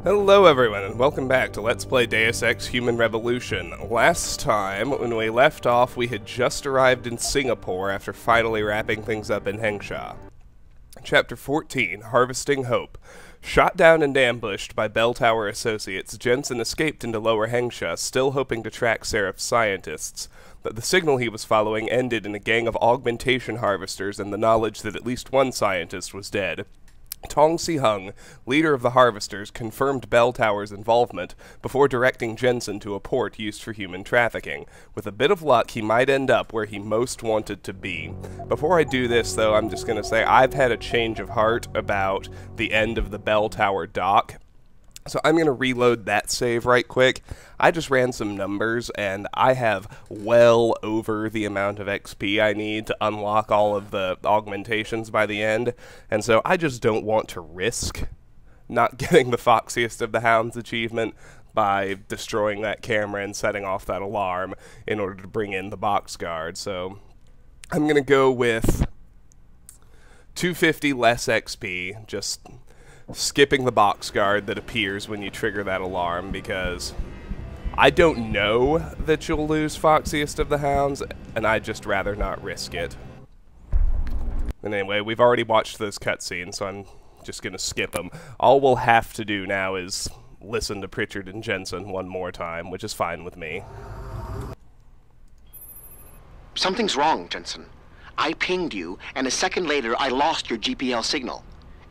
Hello everyone, and welcome back to Let's Play Deus Ex Human Revolution. Last time, when we left off, we had just arrived in Singapore after finally wrapping things up in Hengsha. Chapter 14, Harvesting Hope. Shot down and ambushed by Bell Tower associates, Jensen escaped into Lower Hengsha, still hoping to track Seraph's scientists. But the signal he was following ended in a gang of augmentation harvesters and the knowledge that at least one scientist was dead. Tong Si-hung, leader of the Harvesters, confirmed Bell Tower's involvement before directing Jensen to a port used for human trafficking. With a bit of luck, he might end up where he most wanted to be. Before I do this, though, I'm just going to say I've had a change of heart about the end of the Bell Tower dock. So I'm going to reload that save right quick. I just ran some numbers, and I have well over the amount of XP I need to unlock all of the augmentations by the end, and so I just don't want to risk not getting the Foxiest of the Hounds achievement by destroying that camera and setting off that alarm in order to bring in the box guard. So I'm going to go with 250 less XP, just skipping the box guard that appears when you trigger that alarm, because I don't know that you'll lose Foxiest of the Hounds, and I'd just rather not risk it. And anyway, we've already watched those cutscenes, so I'm just going to skip them. All we'll have to do now is listen to Pritchard and Jensen one more time, which is fine with me. Something's wrong, Jensen. I pinged you, and a second later I lost your GPL signal.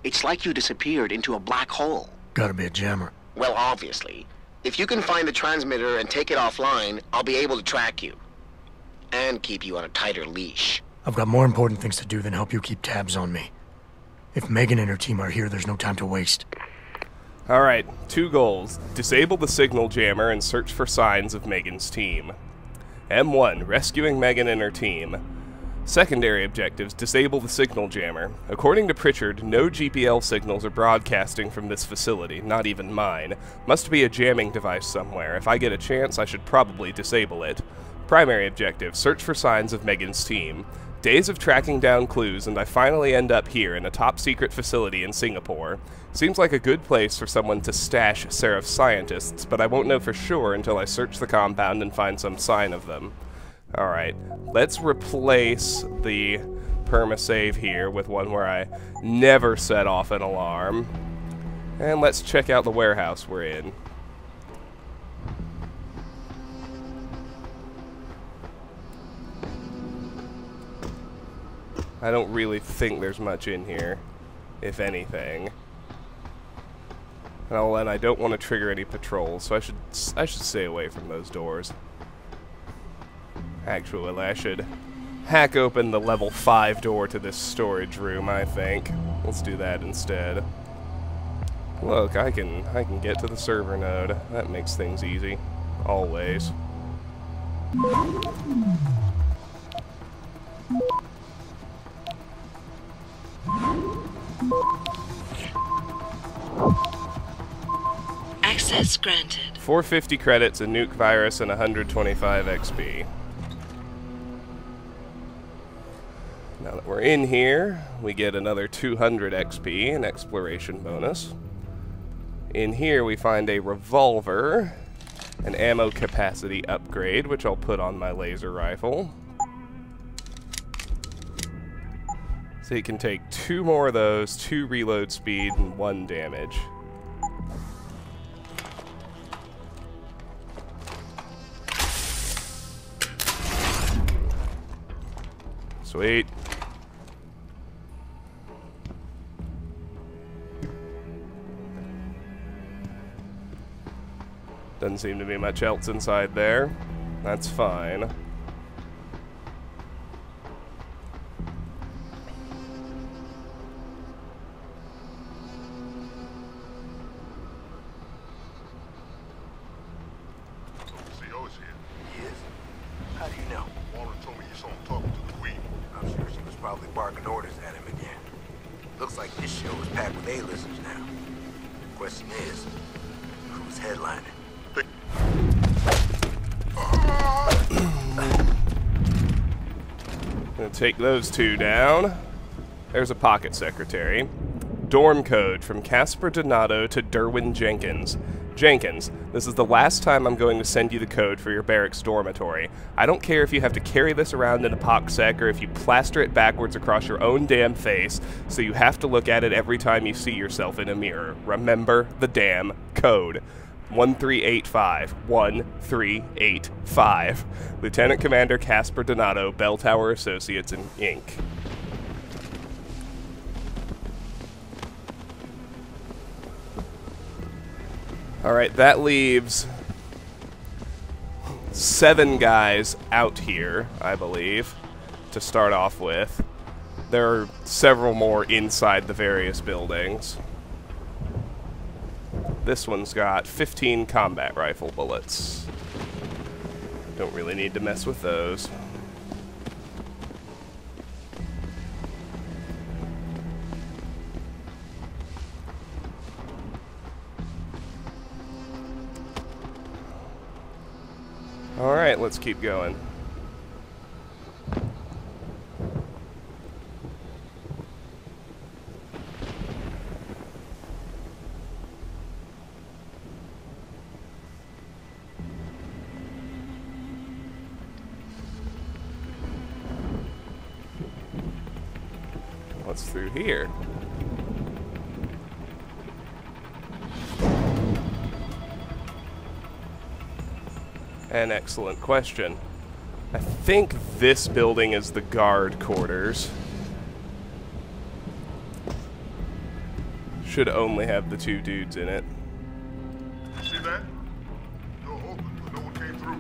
It's like you disappeared into a black hole. Gotta be a jammer. Well, obviously. If you can find the transmitter and take it offline, I'll be able to track you. And keep you on a tighter leash. I've got more important things to do than help you keep tabs on me. If Megan and her team are here, there's no time to waste. Alright, 2 goals. Disable the signal jammer and search for signs of Megan's team. M1, rescuing Megan and her team. Secondary objectives, disable the signal jammer. According to Pritchard, no GPL signals are broadcasting from this facility, not even mine. Must be a jamming device somewhere. If I get a chance, I should probably disable it. Primary objective, search for signs of Megan's team. Days of tracking down clues, and I finally end up here in a top-secret facility in Singapore. Seems like a good place for someone to stash Seraph's scientists, but I won't know for sure until I search the compound and find some sign of them. Alright, let's replace the perma-save here with one where I never set off an alarm. And let's check out the warehouse we're in. I don't really think there's much in here, if anything. And I don't want to trigger any patrols, so I should stay away from those doors. Actually, I should hack open the level 5 door to this storage room, I think. Let's do that instead. Look, I can get to the server node. That makes things easy. Always. Access granted. 450 credits, a nuke virus, and 125 XP. Now that we're in here, we get another 200 XP, an exploration bonus. In here we find a revolver, an ammo capacity upgrade, which I'll put on my laser rifle. So you can take 2 more of those, 2 reload speed, and 1 damage. Sweet. Doesn't seem to be much else inside there. That's fine. CO's here. He is? How do you know? Warren told me you saw him talking to the Queen. I'm sure she was probably barking orders at him again. Looks like this show is packed with A-listers now. Question is, who's headlining? Gonna take those 2 down. There's a pocket secretary. Dorm code from Casper Donato to Derwin Jenkins. Jenkins, this is the last time I'm going to send you the code for your barracks dormitory. I don't care if you have to carry this around in a poxsec or if you plaster it backwards across your own damn face, so you have to look at it every time you see yourself in a mirror. Remember the damn code. 1385. 1385. Lieutenant Commander Casper Donato, Bell Tower Associates, Inc. Alright, that leaves 7 guys out here, I believe, to start off with. There are several more inside the various buildings. This one's got 15 combat rifle bullets. Don't really need to mess with those. Alright, let's keep going. What's through here? An excellent question. I think this building is the guard quarters. Should only have the 2 dudes in it. See that? Door open, but no one came through.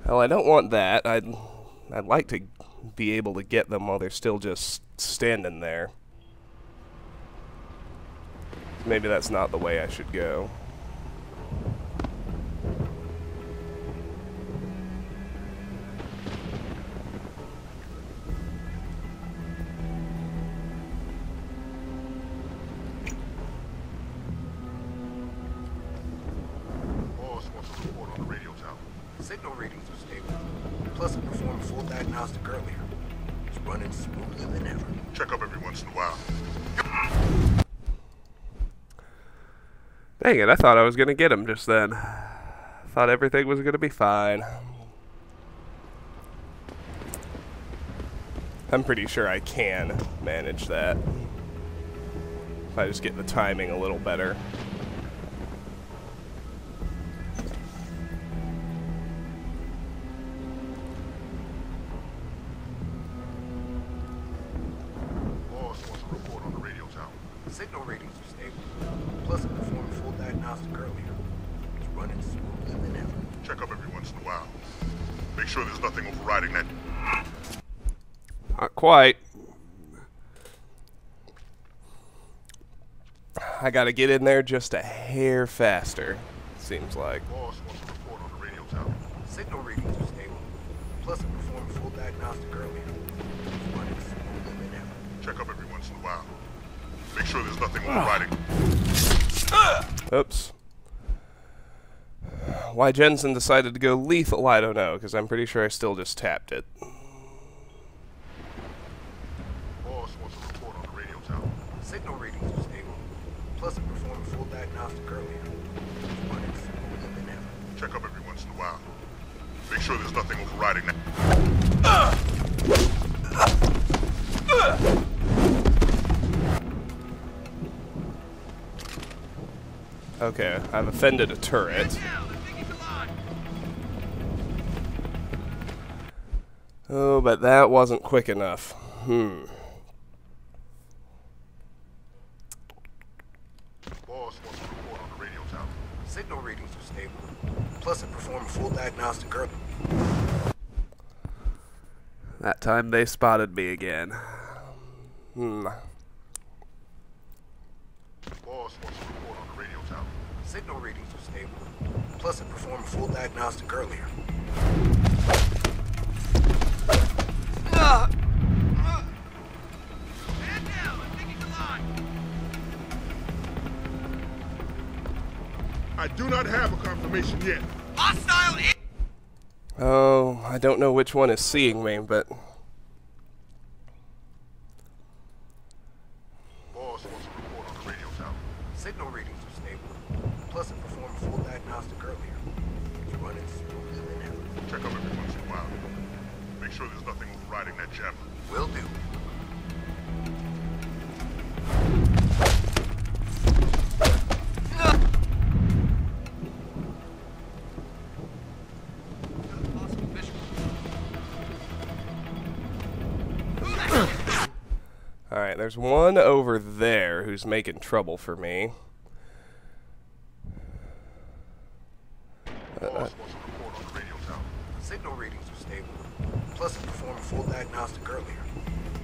Well, I don't want that. I'd like to be able to get them while they're still just standing there. Maybe that's not the way I should go. Boss wants a report on the radio tower. Signal readings are stable. Plus, it performed full diagnostic earlier. It's running smoother than ever. Check up every once in a while. Dang it, I thought I was going to get him just then. Thought everything was going to be fine. I'm pretty sure I can manage that. If I just get the timing a little better. Boss wants a report on the radio tower. Signal readings are stable. Plus, it performed full diagnostic earlier. It's running smoother than ever. Check up every once in a while. Make sure there's nothing overriding that. Not quite. I gotta get in there just a hair faster, seems like. Boss wants a report on the radio tower. Signal readings are stable. Plus, it performed full diagnostic earlier. It's running smoother than ever. Check up every once in a while. Make sure there's nothing overriding. Oops. Why Jensen decided to go lethal, I don't know, because I'm pretty sure I still just tapped it. Boss wants a report on the radio tower. Signal readings are stable. Plus, it performed full diagnostic earlier. It's running smoother than ever. Check up every once in a while. Make sure there's nothing overriding that. Okay, I've offended a turret. Oh, but that wasn't quick enough. Boss wants a report on the radio tower. Signal readings are stable. Plus, it performed full diagnostic earlier. That time they spotted me again. Boss wants a report on the radio tower. Signal readings are stable. Plus, it performed full diagnostic earlier. I do not have a confirmation yet. Oh, I don't know which one is seeing me, but Signal readings are stable. Plus, it performed a full diagnostic earlier. It's running smoother than ever. Check up every once in a while. Make sure there's nothing overriding that gem. Will do. Alright, there's one over there who's making trouble for me. Boss wants a report on the radio tower. Signal readings are stable. Plus, it performed a full diagnostic earlier.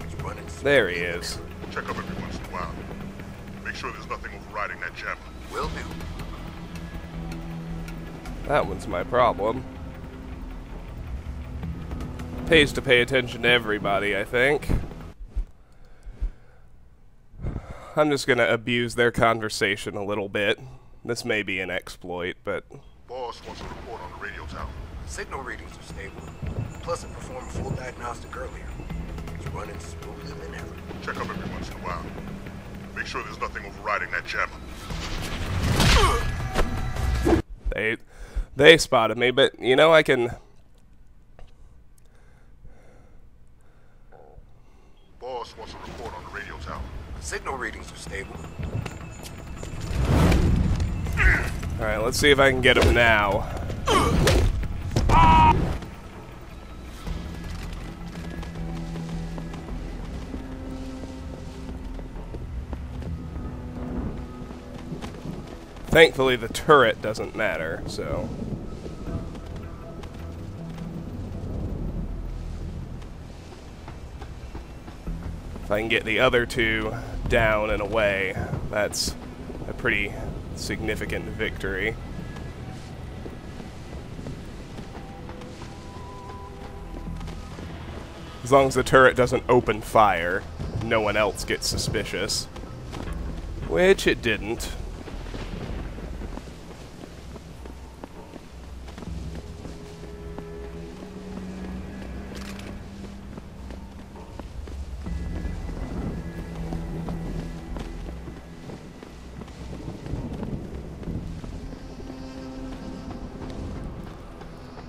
It's running smoother There he than is. ever. Check up every once in a while. Make sure there's nothing overriding that gem. Will do. That one's my problem. Pays to pay attention to everybody, I think. I'm just gonna abuse their conversation a little bit. This may be an exploit, but... Boss wants a report on the radio tower. Signal readings are stable. Plus, it performed a full diagnostic earlier. It's running smoother than ever. Check up every once in a while. Make sure there's nothing overriding that gem. They spotted me, but, you know, I can... Boss wants a report on the radio tower. Signal readings are stable. Alright, let's see if I can get him now. Thankfully, the turret doesn't matter, so... If I can get the other two down and away, that's a pretty significant victory. As long as the turret doesn't open fire, no one else gets suspicious. Which it didn't.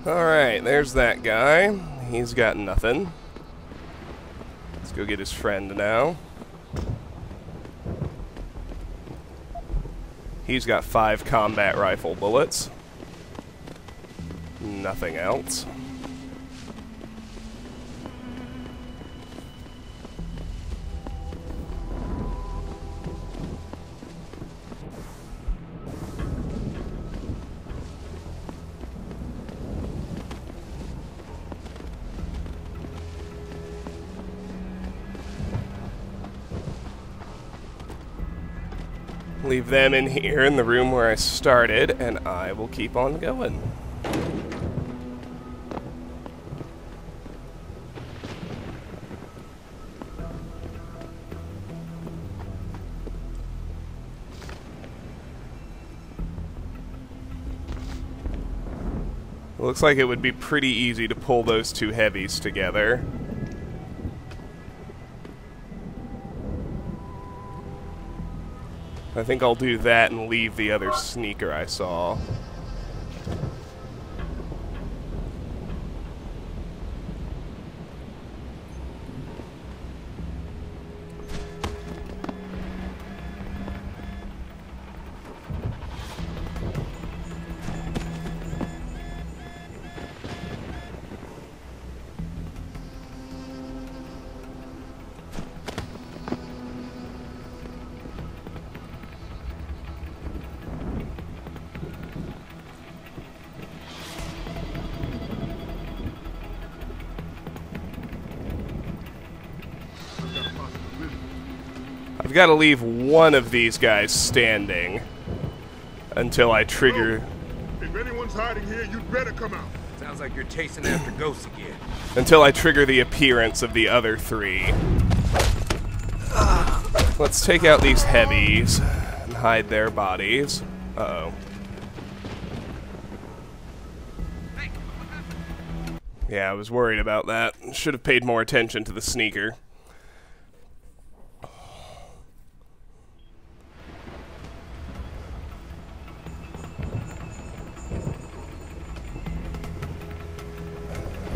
Alright, there's that guy. He's got nothing. Let's go get his friend now. He's got 5 combat rifle bullets. Nothing else. Leave them in here in the room where I started, and I will keep on going. Looks like it would be pretty easy to pull those two heavies together. I think I'll do that and leave the other sneaker I saw. I've got to leave one of these guys standing until I trigger... If anyone's hiding here, you'd better come out. Sounds like you're chasing after ghosts again. Until I trigger the appearance of the other 3. Let's take out these heavies and hide their bodies. Uh-oh. Yeah, I was worried about that. Should have paid more attention to the sneaker.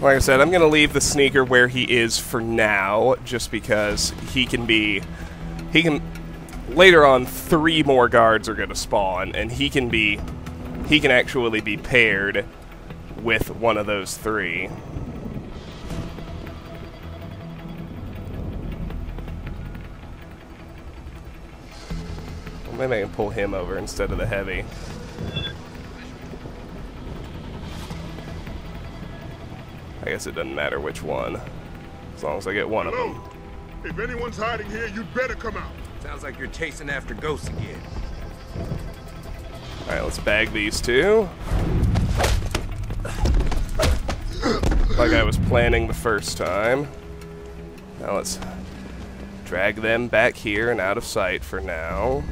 Like I said, I'm going to leave the sneaker where he is for now, just because he can... Later on, 3 more guards are going to spawn, and he can actually be paired with one of those 3. Well, maybe I can pull him over instead of the heavy. I guess it doesn't matter which one, as long as I get one of them. If anyone's hiding here, you'd better come out. Sounds like you're chasing after ghosts again. Alright, let's bag these 2. Like I was planning the first time. Now let's drag them back here and out of sight for now.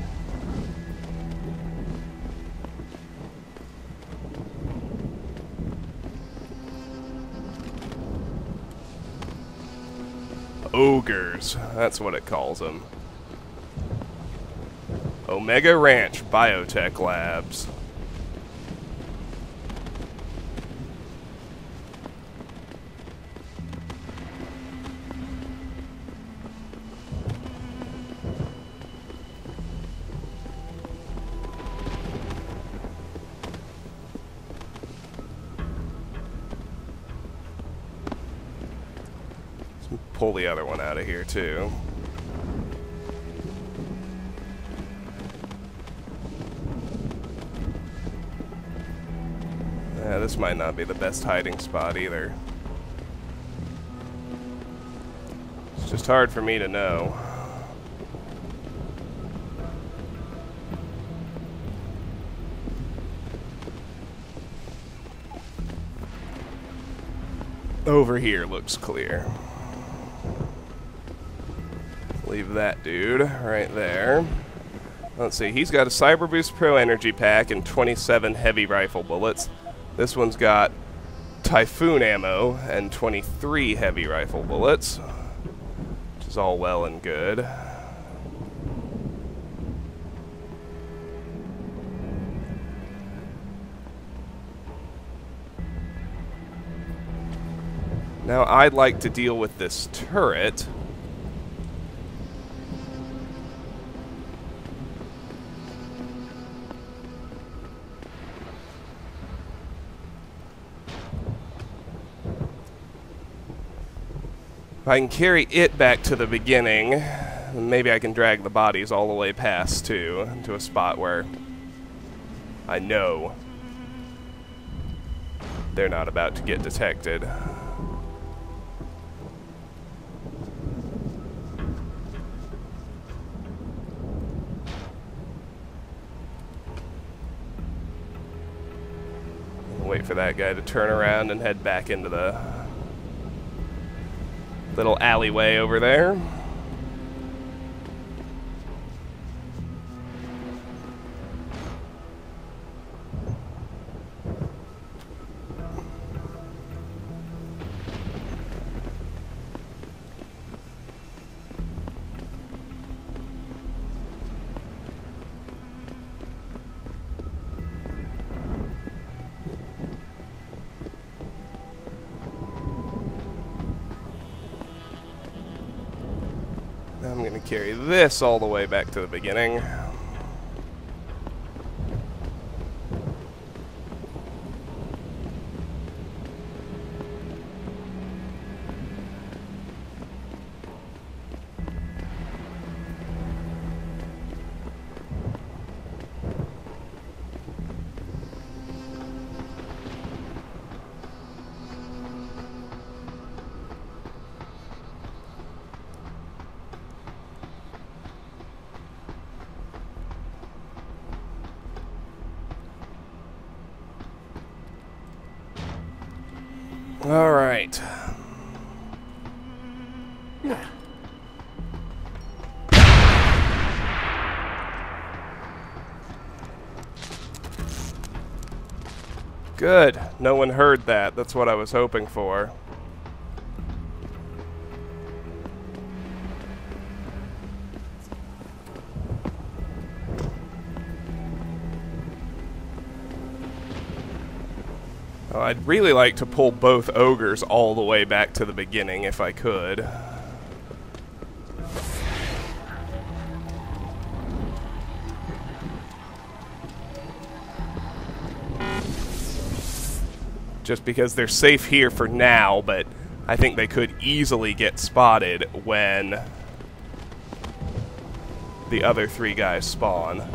Ogres, that's what it calls them. Omega Ranch Biotech Labs. Pull the other one out of here too. Yeah, this might not be the best hiding spot either. It's just hard for me to know. Over here looks clear. Leave that dude right there. Let's see, he's got a Cyber Boost Pro energy pack and 27 heavy rifle bullets. This one's got Typhoon ammo and 23 heavy rifle bullets, which is all well and good. Now I'd like to deal with this turret. If I can carry it back to the beginning, then maybe I can drag the bodies all the way past too, to a spot where I know they're not about to get detected. Wait for that guy to turn around and head back into the little alleyway over there. I'm going to carry this all the way back to the beginning. All right. Good. No one heard that. That's what I was hoping for. Well, I'd really like to pull both ogres all the way back to the beginning if I could. Just because they're safe here for now, but I think they could easily get spotted when the other three guys spawn.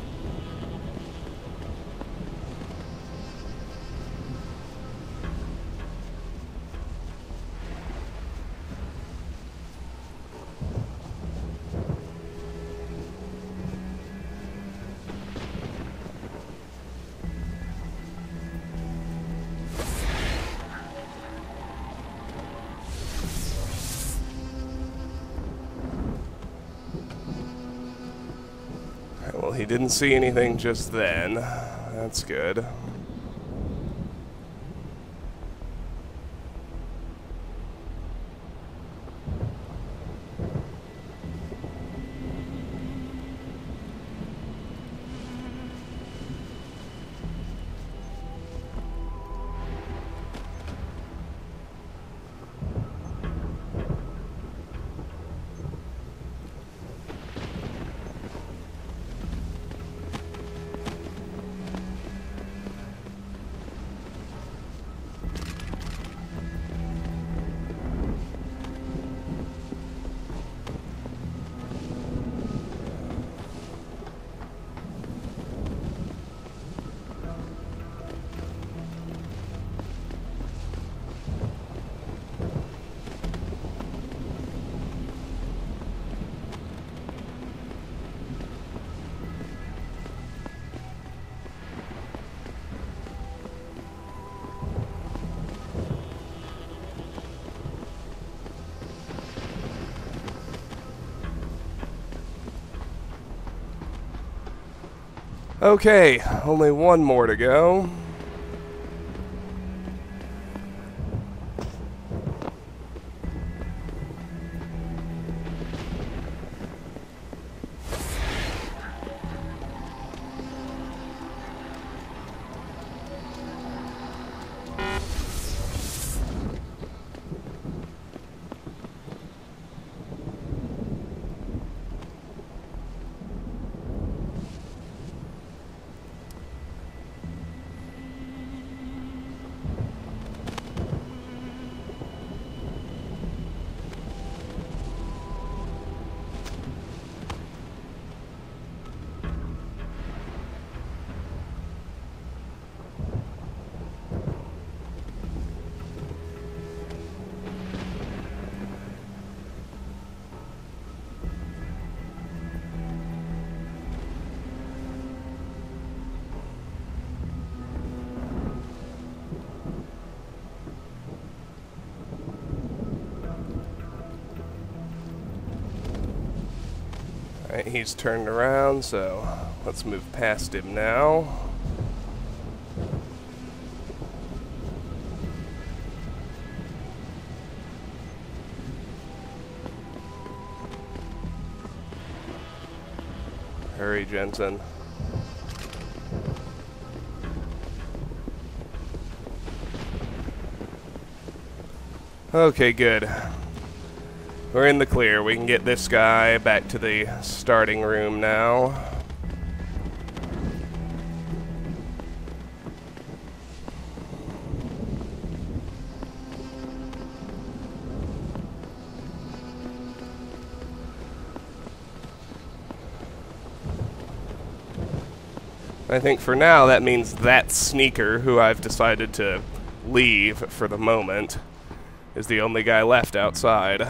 Well, he didn't see anything just then. That's good. Okay, only one more to go. Alright, he's turned around, so let's move past him now. Hurry, Jensen. Okay, good. We're in the clear. We can get this guy back to the starting room now. I think for now that means that sneaker, who I've decided to leave for the moment, is the only guy left outside.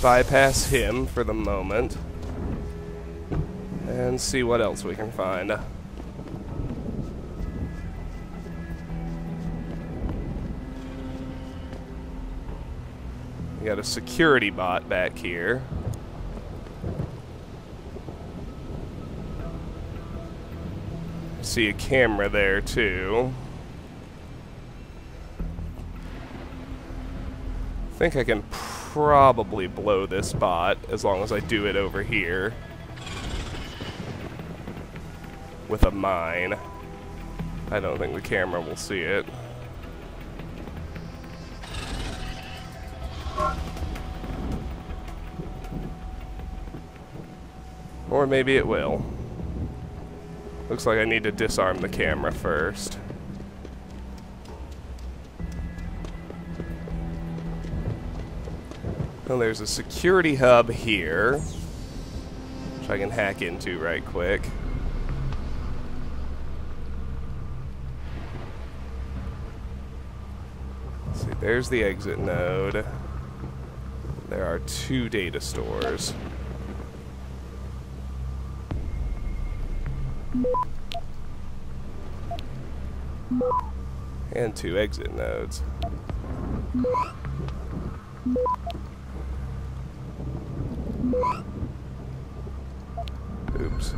Bypass him for the moment and see what else we can find. We got a security bot back here. See a camera there too. think I can probably blow this bot as long as I do it over here with a mine. I don't think the camera will see it. Or maybe it will. Looks like I need to disarm the camera first. Well, there's a security hub here, which I can hack into right quick. Let's see, there's the exit node. There are 2 data stores. And 2 exit nodes. Oops.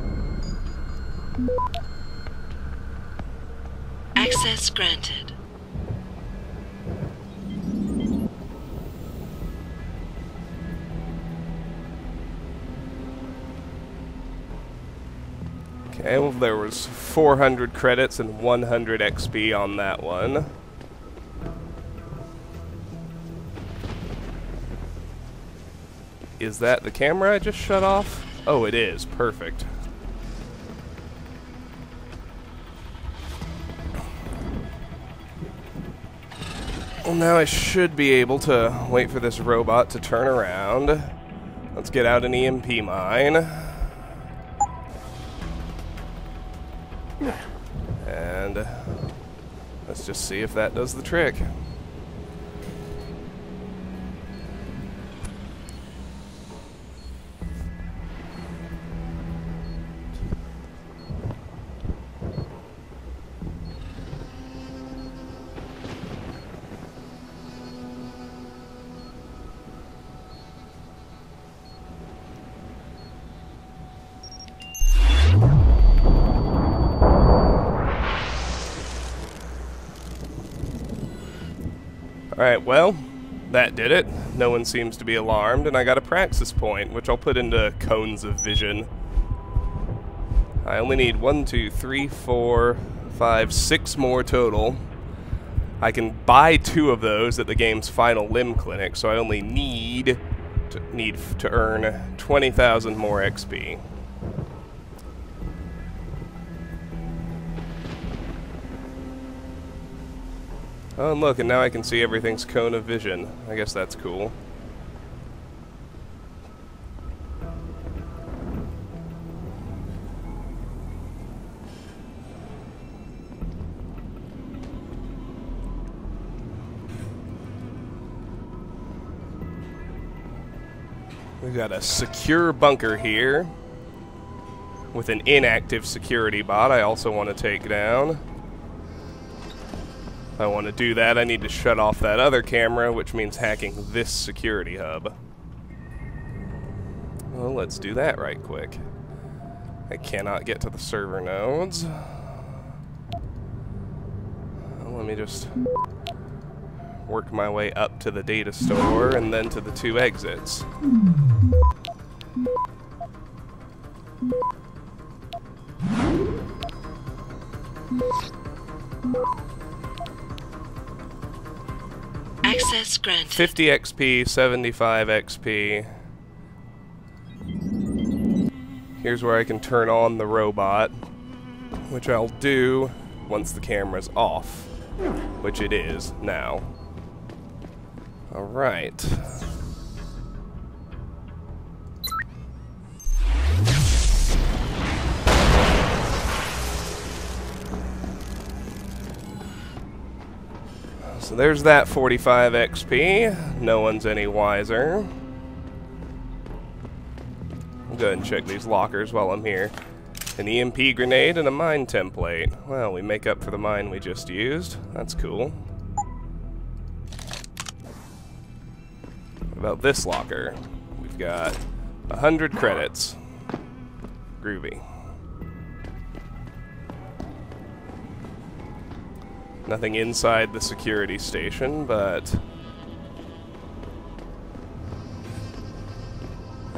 Access granted. Okay, well there was 400 credits and 100 XP on that one. Is that the camera I just shut off? Oh, it is. Perfect. Well, now I should be able to wait for this robot to turn around. Let's get out an EMP mine. And let's just see if that does the trick. Alright, well, that did it. No one seems to be alarmed, and I got a praxis point, which I'll put into cones of vision. I only need 1, 2, 3, 4, 5, 6 more total. I can buy 2 of those at the game's final limb clinic, so I only need to earn 20,000 more XP. Oh, and look, and now I can see everything's cone of vision. I guess that's cool. We've got a secure bunker here with an inactive security bot I also want to take down. If I want to do that, I need to shut off that other camera, which means hacking this security hub. Well, let's do that right quick. I cannot get to the server nodes. Well, let me just work my way up to the data store and then to the 2 exits. Access granted. 50 XP, 75 XP. Here's where I can turn on the robot, which I'll do once the camera's off, which it is now. Alright. So there's that 45 XP. No one's any wiser. I'll go ahead and check these lockers while I'm here. An EMP grenade and a mine template. Well, we make up for the mine we just used. That's cool. What about this locker? We've got 100 credits. Groovy. Nothing inside the security station, but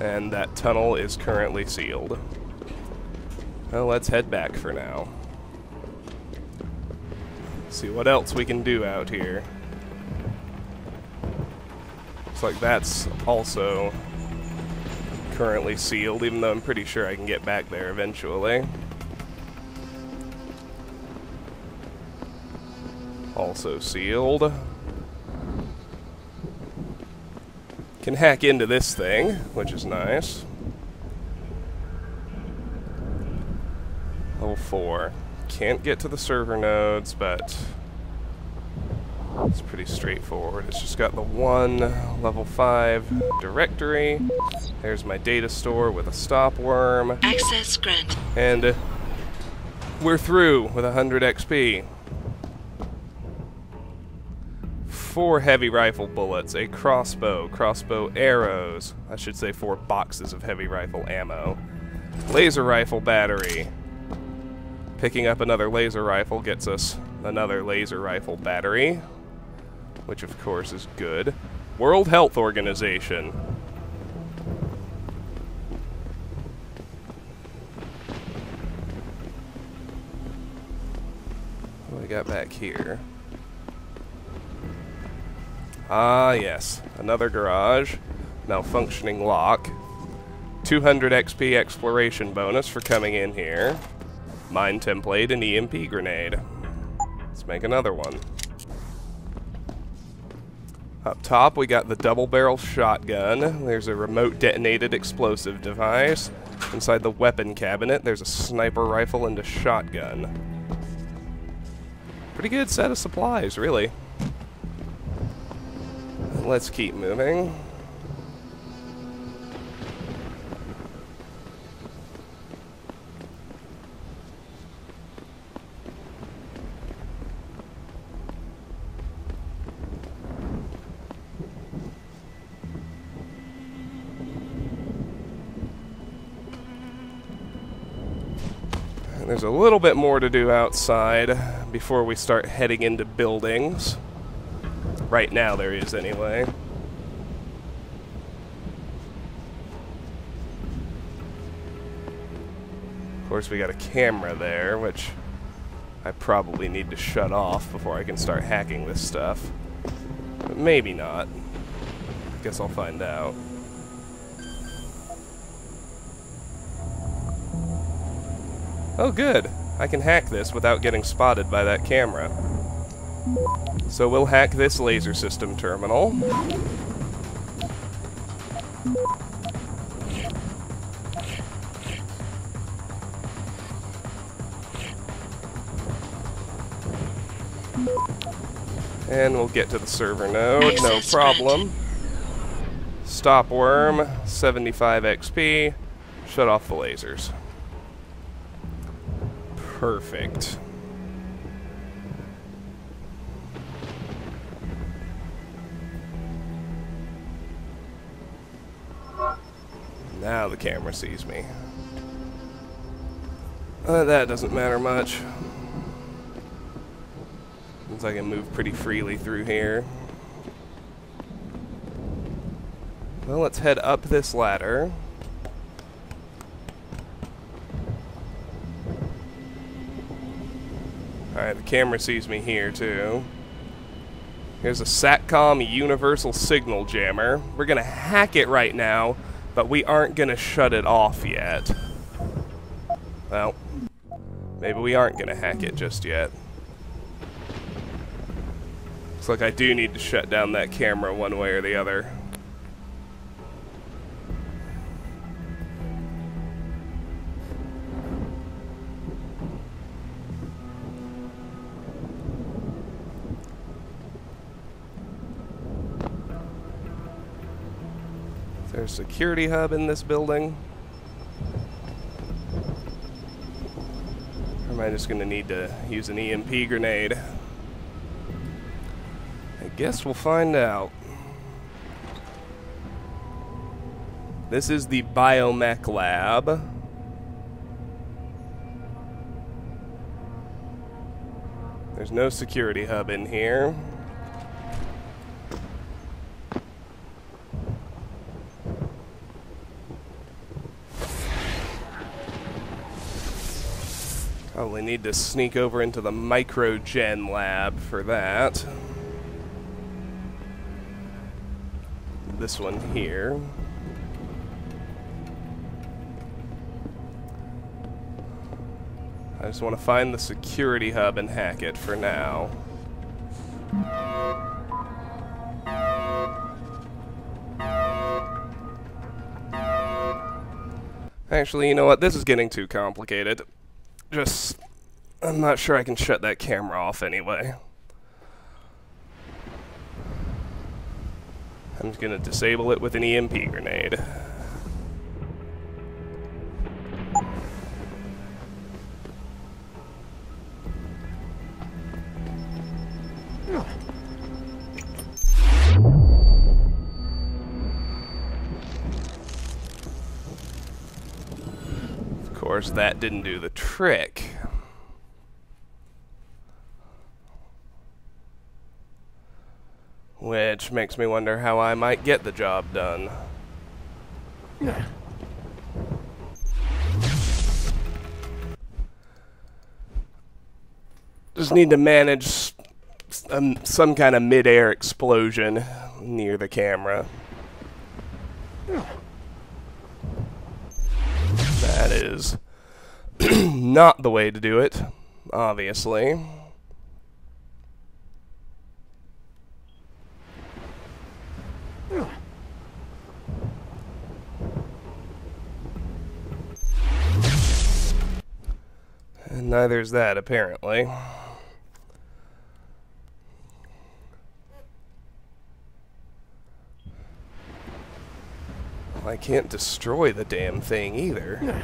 And that tunnel is currently sealed. Well, let's head back for now. See what else we can do out here. Looks like that's also currently sealed, even though I'm pretty sure I can get back there eventually. Also sealed. Can hack into this thing, which is nice. Level 4. Can't get to the server nodes, but it's pretty straightforward. It's just got the one level 5 directory. There's my data store with a stop worm. Access granted. And we're through with 100 XP. 4 heavy rifle bullets, a crossbow arrows, I should say 4 boxes of heavy rifle ammo, laser rifle battery. Picking up another laser rifle gets us another laser rifle battery, which of course is good. World Health Organization. What do we got back here? Ah, yes. Another garage. Malfunctioning lock. 200 XP exploration bonus for coming in here. Mine template and EMP grenade. Let's make another one. Up top, we got the double-barrel shotgun. There's a remote detonated explosive device. Inside the weapon cabinet, there's a sniper rifle and a shotgun. Pretty good set of supplies, really. Let's keep moving. There's a little bit more to do outside before we start heading into buildings. Right now there is, anyway. Of course, we got a camera there, which I probably need to shut off before I can start hacking this stuff. But maybe not. Guess I'll find out. Oh, good. I can hack this without getting spotted by that camera. So we'll hack this laser system terminal. And we'll get to the server node, no problem. Stop worm, 75 XP. Shut off the lasers. Perfect. Now the camera sees me. That doesn't matter much. Since I can move pretty freely through here. Well, let's head up this ladder. Alright, the camera sees me here too. Here's a SATCOM universal signal jammer. We're gonna hack it right now, but we aren't gonna shut it off yet. Well, maybe we aren't gonna hack it just yet. Looks like I do need to shut down that camera one way or the other. There's a security hub in this building. Or am I just going to need to use an EMP grenade? I guess we'll find out. This is the Biomech lab. There's no security hub in here. Probably need to sneak over into the Microgen lab for that. This one here. I just want to find the security hub and hack it for now. Actually, you know what? This is getting too complicated. I'm not sure I can shut that camera off anyway. I'm just gonna disable it with an EMP grenade. Of course, that didn't do the trick. Which makes me wonder how I might get the job done. Just need to manage some kind of mid-air explosion near the camera. That is not the way to do it, obviously. And neither's that, apparently. Well, I can't destroy the damn thing either.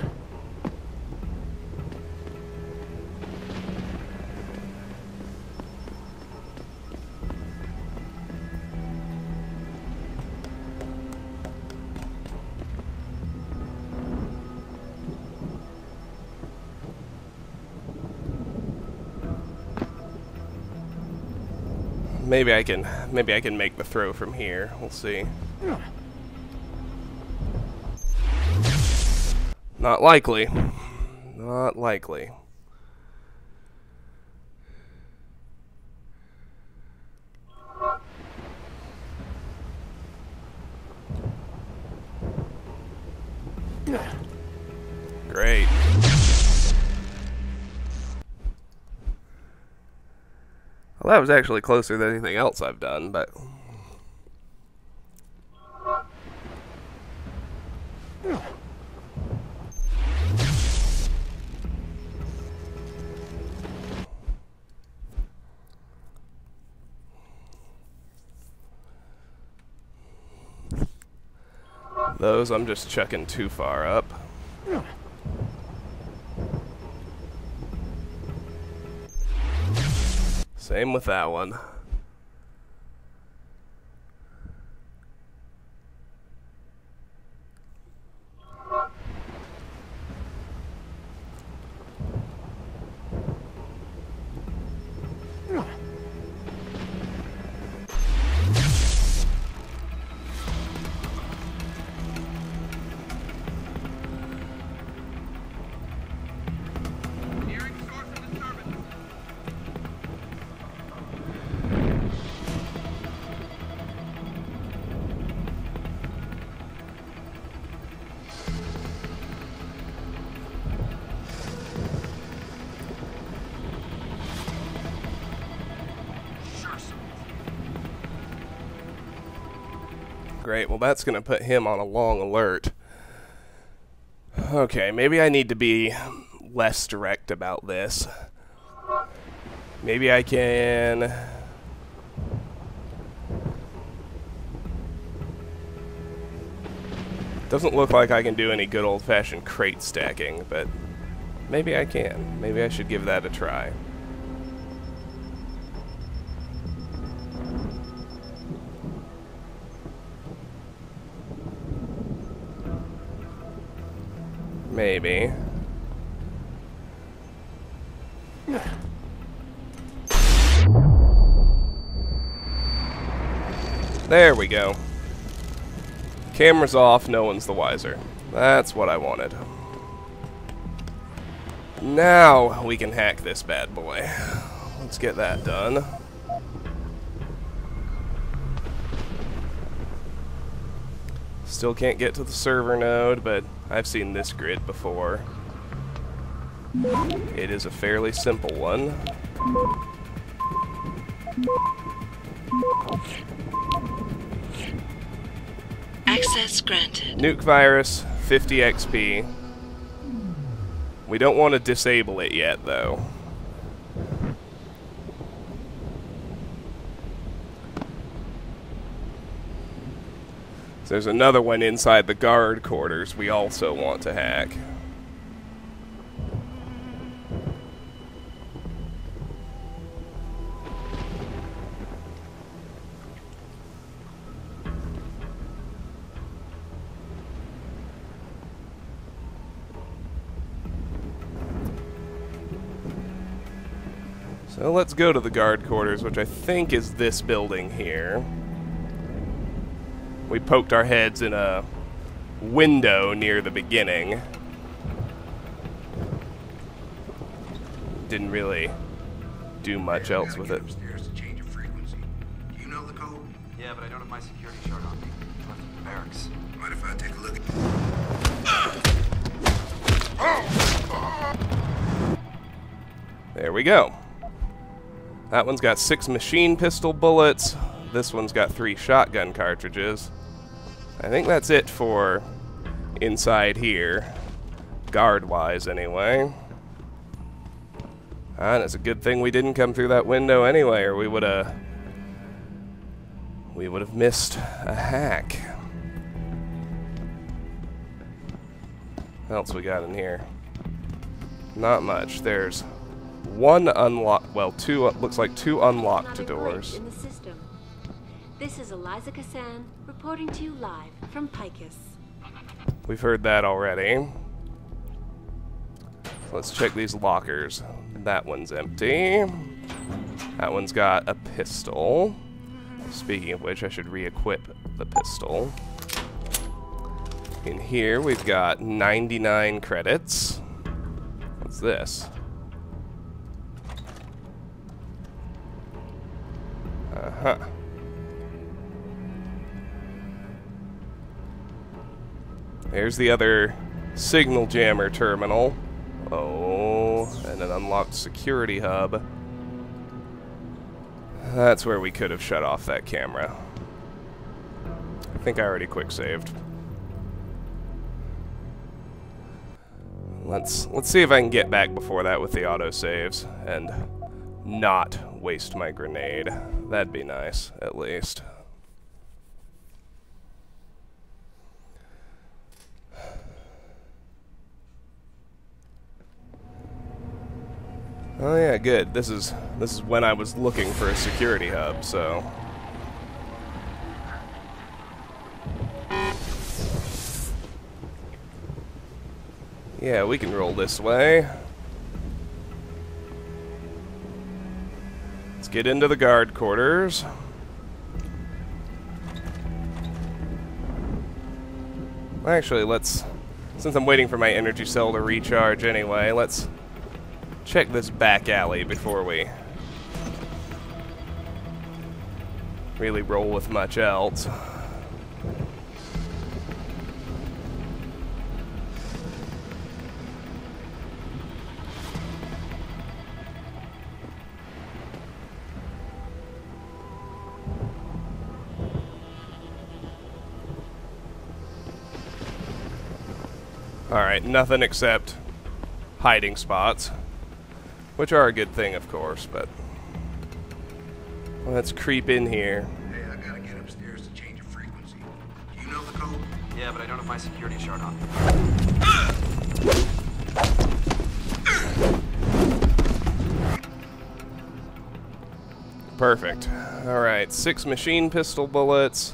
Maybe I can make the throw from here. We'll see. Not likely. Not likely. Great. Well, that was actually closer than anything else I've done, but... Those I'm just chucking too far up. Same with that one. Great, well that's gonna put him on a long alert. Okay, maybe I need to be less direct about this. Maybe I can... Doesn't look like I can do any good old-fashioned crate stacking, but maybe I can. Maybe I should give that a try. Maybe. There we go. Camera's off, no one's the wiser. That's what I wanted. Now we can hack this bad boy. Let's get that done. Still can't get to the server node, but I've seen this grid before. It is a fairly simple one. Access granted. Nuke virus, 50 XP. We don't want to disable it yet, though. There's another one inside the guard quarters we also want to hack. So let's go to the guard quarters, which I think is this building here. We poked our heads in a window near the beginning. Didn't really do much else with it. Upstairs to change your frequency. Do you know the code? Yeah, but I don't have my security shard on me. I left it in the barracks. Mind if I take a look at... There we go. That one's got 6 machine pistol bullets. This one's got 3 shotgun cartridges. I think that's it for inside here. Guard-wise, anyway. And it's a good thing we didn't come through that window anyway, or we would have missed a hack. What else we got in here? Not much. There's one unlocked, well, two, looks like 2 unlocked doors. In the system. This is Eliza Kassan reporting to you live from Picus. We've heard that already. Let's check these lockers. That one's empty. That one's got a pistol. Speaking of which, I should re-equip the pistol. In here, we've got 99 credits. What's this? Uh-huh. There's the other signal jammer terminal. Oh, and an unlocked security hub. That's where we could have shut off that camera. I think I already quick-saved. Let's see if I can get back before that with the autosaves and not waste my grenade. That'd be nice, at least. Oh yeah, good. This is when I was looking for a security hub, so yeah, we can roll this way. Let's get into the guard quarters. Actually, since I'm waiting for my energy cell to recharge anyway, let's check this back alley before we really roll with much else. Alright, nothing except hiding spots. Which are a good thing, of course, but let's creep in here. Hey, I gotta get upstairs to change your frequency. Do you know the code? Yeah, but I don't have my security shard on me. Perfect. Alright, 6 machine pistol bullets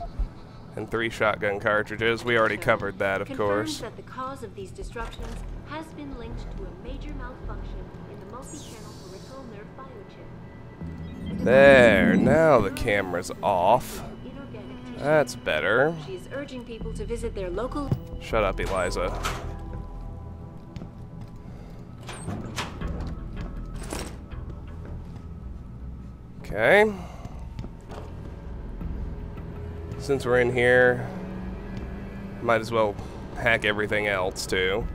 and 3 shotgun cartridges. We already covered that, of course. Confirms that the cause of these disruptions has been linked to a major malfunction in the multi-channel peripheral nerve biochip. There, now the camera's off. That's better. She is urging people to visit their local... Shut up, Eliza. Okay. Since we're in here, might as well hack everything else too.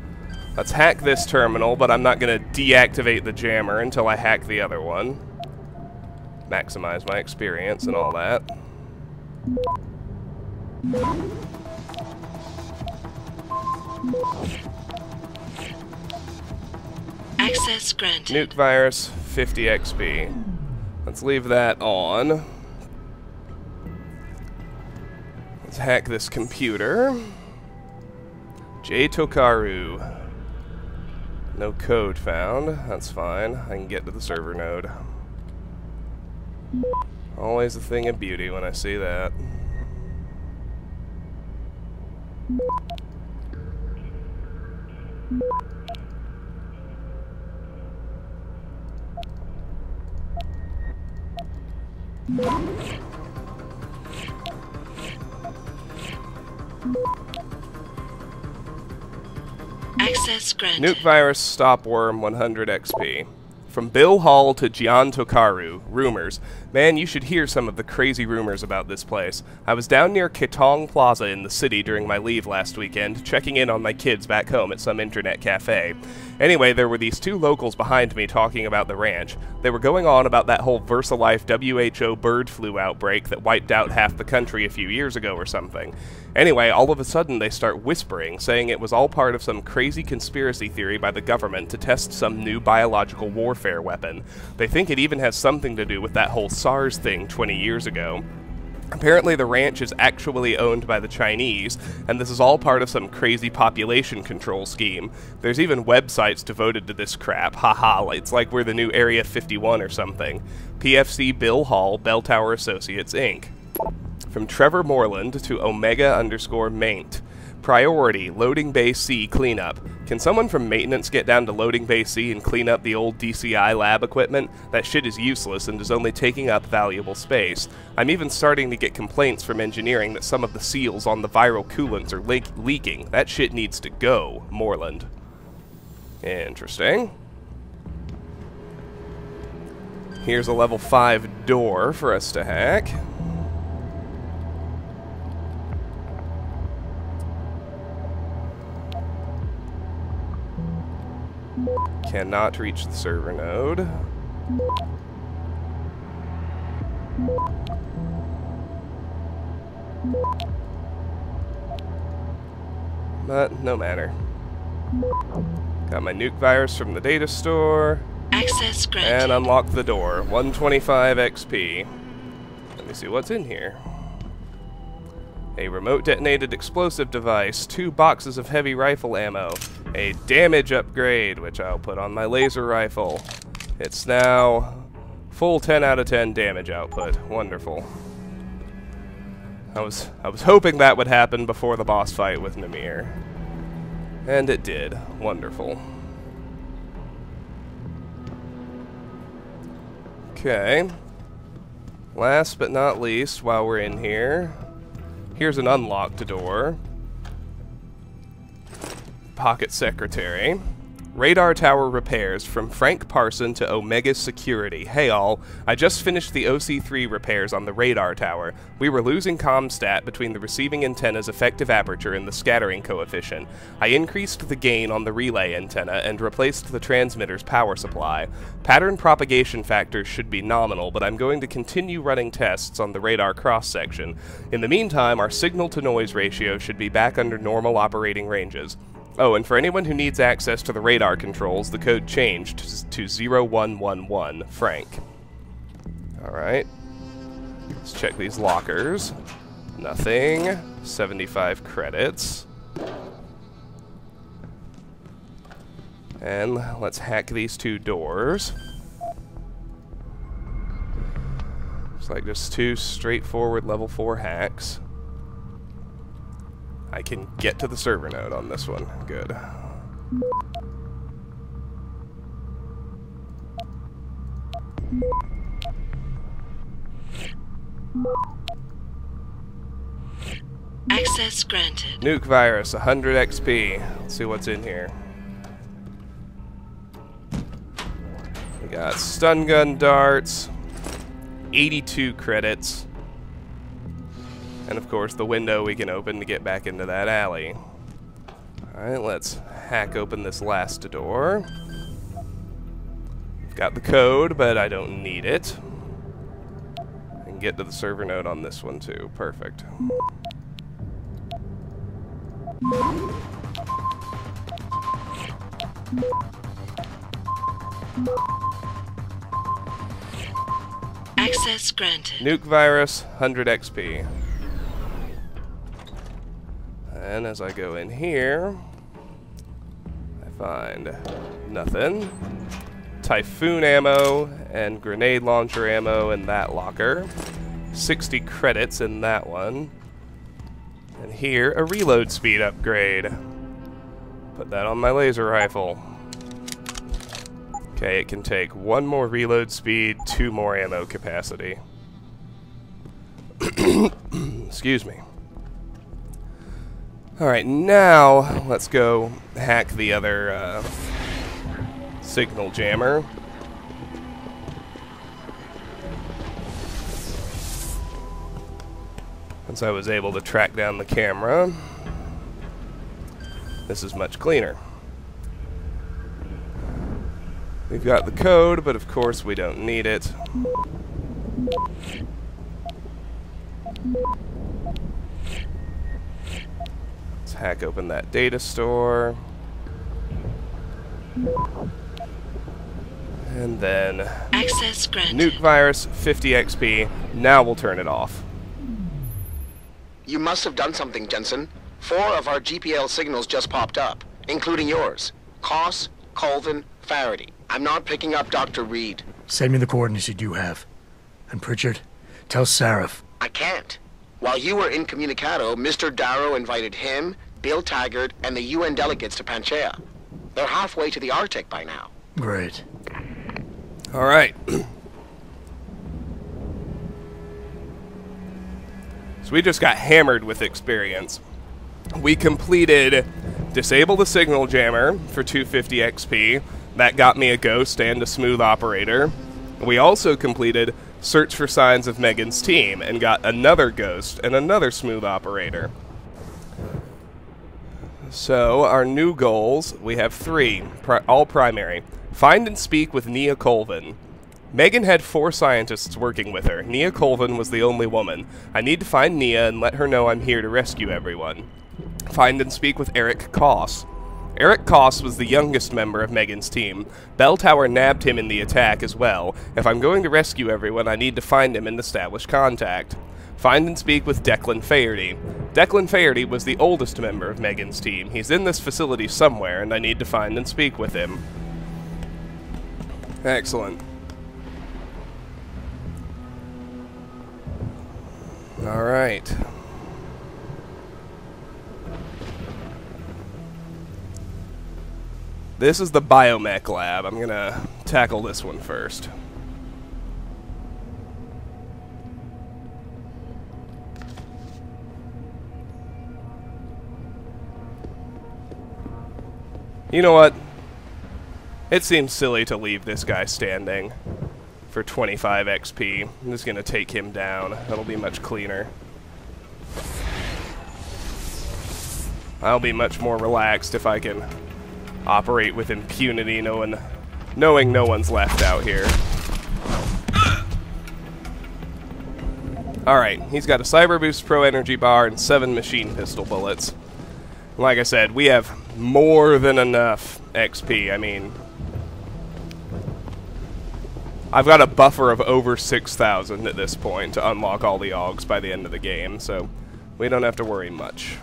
Let's hack this terminal, but I'm not going to deactivate the jammer until I hack the other one. Maximize my experience and all that. Access granted. Nuke virus, 50 XP. Let's leave that on. Let's hack this computer. J. Tokaru. No code found. That's fine. I can get to the server node. Always a thing of beauty when I see that. Access granted. Nuke virus, stop worm, 100 XP. From Bill Hall to Jiren Tokaru, rumors. Man, you should hear some of the crazy rumors about this place. I was down near Ketong Plaza in the city during my leave last weekend, checking in on my kids back home at some internet cafe. Anyway, there were these two locals behind me talking about the ranch. They were going on about that whole VersaLife WHO bird flu outbreak that wiped out half the country a few years ago or something. Anyway, all of a sudden they start whispering, saying it was all part of some crazy conspiracy theory by the government to test some new biological warfare weapon. They think it even has something to do with that whole SARS thing 20 years ago. Apparently the ranch is actually owned by the Chinese, and this is all part of some crazy population control scheme. There's even websites devoted to this crap. Haha, it's like we're the new Area 51 or something. PFC Bill Hall, Bell Tower Associates, Inc. From Trevor Moreland to Omega_Maint. Priority, Loading Bay C cleanup. Can someone from maintenance get down to Loading Bay C and clean up the old DCI lab equipment? That shit is useless and is only taking up valuable space. I'm even starting to get complaints from engineering that some of the seals on the viral coolants are leaking. That shit needs to go, Moreland. Interesting. Here's a level 5 door for us to hack. Cannot reach the server node. But no matter. Got my nuke virus from the data store. Access granted. And unlock the door. 125 XP. Let me see what's in here. A remote detonated explosive device, 2 boxes of heavy rifle ammo, a damage upgrade, which I'll put on my laser rifle. It's now full 10 out of 10 damage output. Wonderful. I was hoping that would happen before the boss fight with Namir. And it did. Wonderful. Okay. Last but not least, while we're in here, here's an unlocked door. Pocket Secretary. Radar tower repairs from Frank Parson to Omega Security. Hey all, I just finished the OC3 repairs on the radar tower. We were losing comstat between the receiving antenna's effective aperture and the scattering coefficient. I increased the gain on the relay antenna and replaced the transmitter's power supply. Pattern propagation factors should be nominal, but I'm going to continue running tests on the radar cross-section. In the meantime, our signal-to-noise ratio should be back under normal operating ranges. Oh, and for anyone who needs access to the radar controls, the code changed to 0111, Frank. Alright. Let's check these lockers. Nothing. 75 credits. And let's hack these 2 doors. Looks like just 2 straightforward level 4 hacks. I can get to the server node on this one. Good. Access granted. Nuke virus, 100 XP. Let's see what's in here. We got stun gun darts, 82 credits, and of course the window we can open to get back into that alley. Alright, let's hack open this last door. Got the code, but I don't need it. And get to the server node on this one too. Perfect. Access granted. Nuke virus, 100 XP. And as I go in here, I find nothing. Typhoon ammo and grenade launcher ammo in that locker. 60 credits in that one. And here, a reload speed upgrade. Put that on my laser rifle. Okay, it can take 1 more reload speed, 2 more ammo capacity. Excuse me. Alright, now let's go hack the other signal jammer. Since I was able to track down the camera, this is much cleaner. We've got the code, but of course we don't need it. Let's hack open that data store. And then Access granted. nuke virus, 50 XP. Now we'll turn it off. You must have done something, Jensen. 4 of our GPL signals just popped up, including yours. Cos, Colvin, Ferty. I'm not picking up Dr. Reed. Send me the coordinates you do have. And Pritchard, tell Sarif. I can't. While you were incommunicado, Mr. Darrow invited him, Bill Taggart, and the UN delegates to Panchea. They're halfway to the Arctic by now. Great. Alright. So we just got hammered with experience. We completed Disable the Signal Jammer for 250 XP. That got me a Ghost and a Smooth Operator. We also completed Search for Signs of Megan's Team and got another Ghost and another Smooth Operator. So, our new goals, we have 3, all primary. Find and speak with Nia Colvin. Megan had 4 scientists working with her. Nia Colvin was the only woman. I need to find Nia and let her know I'm here to rescue everyone. Find and speak with Eric Cos. Eric Cos was the youngest member of Megan's team. Bell Tower nabbed him in the attack as well. If I'm going to rescue everyone, I need to find him and establish contact. Find and speak with Declan Ferty. Declan Ferty was the oldest member of Megan's team. He's in this facility somewhere, and I need to find and speak with him. Excellent. Alright. This is the Biomech lab. I'm gonna tackle this one first. You know what? It seems silly to leave this guy standing for 25 XP. I'm just gonna take him down. That'll be much cleaner. I'll be much more relaxed if I can operate with impunity, knowing no one's left out here. Alright, he's got a Cyber Boost Pro Energy Bar and 7 machine pistol bullets. Like I said, we have more than enough XP. I mean, I've got a buffer of over 6,000 at this point to unlock all the AUGs by the end of the game, so we don't have to worry much.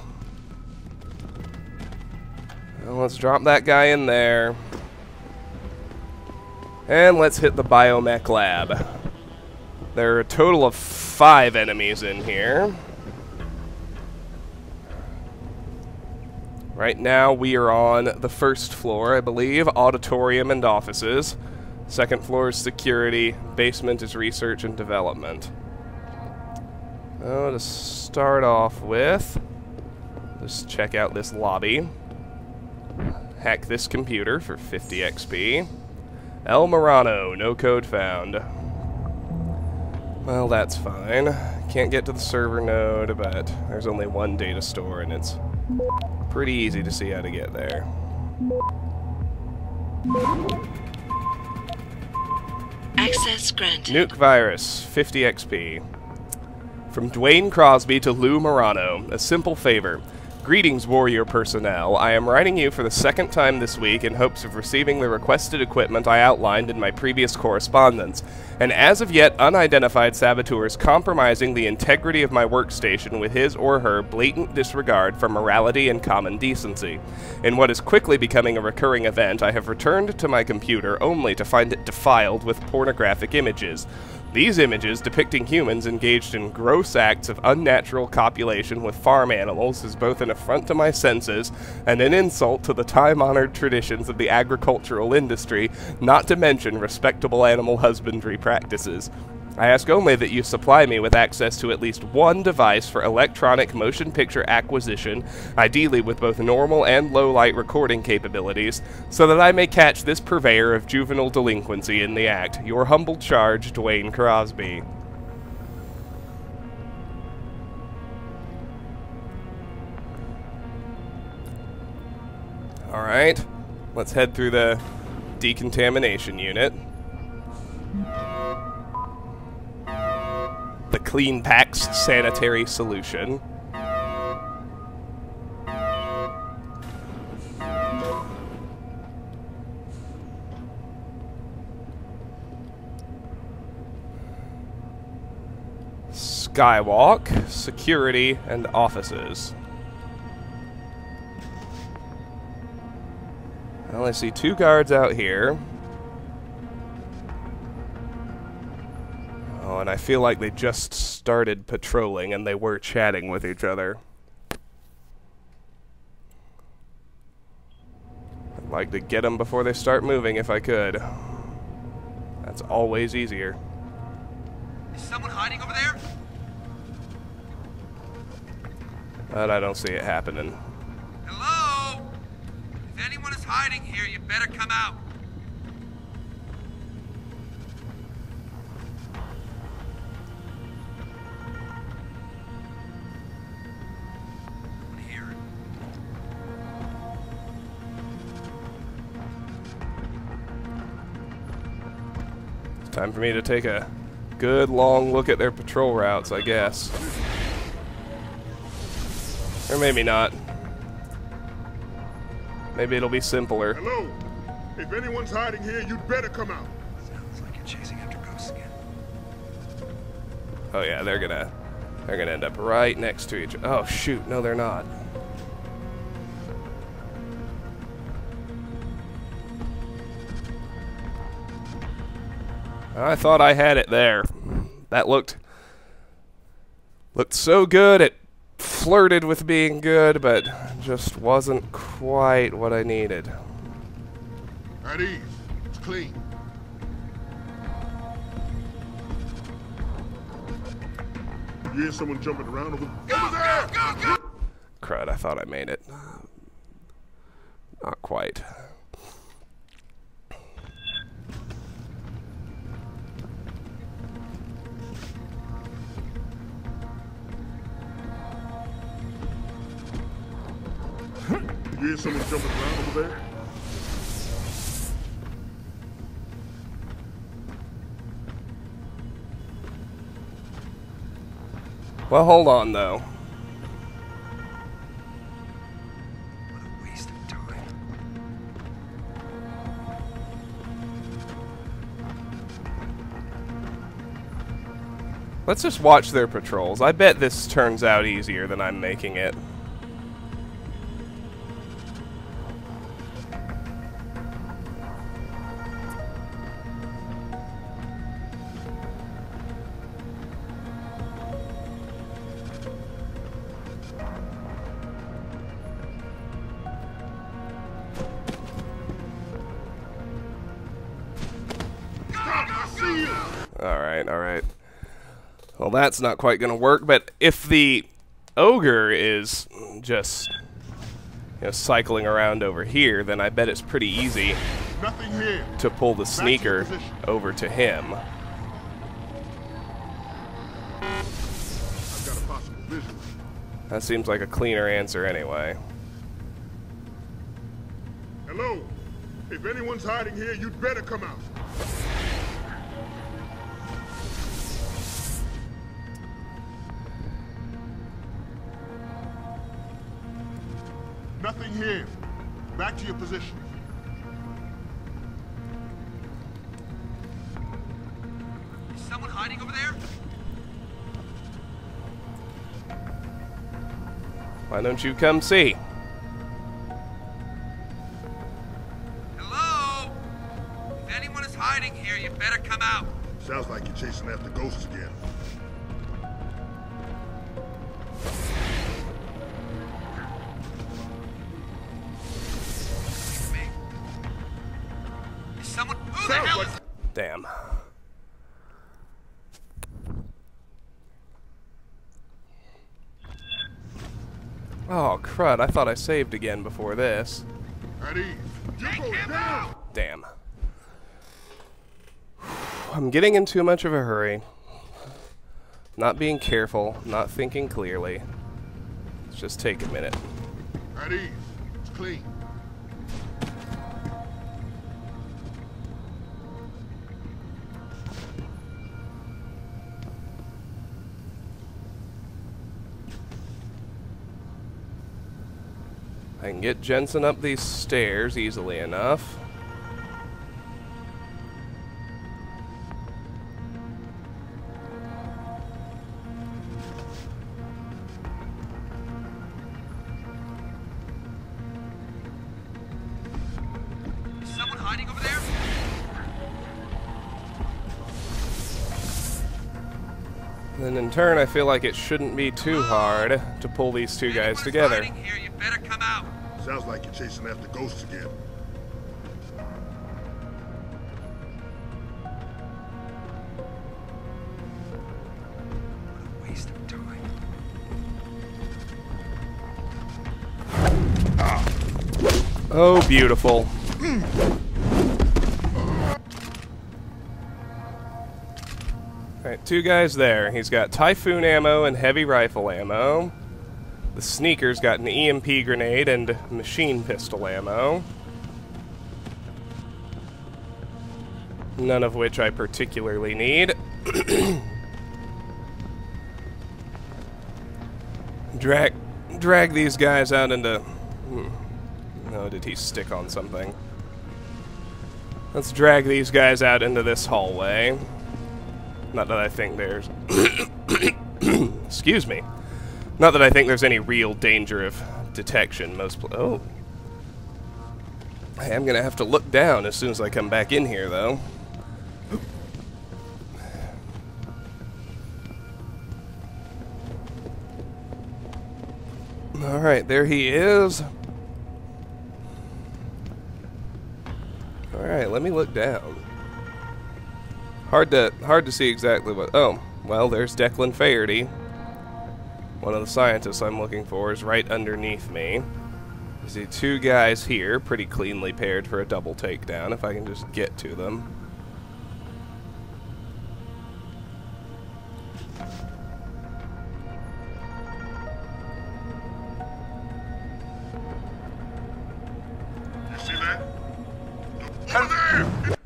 Well, let's drop that guy in there. And let's hit the Biomech lab. There are a total of 5 enemies in here. Right now we are on the first floor, I believe, auditorium and offices. Second floor is security, basement is research and development. Oh, to start off with, just check out this lobby. Hack this computer for 50 XP. El Murano, no code found. Well, that's fine. Can't get to the server node, but there's only one data store, and it's pretty easy to see how to get there. Access granted. Nuke virus, 50 XP. From Dwayne Crosby to Lou Murano, a simple favor. Greetings, warrior personnel. I am writing you for the second time this week in hopes of receiving the requested equipment I outlined in my previous correspondence. An as of yet unidentified saboteur is compromising the integrity of my workstation with his or her blatant disregard for morality and common decency. In what is quickly becoming a recurring event, I have returned to my computer only to find it defiled with pornographic images. These images, depicting humans engaged in gross acts of unnatural copulation with farm animals, is both an affront to my senses and an insult to the time-honored traditions of the agricultural industry, not to mention respectable animal husbandry practices. I ask only that you supply me with access to at least one device for electronic motion picture acquisition, ideally with both normal and low-light recording capabilities, so that I may catch this purveyor of juvenile delinquency in the act. Your humble charge, Dwayne Crosby. Alright, let's head through the decontamination unit. The Clean Packs sanitary solution. Skywalk, security, and offices. Well, I see 2 guards out here. Oh, and I feel like they just started patrolling and they were chatting with each other. I'd like to get them before they start moving if I could. That's always easier. Is someone hiding over there? But I don't see it happening. Hello? If anyone is hiding here, you better come out. Time for me to take a good long look at their patrol routes, I guess. Or maybe not. Maybe it'll be simpler. Hello? If anyone's hiding here, you'd better come out. Sounds like you're chasing after ghosts again. Oh yeah, they're gonna end up right next to each other. Oh shoot, no they're not. I thought I had it there. That looked so good, it flirted with being good, but just wasn't quite what I needed. At ease. It's clean. You hear someone jumping around over there? Go! Crud, I thought I made it. Not quite. You hear someone jumping around over there? Well, hold on, though. What a waste of time. Let's just watch their patrols. I bet this turns out easier than I'm making it. Alright. Well, that's not quite gonna work, but if the ogre is just, cycling around over here, then I bet it's pretty easy Nothing here. to pull the Back to sneaker your position. over to him. I've got a possible visual. That seems like a cleaner answer anyway. Hello? If anyone's hiding here, you'd better come out. Nothing here. Back to your position. Is someone hiding over there? Why don't you come see? Hello? If anyone is hiding here, you better come out. Sounds like you're chasing after ghosts again. Is someone... Who the Sounds hell like... is... Damn. Oh, crud. I thought I saved again before this. At ease. You go down! Damn. I'm getting in too much of a hurry. Not being careful, not thinking clearly. Let's just take a minute. At ease. It's clean. I can get Jensen up these stairs easily enough. Is someone hiding over there? Then in turn, I feel like it shouldn't be too hard to pull these two guys If together. anyone's hiding here, you better come out. Sounds like you're chasing after ghosts again. What a waste of time. Oh, beautiful. Alright, two guys there. He's got Typhoon ammo and heavy rifle ammo. The sneaker's got an EMP grenade and machine pistol ammo. None of which I particularly need. Drag these guys out into... No, did he stick on something? Let's drag these guys out into this hallway. Not that I think there's... Excuse me. Not that I think there's any real danger of detection. Oh. I am gonna have to look down as soon as I come back in here, though. Alright, there he is. Alright, let me look down. Hard to see exactly what... Oh, well, there's Declan Ferty. One of the scientists I'm looking for is right underneath me. I see two guys here, pretty cleanly paired for a double takedown, if I can just get to them. You see that? Over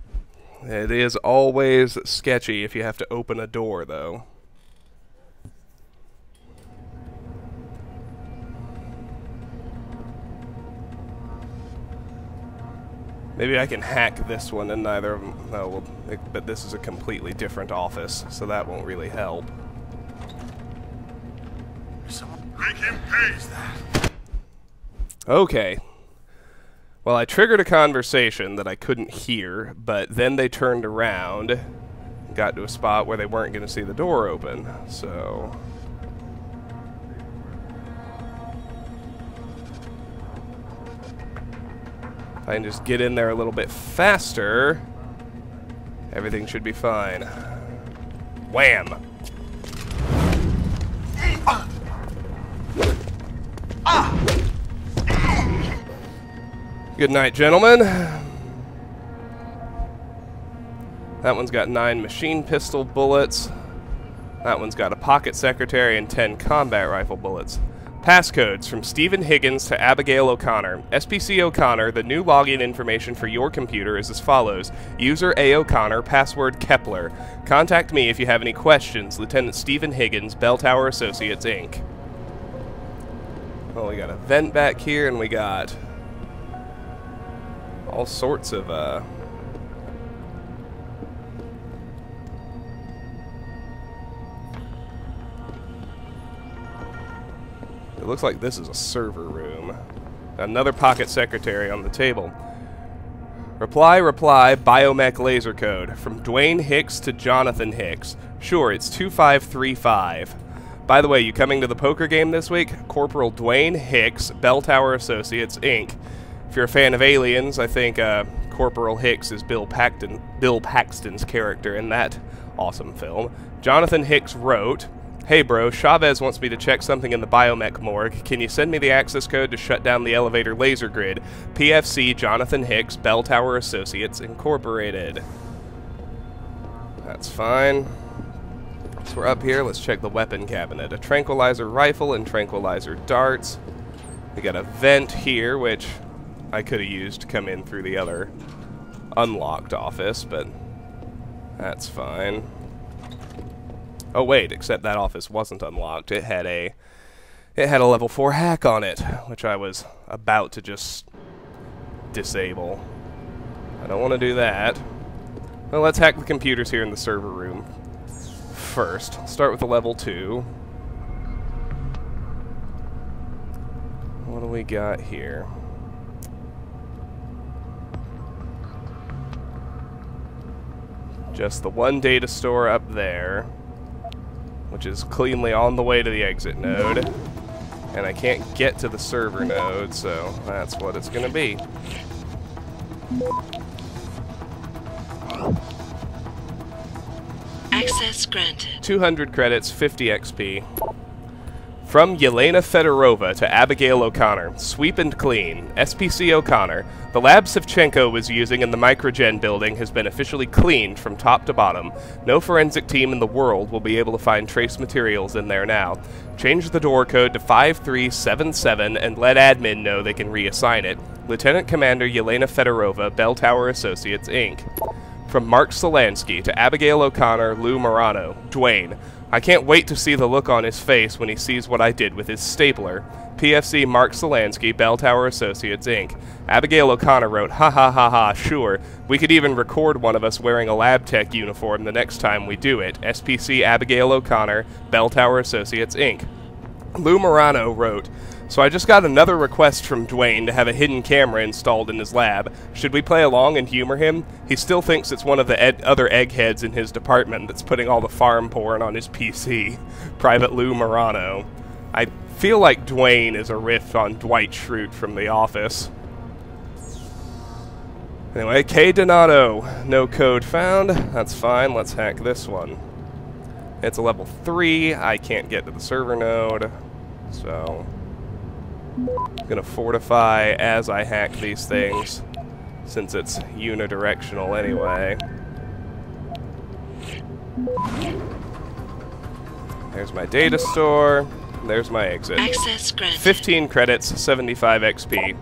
there! It is always sketchy if you have to open a door, though. Maybe I can hack this one and neither of them... Oh, well, but this is a completely different office, so that won't really help. Make him pay! Okay. Well, I triggered a conversation that I couldn't hear, but then they turned around and got to a spot where they weren't going to see the door open, so... If I can just get in there a little bit faster, everything should be fine. Wham! Good night, gentlemen. That one's got 9 machine pistol bullets. That one's got a pocket secretary and 10 combat rifle bullets. Passcodes from Stephen Higgins to Abigail O'Connor. SPC O'Connor, the new login information for your computer is as follows. User A. O'Connor, password Kepler. Contact me if you have any questions. Lieutenant Stephen Higgins, Bell Tower Associates, Inc. Well, we got a vent back here, and we got all sorts of, It looks like this is a server room. Another pocket secretary on the table. Reply, Biomech laser code. From Dwayne Hicks to Jonathan Hicks. Sure, it's 2535. By the way, you coming to the poker game this week? Corporal Dwayne Hicks, Bell Tower Associates, Inc. If you're a fan of Aliens, I think Corporal Hicks is Bill Paxton's character in that awesome film. Jonathan Hicks wrote, "Hey bro, Chavez wants me to check something in the Biomech morgue. Can you send me the access code to shut down the elevator laser grid? PFC Jonathan Hicks, Bell Tower Associates, Incorporated." That's fine. So we're up here, let's check the weapon cabinet. A tranquilizer rifle and tranquilizer darts. We got a vent here, which I could have used to come in through the other unlocked office, but that's fine. Oh wait, except that office wasn't unlocked. It had a level 4 hack on it, which I was about to just disable. I don't want to do that. Well, let's hack the computers here in the server room first. I'll start with the level 2. What do we got here? Just the one data store up there, which is cleanly on the way to the exit node. And I can't get to the server node, so that's what it's going to be. Access granted. 200 credits, 50 XP. From Yelena Fedorova to Abigail O'Connor. Sweep and clean. SPC O'Connor. The lab Savchenko was using in the Microgen building has been officially cleaned from top to bottom. No forensic team in the world will be able to find trace materials in there now. Change the door code to 5377 and let admin know they can reassign it. Lieutenant Commander Yelena Fedorova, Bell Tower Associates, Inc. From Mark Solansky to Abigail O'Connor, Lou Morano. Dwayne. I can't wait to see the look on his face when he sees what I did with his stapler. PFC Mark Solansky, Bell Tower Associates, Inc. Abigail O'Connor wrote, "Ha ha ha ha, sure. We could even record one of us wearing a lab tech uniform the next time we do it. SPC Abigail O'Connor, Bell Tower Associates, Inc." Lou Morano wrote, "So I just got another request from Dwayne to have a hidden camera installed in his lab. Should we play along and humor him? He still thinks it's one of the other eggheads in his department that's putting all the farm porn on his PC. Private Lou Morano." I feel like Dwayne is a riff on Dwight Schrute from The Office. Anyway, K. Donato. No code found. That's fine. Let's hack this one. It's a level 3. I can't get to the server node, so I'm gonna fortify as I hack these things, since it's unidirectional anyway. There's my data store. There's my exit. Access granted. 15 credits, 75 XP.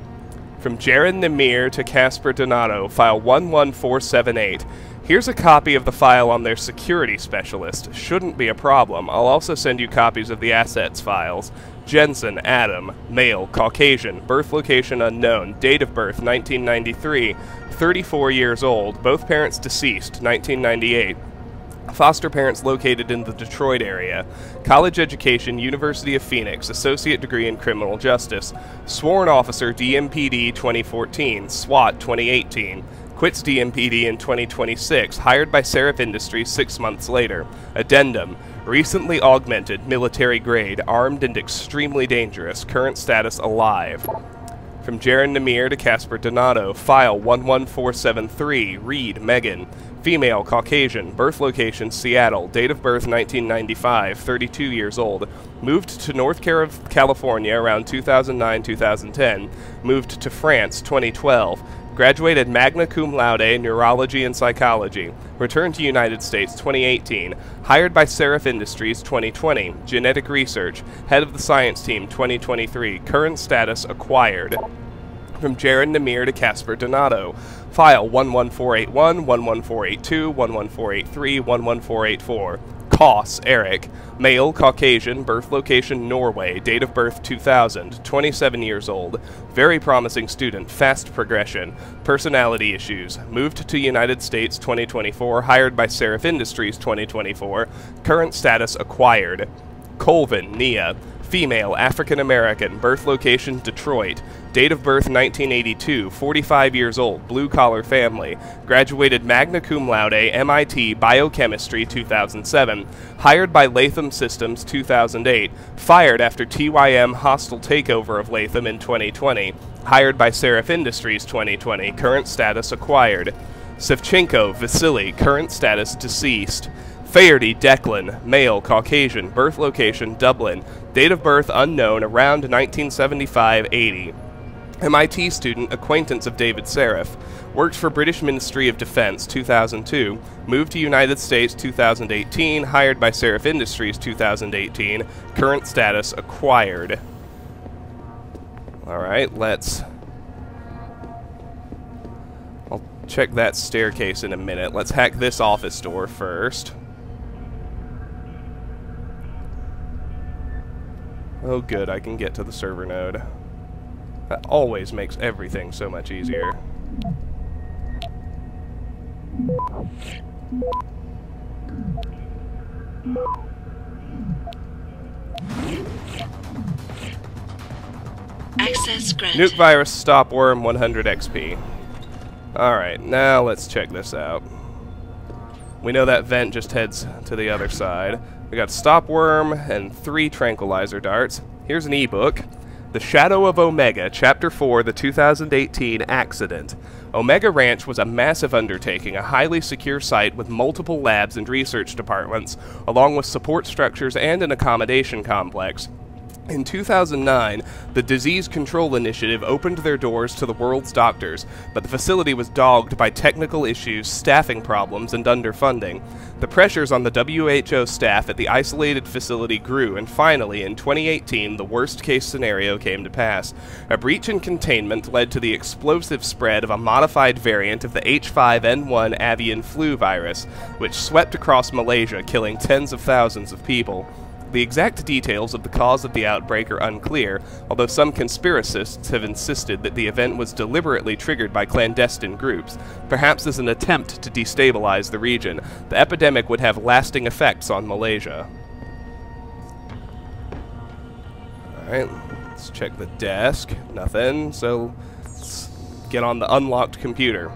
From Jiren Namir to Casper Donato, file 11478. Here's a copy of the file on their security specialist. Shouldn't be a problem. I'll also send you copies of the assets files. Jensen, Adam, male, Caucasian, birth location unknown, date of birth 1993, 34 years old, both parents deceased, 1998. Foster parents located in the Detroit area. College education, University of Phoenix, associate degree in criminal justice. Sworn officer, DMPD 2014, SWAT 2018. Quits DMPD in 2026, hired by Seraph Industries 6 months later. Addendum. Recently augmented, military grade, armed and extremely dangerous, current status alive. From Jiren Namir to Casper Donato, file 11473, Reed, Megan. Female, Caucasian, birth location Seattle, date of birth 1995, 32 years old. Moved to North California around 2009-2010. Moved to France 2012. Graduated magna cum laude, neurology and psychology. Returned to United States 2018. Hired by Seraph Industries 2020. Genetic research. Head of the science team 2023. Current status acquired. From Jiren Namir to Casper Donato. File 11481, 11482, 11483, 11484. Cos, Eric. Male, Caucasian, birth location Norway, date of birth 2000, 27 years old. Very promising student, fast progression. Personality issues. Moved to United States 2024, hired by Seraph Industries 2024. Current status acquired. Colvin, Nia. Female, African American, birth location Detroit, date of birth 1982, 45 years old, blue-collar family, graduated magna cum laude, MIT Biochemistry 2007, hired by Latham Systems 2008, fired after TYM hostile takeover of Latham in 2020, hired by Seraph Industries 2020, current status acquired. Sevchenko, Vasily, current status deceased. Ferty, Declan, male, Caucasian, birth location Dublin, date of birth unknown, around 1975-80. MIT student, acquaintance of David Seraph. Worked for British Ministry of Defense 2002. Moved to United States 2018. Hired by Seraph Industries 2018. Current status acquired. Alright, I'll check that staircase in a minute. Let's hack this office door first. Oh good, I can get to the server node. That always makes everything so much easier. Access granted. Nuke virus stop worm 100 XP. Alright, now let's check this out. We know that vent just heads to the other side. We got stop worm and 3 tranquilizer darts. Here's an ebook. The Shadow of Omega, Chapter 4, the 2018 Accident. Omega Ranch was a massive undertaking, a highly secure site with multiple labs and research departments, along with support structures and an accommodation complex. In 2009, the Disease Control Initiative opened their doors to the world's doctors, but the facility was dogged by technical issues, staffing problems, and underfunding. The pressures on the WHO staff at the isolated facility grew, and finally, in 2018, the worst-case scenario came to pass. A breach in containment led to the explosive spread of a modified variant of the H5N1 avian flu virus, which swept across Malaysia, killing tens of thousands of people. The exact details of the cause of the outbreak are unclear, although some conspiracists have insisted that the event was deliberately triggered by clandestine groups, perhaps as an attempt to destabilize the region. The epidemic would have lasting effects on Malaysia. Alright, let's check the desk. Nothing, so let's get on the unlocked computer.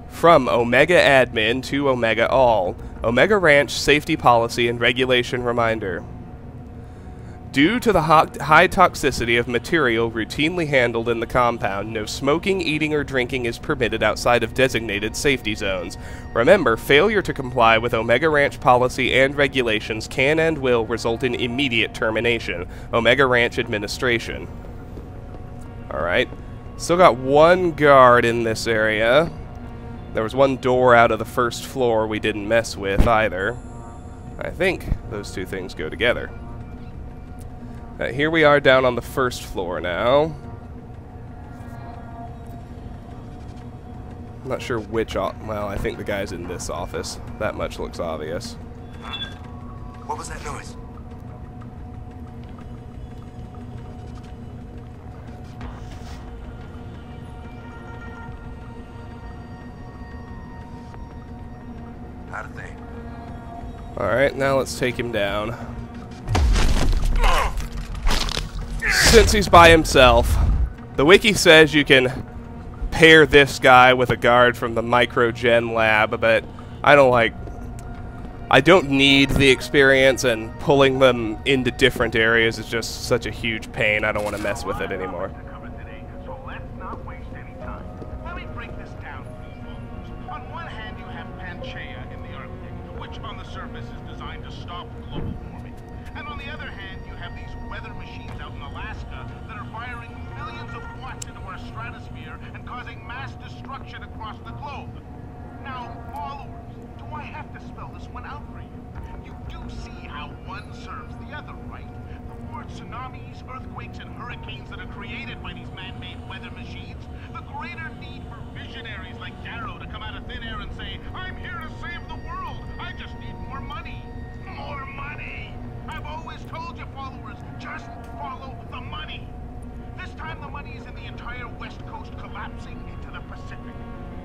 From Omega Admin to Omega All. Omega Ranch Safety Policy and Regulation Reminder. Due to the high toxicity of material routinely handled in the compound, no smoking, eating, or drinking is permitted outside of designated safety zones. Remember, failure to comply with Omega Ranch policy and regulations can and will result in immediate termination. Omega Ranch Administration. Alright. Still got one guard in this area. There was one door out of the first floor we didn't mess with either. I think those two things go together. Here we are down on the first floor now. I'm not sure which well, I think the guy's in this office. That much looks obvious. What was that noise? How'd it think? Alright, now let's take him down. Since he's by himself, the wiki says you can pair this guy with a guard from the Microgen lab, but I don't need the experience, and pulling them into different areas is just such a huge pain. I don't want to mess with it anymore. So let's not waste any time. Let me break this down for you folks. On one hand, you have Panchaea in the Arctic, which on the surface is designed to stop global warming. And on the other hand, you have these weather machines out in Alaska that are firing millions of watts into our stratosphere and causing mass destruction across the globe. Now, followers, do I have to spell this one out for you? You do see how one serves the other, right? The more tsunamis, earthquakes, and hurricanes that are created by these man-made weather machines, the greater need for visionaries like Darrow to come out of thin air and say, I'm here to save the world. I just need more money. More money. I've always told you, followers, just follow the money. This time the money is in the entire West Coast collapsing into the Pacific.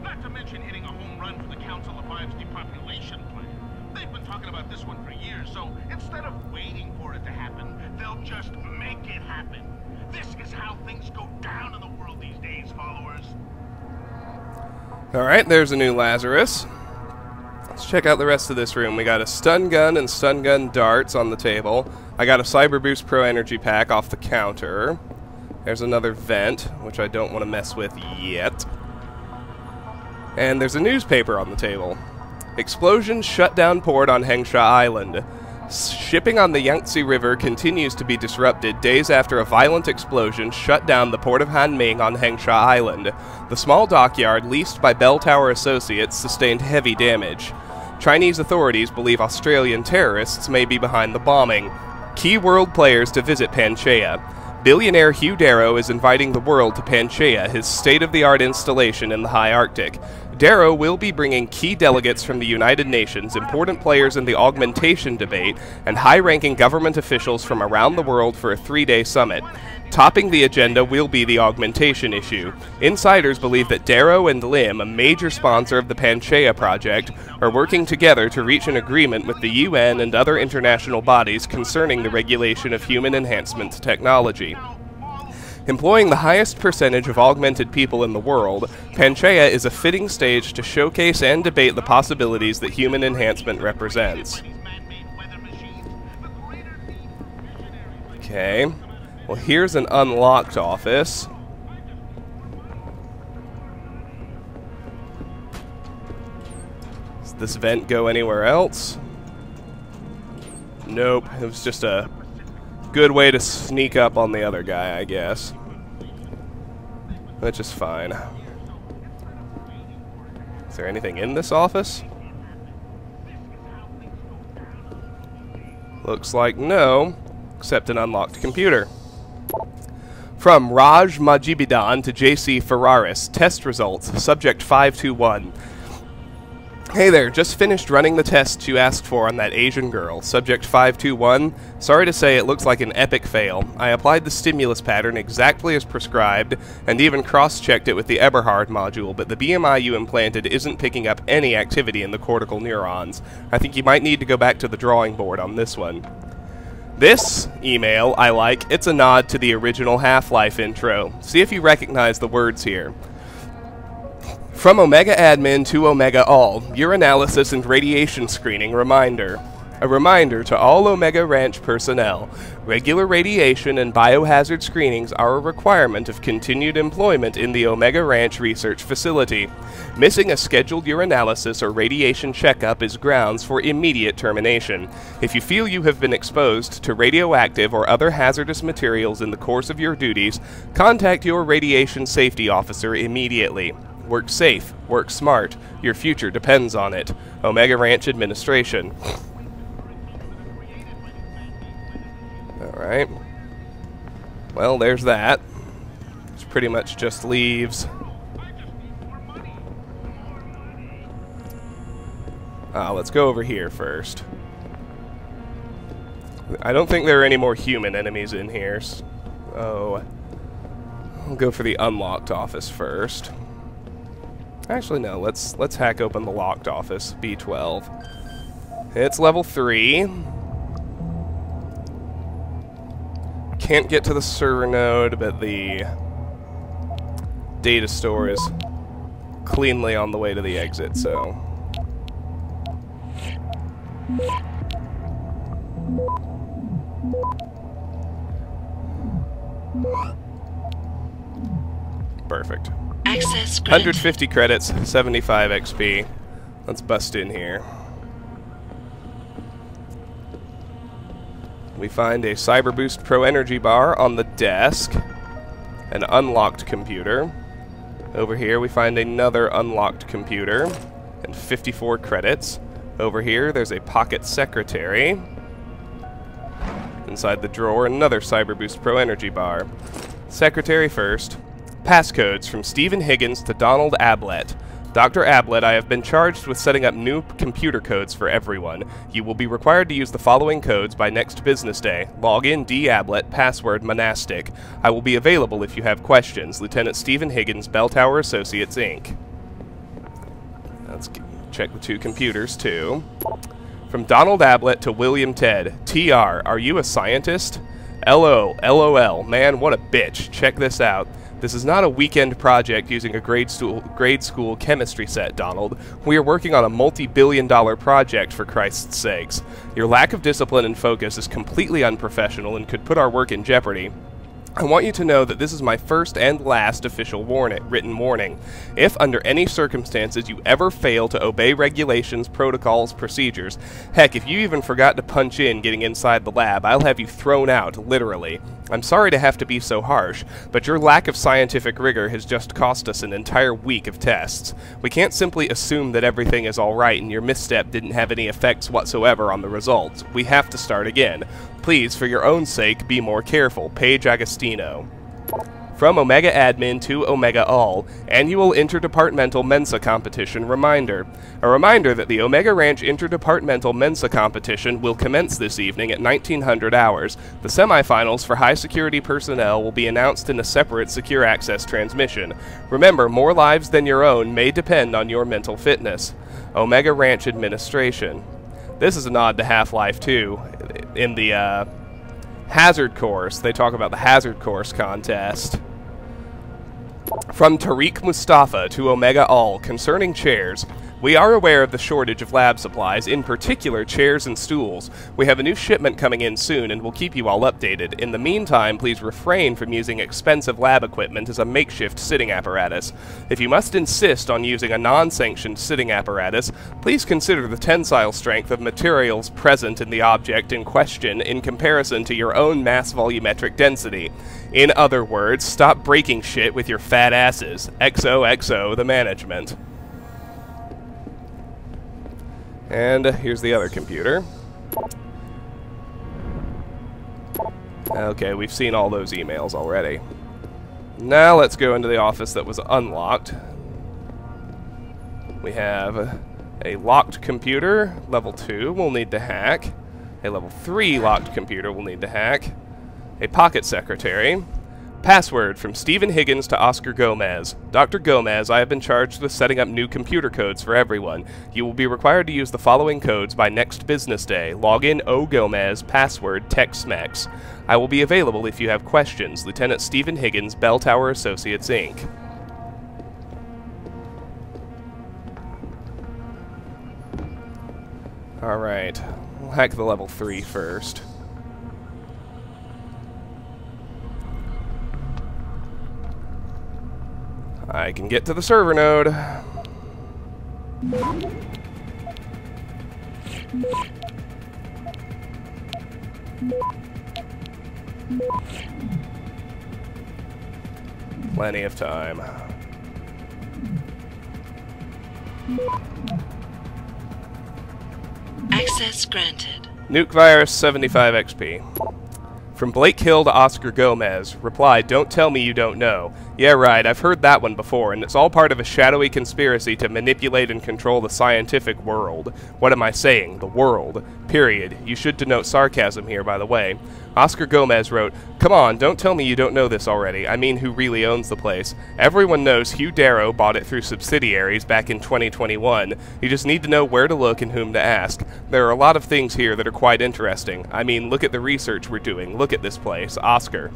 Not to mention hitting a home run for the Council of Five's depopulation plan. They've been talking about this one for years, so instead of waiting for it to happen, they'll just make it happen. This is how things go down in the world these days, followers. Alright, there's a new Lazarus. Let's check out the rest of this room. We got a stun gun and stun gun darts on the table. I got a Cyber Boost Pro Energy Pack off the counter. There's another vent, which I don't want to mess with yet. And there's a newspaper on the table. Explosion shut down port on Hengsha Island. Shipping on the Yangtze River continues to be disrupted days after a violent explosion shut down the port of Hanming on Hengsha Island. The small dockyard leased by Bell Tower Associates sustained heavy damage. Chinese authorities believe Australian terrorists may be behind the bombing. Key world players to visit Panchaea. Billionaire Hugh Darrow is inviting the world to Panchaea, his state-of-the-art installation in the high Arctic. Darrow will be bringing key delegates from the United Nations, important players in the augmentation debate, and high-ranking government officials from around the world for a 3-day summit. Topping the agenda will be the augmentation issue. Insiders believe that Darrow and Lim, a major sponsor of the Panchaea project, are working together to reach an agreement with the UN and other international bodies concerning the regulation of human enhancement technology. Employing the highest percentage of augmented people in the world, Panchaea is a fitting stage to showcase and debate the possibilities that human enhancement represents. Okay. Well, here's an unlocked office. Does this vent go anywhere else? Nope. It was just a good way to sneak up on the other guy, I guess. Which is fine. Is there anything in this office? Looks like no, except an unlocked computer. From Raj Majibidan to JC Ferraris, test results, subject 521. Hey there, just finished running the tests you asked for on that Asian girl, subject 521. Sorry to say it looks like an epic fail. I applied the stimulus pattern exactly as prescribed, and even cross-checked it with the Eberhard module, but the BMI you implanted isn't picking up any activity in the cortical neurons. I think you might need to go back to the drawing board on this one. This email I like. It's a nod to the original Half-Life intro. See if you recognize the words here. From Omega Admin to Omega All, urinalysis and radiation screening reminder. A reminder to all Omega Ranch personnel. Regular radiation and biohazard screenings are a requirement of continued employment in the Omega Ranch Research Facility. Missing a scheduled urinalysis or radiation checkup is grounds for immediate termination. If you feel you have been exposed to radioactive or other hazardous materials in the course of your duties, contact your radiation safety officer immediately. Work safe, work smart. Your future depends on it. Omega Ranch Administration. Alright. Well, there's that. Which pretty much just leaves... let's go over here first. I don't think there are any more human enemies in here. So I'll go for the unlocked office first. Actually, no. Let's hack open the locked office, B12. It's level 3. Can't get to the server node, but the data store is cleanly on the way to the exit, so... Perfect. Access granted. 150 credits, 75 XP. Let's bust in here. We find a Cyber Boost Pro Energy Bar on the desk. An unlocked computer. Over here we find another unlocked computer. And 54 credits. Over here there's a pocket secretary. Inside the drawer, another Cyber Boost Pro Energy Bar. Secretary first. Passcodes from Stephen Higgins to Donald Ablett. Dr. Ablett, I have been charged with setting up new computer codes for everyone. You will be required to use the following codes by next business day. Login D. Ablett, password monastic. I will be available if you have questions. Lieutenant Stephen Higgins, Bell Tower Associates, Inc. Let's check the two computers, too. From Donald Ablett to William Ted. TR, are you a scientist? LO, LOL, man, what a bitch. Check this out. This is not a weekend project using a grade school chemistry set, Donald. We are working on a multi-billion-dollar project, for Christ's sakes. Your lack of discipline and focus is completely unprofessional and could put our work in jeopardy. I want you to know that this is my first and last official written warning. If, under any circumstances, you ever fail to obey regulations, protocols, procedures, heck, if you even forgot to punch in getting inside the lab, I'll have you thrown out, literally. I'm sorry to have to be so harsh, but your lack of scientific rigor has just cost us an entire week of tests. We can't simply assume that everything is alright and your misstep didn't have any effects whatsoever on the results. We have to start again. Please, for your own sake, be more careful. Paige Agostino. From Omega Admin to Omega All, Annual Interdepartmental Mensa Competition Reminder. A reminder that the Omega Ranch Interdepartmental Mensa Competition will commence this evening at 1900 hours. The semifinals for high-security personnel will be announced in a separate secure access transmission. Remember, more lives than your own may depend on your mental fitness. Omega Ranch Administration. This is a nod to Half-Life 2. In the Hazard Course, they talk about the Hazard Course contest. From Tariq Mustafa to Omega All, concerning chairs. We are aware of the shortage of lab supplies, in particular chairs and stools. We have a new shipment coming in soon and will keep you all updated. In the meantime, please refrain from using expensive lab equipment as a makeshift sitting apparatus. If you must insist on using a non-sanctioned sitting apparatus, please consider the tensile strength of materials present in the object in question in comparison to your own mass volumetric density. In other words, stop breaking shit with your fat asses. XOXO, the management. And here's the other computer. Okay, we've seen all those emails already. Now let's go into the office that was unlocked. We have a locked computer, level 2, we'll need to hack. A level 3 locked computer we'll need to hack. A pocket secretary. Password from Stephen Higgins to Oscar Gomez. Dr. Gomez, I have been charged with setting up new computer codes for everyone. You will be required to use the following codes by next business day. Login O. Gomez, password Tex-Mex. I will be available if you have questions. Lieutenant Stephen Higgins, Bell Tower Associates, Inc. Alright, we'll hack the level 3 first. I can get to the server node. Plenty of time. Access granted. Nuke virus 75 XP. From Blake Hill to Oscar Gomez. Reply, don't tell me you don't know. Yeah, right, I've heard that one before, and it's all part of a shadowy conspiracy to manipulate and control the scientific world. What am I saying? The world. Period. You should denote sarcasm here, by the way. Oscar Gomez wrote, come on, don't tell me you don't know this already. I mean, who really owns the place. Everyone knows Hugh Darrow bought it through subsidiaries back in 2021. You just need to know where to look and whom to ask. There are a lot of things here that are quite interesting. I mean, look at the research we're doing. Look at this place. Oscar.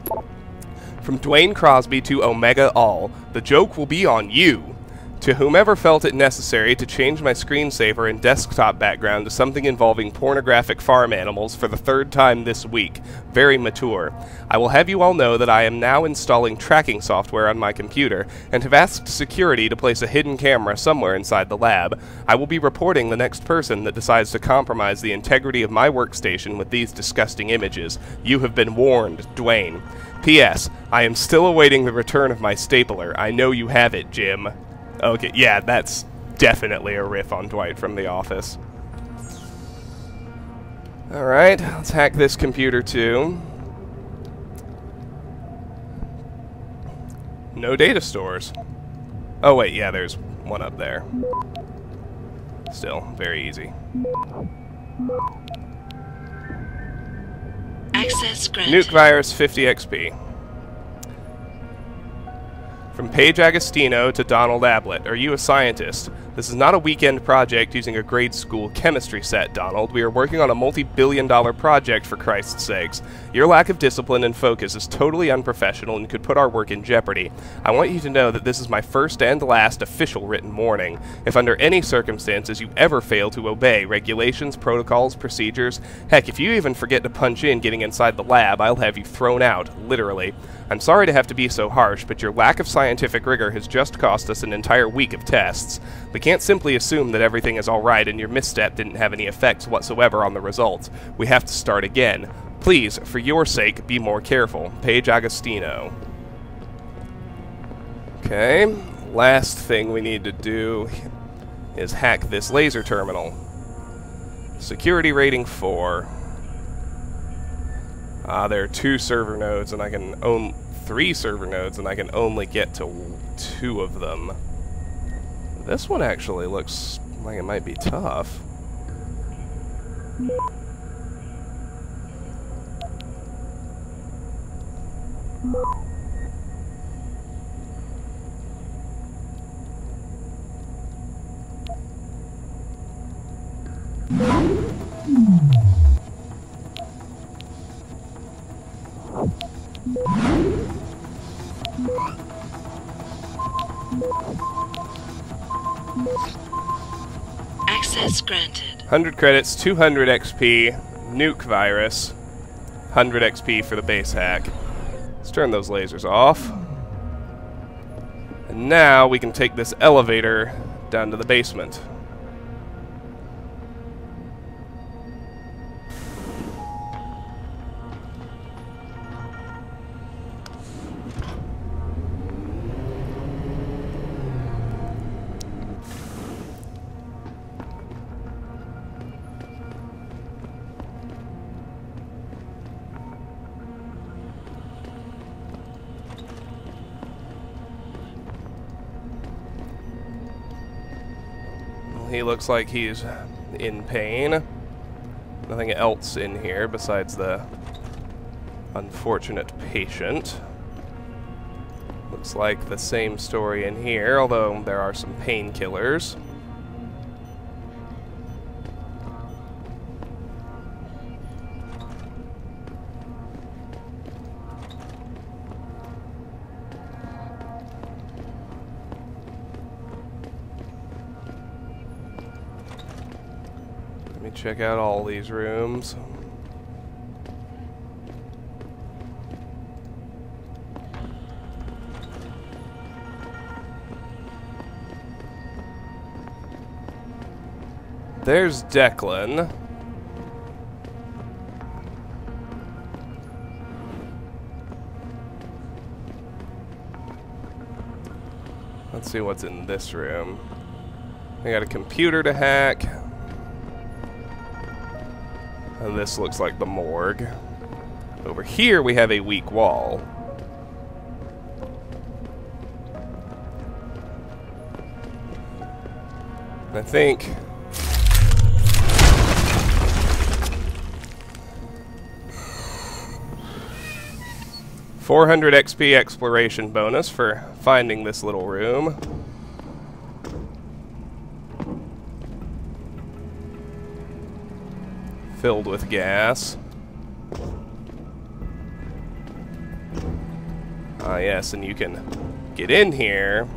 From Dwayne Crosby to Omega All, the joke will be on you. To whomever felt it necessary to change my screensaver and desktop background to something involving pornographic farm animals for the 3rd time this week, very mature, I will have you all know that I am now installing tracking software on my computer and have asked security to place a hidden camera somewhere inside the lab. I will be reporting the next person that decides to compromise the integrity of my workstation with these disgusting images. You have been warned, Dwayne. P.S. I am still awaiting the return of my stapler. I know you have it, Jim. Okay, yeah, that's definitely a riff on Dwight from The Office. Alright, let's hack this computer too. No data stores. Oh wait, yeah, there's one up there. Still, very easy. Access granted. Nuke virus 50 XP. From Paige Agostino to Donald Ablett. Are you a scientist? This is not a weekend project using a grade school chemistry set, Donald. We are working on a multi-billion-dollar project, for Christ's sakes. Your lack of discipline and focus is totally unprofessional and could put our work in jeopardy. I want you to know that this is my first and last official written warning. If under any circumstances you ever fail to obey regulations, protocols, procedures, heck, if you even forget to punch in getting inside the lab, I'll have you thrown out, literally. I'm sorry to have to be so harsh, but your lack of scientific rigor has just cost us an entire week of tests. We can't simply assume that everything is alright and your misstep didn't have any effects whatsoever on the results. We have to start again. Please, for your sake, be more careful. Paige Agostino. Okay, last thing we need to do is hack this laser terminal. Security rating 4. There are 2 server nodes, and I can own 3 server nodes, and I can only get to 2 of them. This one actually looks like it might be tough. Access granted. 100 credits, 200 XP, nuke virus, 100 XP for the base hack. Let's turn those lasers off. And now we can take this elevator down to the basement. He looks like he's in pain. Nothing else in here besides the unfortunate patient. Looks like the same story in here, although there are some painkillers. Let me check out all these rooms. There's Declan. Let's see what's in this room. We got a computer to hack. And this looks like the morgue. Over here we have a weak wall. I think 400 XP exploration bonus for finding this little room. Filled with gas. Ah, yes, and you can get in here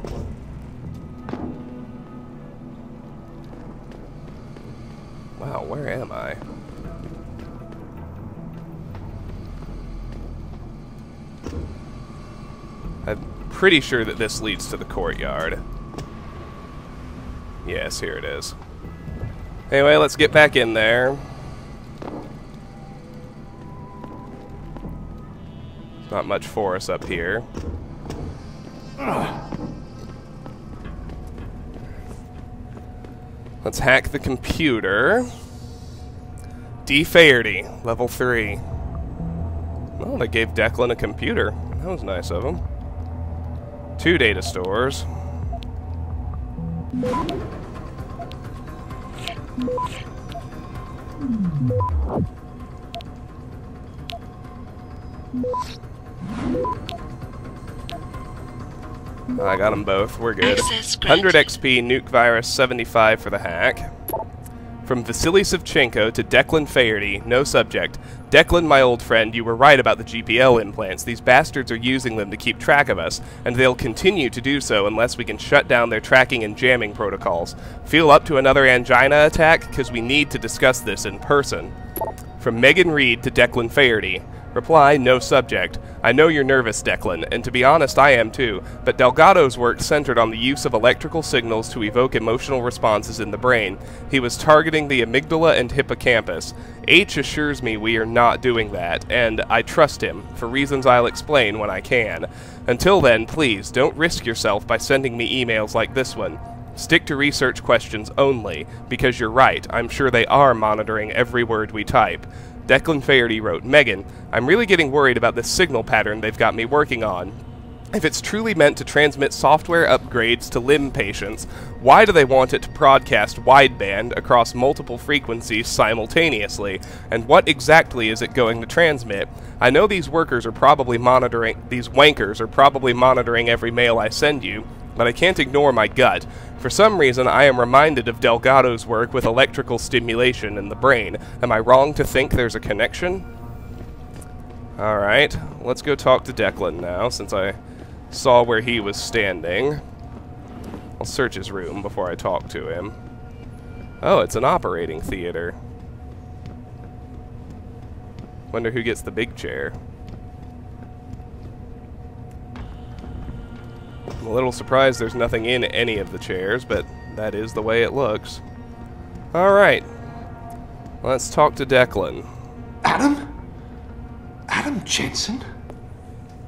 Wow, where am I? I'm pretty sure that this leads to the courtyard. Yes, here it is. Anyway, let's get back in there. Not much for us up here. Let's hack the computer. Ferty, level 3. Oh, they gave Declan a computer. That was nice of them. 2 data stores. I got them both. We're good. 100 XP, nuke virus, 75 for the hack. From Vasily Savchenko to Declan Ferty, no subject. Declan, my old friend, you were right about the GPL implants. These bastards are using them to keep track of us, and they'll continue to do so unless we can shut down their tracking and jamming protocols. Feel up to another angina attack? Because we need to discuss this in person. From Megan Reed to Declan Ferty. Reply, no subject. I know you're nervous, Declan, and to be honest, I am too, but Delgado's work centered on the use of electrical signals to evoke emotional responses in the brain. He was targeting the amygdala and hippocampus. H assures me we are not doing that, and I trust him, for reasons I'll explain when I can. Until then, please, don't risk yourself by sending me emails like this one. Stick to research questions only, because you're right, I'm sure they are monitoring every word we type. Declan Ferty wrote, Megan, I'm really getting worried about this signal pattern they've got me working on. If it's truly meant to transmit software upgrades to limb patients, why do they want it to broadcast wideband across multiple frequencies simultaneously? And what exactly is it going to transmit? I know these wankers are probably monitoring every mail I send you, but I can't ignore my gut. For some reason, I am reminded of Delgado's work with electrical stimulation in the brain. Am I wrong to think there's a connection? Alright, let's go talk to Declan now, since I saw where he was standing. I'll search his room before I talk to him. Oh, it's an operating theater. Wonder who gets the big chair. I'm a little surprised there's nothing in any of the chairs, but that is the way it looks. Alright. Let's talk to Declan. Adam? Adam Jensen?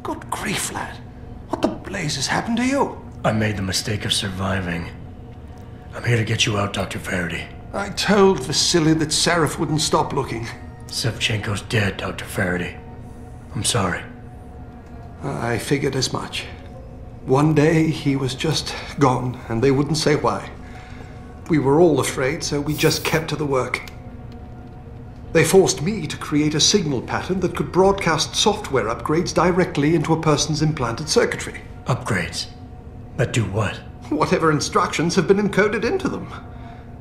Good grief, lad. What the blazes happened to you? I made the mistake of surviving. I'm here to get you out, Dr. Ferty. I told Vasily that Sarif wouldn't stop looking. Savchenko's dead, Dr. Ferty. I'm sorry. I figured as much. One day, he was just gone, and they wouldn't say why. We were all afraid, so we just kept to the work. They forced me to create a signal pattern that could broadcast software upgrades directly into a person's implanted circuitry. Upgrades? That do what? Whatever instructions have been encoded into them.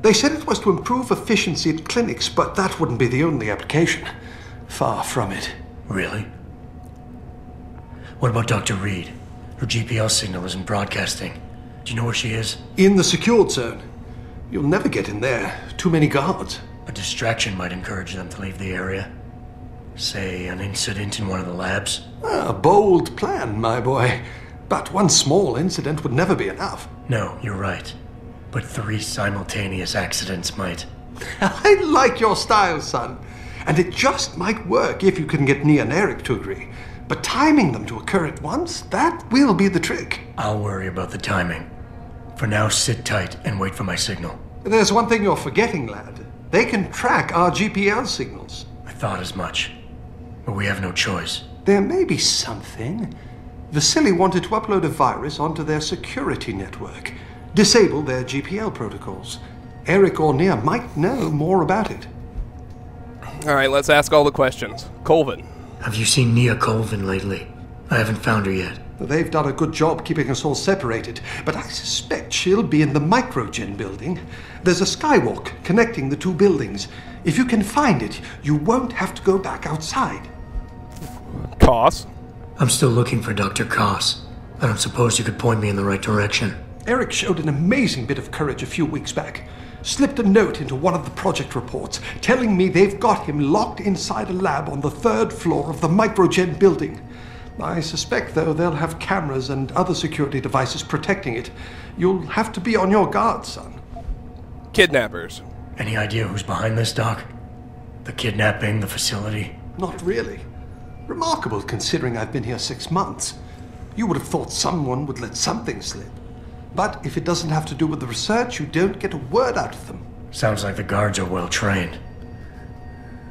They said it was to improve efficiency at clinics, but that wouldn't be the only application. Far from it. Really? What about Dr. Reed? Her GPL signal isn't broadcasting. Do you know where she is? In the secured zone. You'll never get in there. Too many guards. A distraction might encourage them to leave the area. Say, an incident in one of the labs? A bold plan, my boy. But one small incident would never be enough. No, you're right. But 3 simultaneous accidents might. I like your style, son. And it just might work if you can get Nia and Eric to agree. But timing them to occur at once, that will be the trick. I'll worry about the timing. For now, sit tight and wait for my signal. There's one thing you're forgetting, lad. They can track our GPL signals. I thought as much. But we have no choice. There may be something. Vasily wanted to upload a virus onto their security network. Disable their GPL protocols. Eric or Nia might know more about it. Alright, let's ask all the questions. Colvin. Have you seen Nia Colvin lately? I haven't found her yet. They've done a good job keeping us all separated, but I suspect she'll be in the Microgen building. There's a skywalk connecting the 2 buildings. If you can find it, you won't have to go back outside. Cos? I'm still looking for Dr. Cos. I don't suppose you could point me in the right direction. Eric showed an amazing bit of courage a few weeks back. slipped a note into one of the project reports telling me they've got him locked inside a lab on the 3rd floor of the Microgen building. I suspect, though, they'll have cameras and other security devices protecting it. You'll have to be on your guard, son. Kidnappers. Any idea who's behind this, Doc? The kidnapping, the facility? Not really. Remarkable considering I've been here 6 months. You would have thought someone would let something slip. But if it doesn't have to do with the research, you don't get a word out of them. Sounds like the guards are well trained.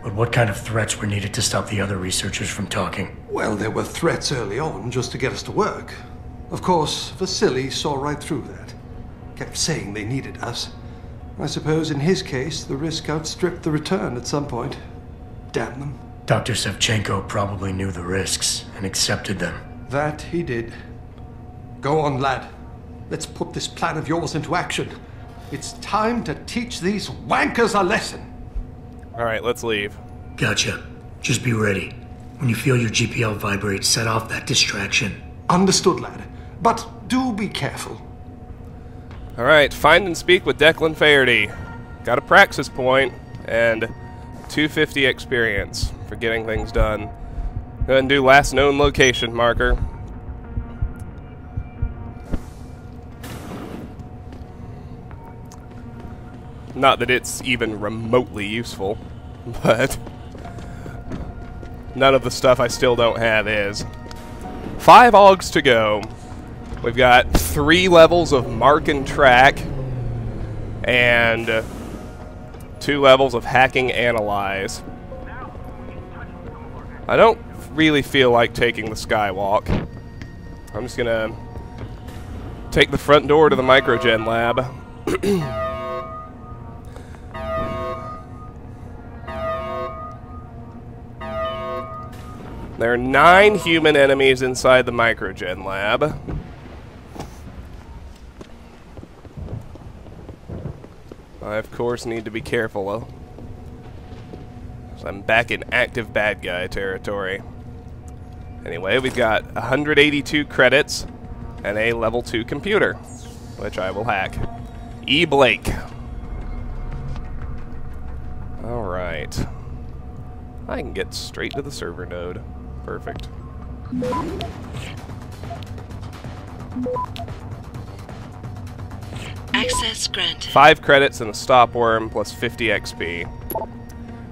But what kind of threats were needed to stop the other researchers from talking? Well, there were threats early on just to get us to work. Of course, Vasily saw right through that. Kept saying they needed us. I suppose in his case, the risk outstripped the return at some point. Damn them. Dr. Sevchenko probably knew the risks and accepted them. That he did. Go on, lad. Let's put this plan of yours into action. It's time to teach these wankers a lesson. Alright, let's leave. Gotcha. Just be ready. When you feel your GPL vibrate, set off that distraction. Understood, lad. But do be careful. Alright, find and speak with Declan Ferty. Got a praxis point, and 250 experience for getting things done. Go ahead and do last known location marker. Not that it's even remotely useful, but none of the stuff I still don't have is. 5 augs to go. We've got 3 levels of mark and track, and 2 levels of hacking analyze. I don't really feel like taking the skywalk. I'm just gonna take the front door to the Microgen lab. There are 9 human enemies inside the Microgen lab. I, of course, need to be careful, though. So I'm back in active bad guy territory. Anyway, we've got 182 credits and a level 2 computer, which I will hack. E. Blake. Alright. I can get straight to the server node. Perfect. Access granted. 5 credits and a stopworm plus 50 XP.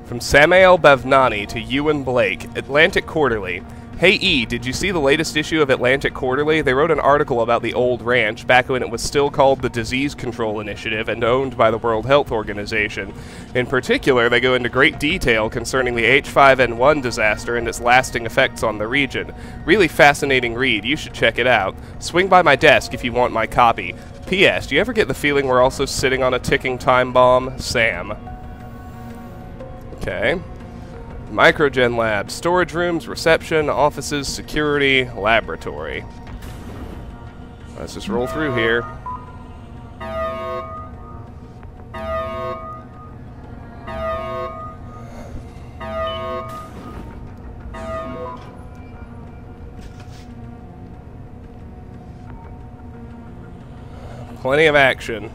From Samael Bavnani to Ewan Blake, Atlantic Quarterly. Hey E, did you see the latest issue of Atlantic Quarterly? They wrote an article about the old ranch, back when it was still called the Disease Control Initiative and owned by the World Health Organization. In particular, they go into great detail concerning the H5N1 disaster and its lasting effects on the region. Really fascinating read, you should check it out. Swing by my desk if you want my copy. P.S. Do you ever get the feeling we're also sitting on a ticking time bomb? Sam. Okay. Microgen lab, storage rooms, reception, offices, security, laboratory. Let's just roll through here. Plenty of action.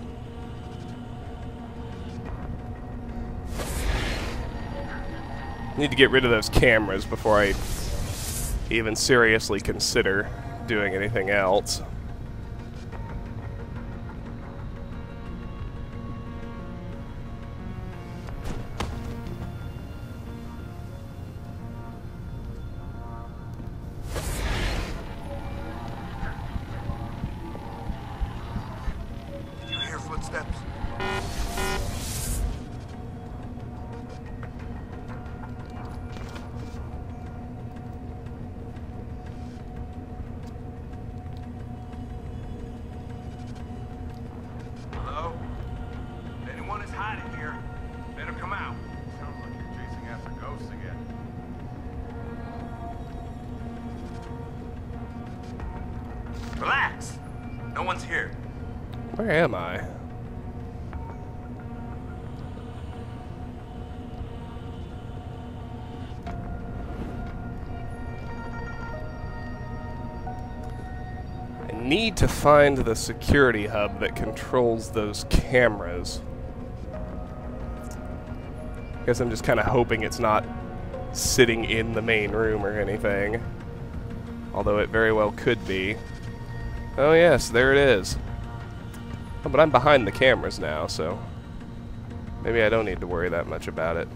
Need to get rid of those cameras before I even seriously consider doing anything else. You hear footsteps? Hello? If anyone is hiding here, better come out. Sounds like you're chasing after ghosts again. Relax. No one's here. Where am I? I need to find the security hub that controls those cameras. Guess I'm just kind of hoping it's not sitting in the main room or anything. Although it very well could be. Oh yes, there it is. Oh, but I'm behind the cameras now, so maybe I don't need to worry that much about it.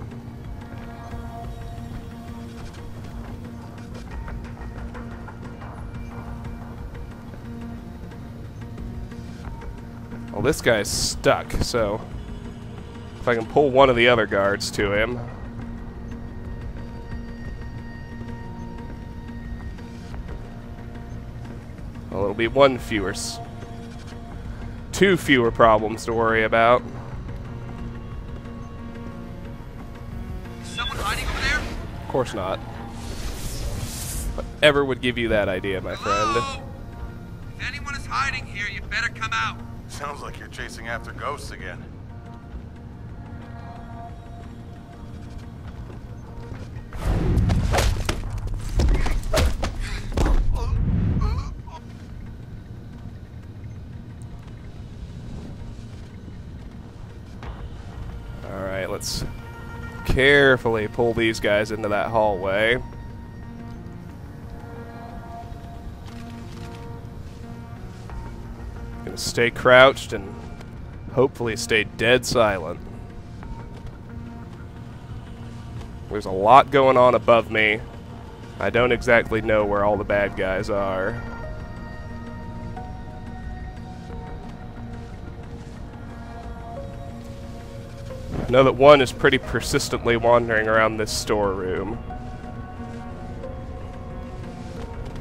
Well, this guy's stuck, so if I can pull one of the other guards to him. Well, it'll be two fewer problems to worry about. Is someone hiding over there? Of course not. Whatever would give you that idea, my friend? Hello? If anyone is hiding here, you better come out. Sounds like you're chasing after ghosts again. Alright, let's carefully pull these guys into that hallway. Gonna stay crouched and hopefully stay dead silent. There's a lot going on above me. I don't exactly know where all the bad guys are. I know that one is pretty persistently wandering around this storeroom.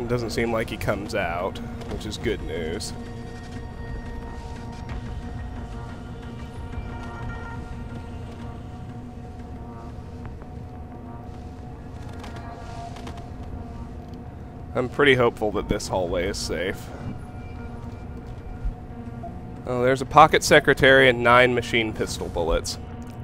It doesn't seem like he comes out, which is good news. I'm pretty hopeful that this hallway is safe. Oh, there's a pocket secretary and 9 machine pistol bullets.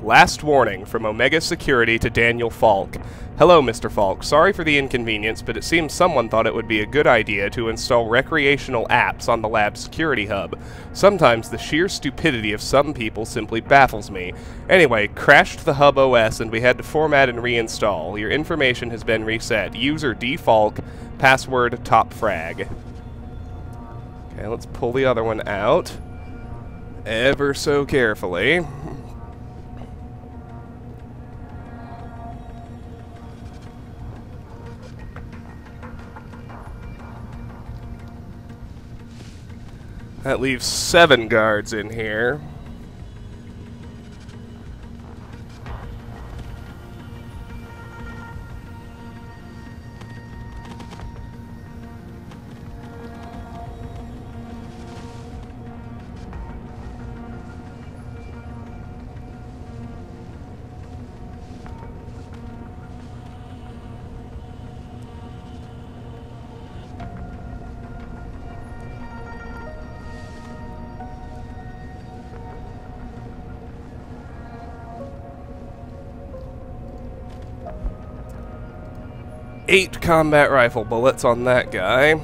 Last warning from Omega Security to Daniel Falk. Hello, Mr. Falk. Sorry for the inconvenience, but it seems someone thought it would be a good idea to install recreational apps on the lab's security hub. Sometimes the sheer stupidity of some people simply baffles me. Anyway, crashed the hub OS and we had to format and reinstall. Your information has been reset. User dfalk, password topfrag. Okay, let's pull the other one out. Ever so carefully. That leaves 7 guards in here. Eight combat rifle bullets on that guy.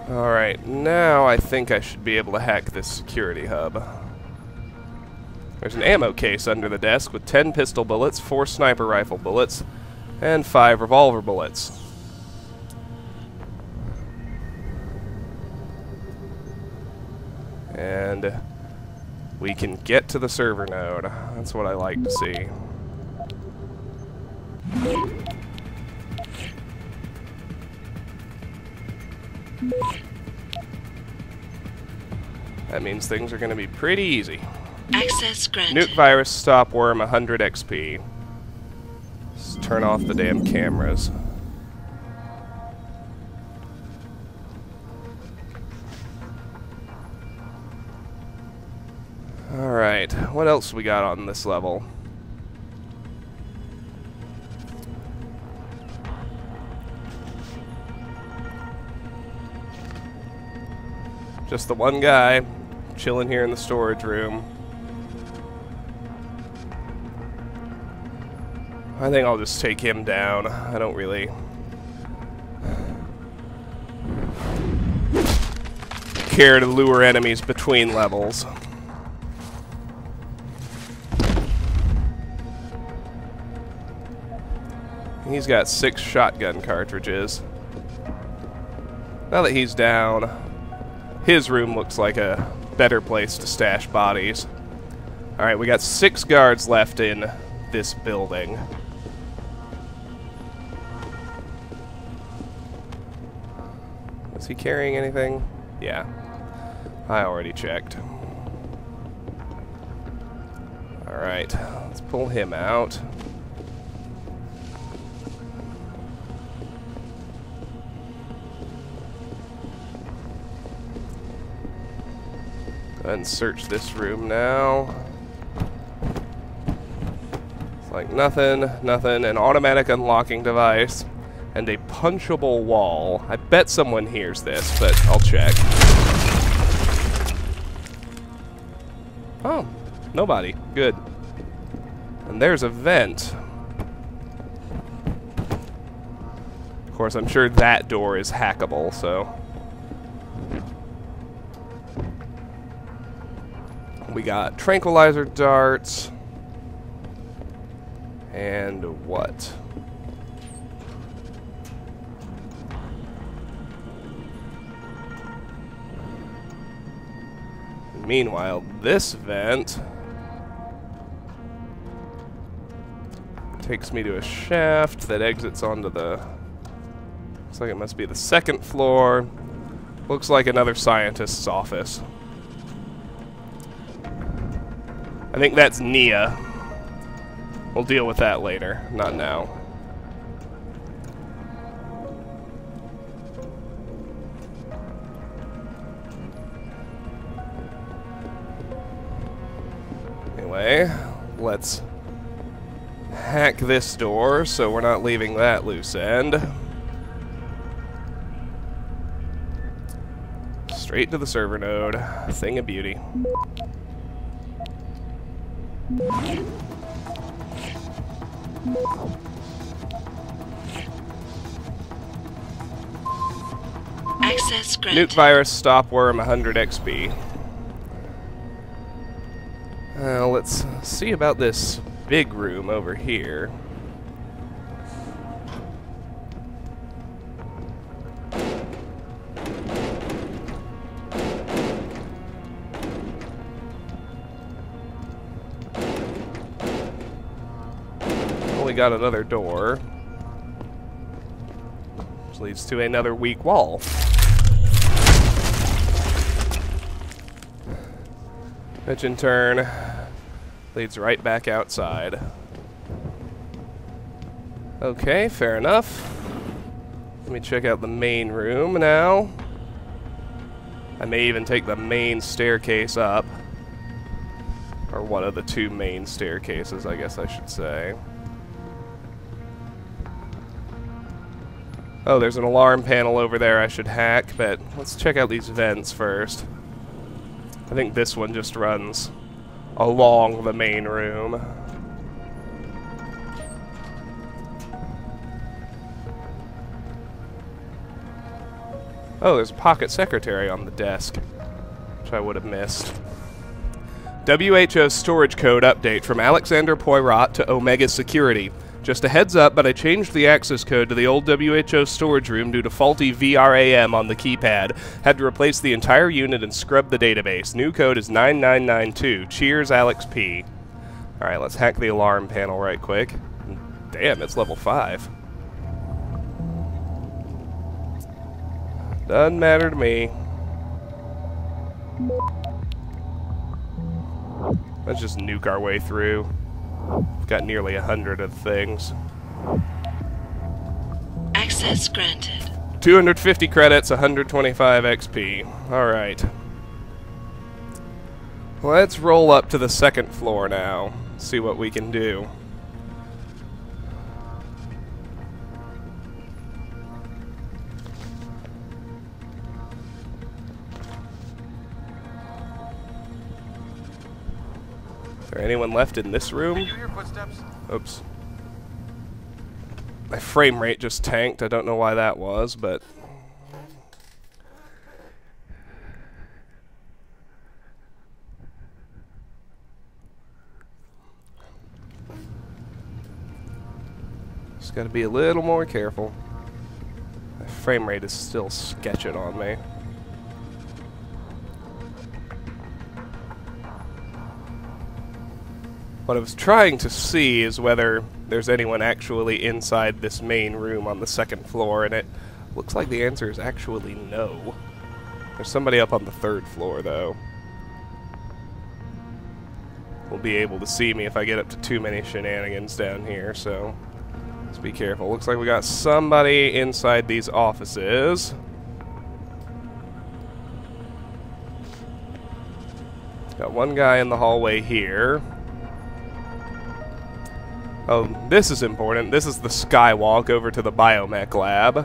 Alright, now I think I should be able to hack this security hub. There's an ammo case under the desk with 10 pistol bullets, 4 sniper rifle bullets, and 5 revolver bullets. And we can get to the server node. That's what I like to see. That means things are going to be pretty easy. Access granted. Nuke virus stop worm 100 XP. Let's turn off the damn cameras. Alright, what else we got on this level? Just the one guy chilling here in the storage room. I think I'll just take him down. I don't really care to lure enemies between levels. He's got 6 shotgun cartridges. Now that he's down, his room looks like a better place to stash bodies. Alright, we got 6 guards left in this building. Is he carrying anything? Yeah. I already checked. Alright, let's pull him out. Go ahead and search this room now. It's like nothing, an automatic unlocking device, and a punchable wall. I bet someone hears this, but I'll check. Oh, nobody. Good. And there's a vent. Of course, I'm sure that door is hackable, so... We got tranquilizer darts. And what? Meanwhile, this vent takes me to a shaft that exits onto the... Looks like it must be the 2nd floor. Looks like another scientist's office. I think that's Nia. We'll deal with that later, not now. Anyway, let's hack this door so we're not leaving that loose end. Straight to the server node. Thing of beauty. Access granted. Nuke virus, stop worm, 100 XP. Let's see about this big room over here. We got another door, which leads to another weak wall. Which in turn leads right back outside. Okay, fair enough. Let me check out the main room now. I may even take the main staircase up. Or one of the 2 main staircases, I guess I should say. Oh, there's an alarm panel over there I should hack, but let's check out these vents first. I think this one just runs along the main room. Oh, there's a pocket secretary on the desk, which I would have missed. WHO storage code update from Alexander Poirot to Omega Security. Just a heads up, but I changed the access code to the old WHO storage room due to faulty VRAM on the keypad. Had to replace the entire unit and scrub the database. New code is 9992. Cheers, Alex P. Alright, let's hack the alarm panel right quick. Damn, it's level 5. Doesn't matter to me. Let's just nuke our way through. We've got nearly 100 of things. Access granted. 250 credits, 125 XP. Alright. Let's roll up to the 2nd floor now. See what we can do. Is there anyone left in this room? Can you hear footsteps? Oops. My frame rate just tanked. I don't know why that was, but... Just gotta be a little more careful. My frame rate is still sketching on me. What I was trying to see is whether there's anyone actually inside this main room on the second floor, and it looks like the answer is actually no. There's somebody up on the third floor, though. Will be able to see me if I get up to too many shenanigans down here, so let's be careful. Looks like we got somebody inside these offices. Got one guy in the hallway here. Oh, this is important. This is the skywalk over to the Biomech lab.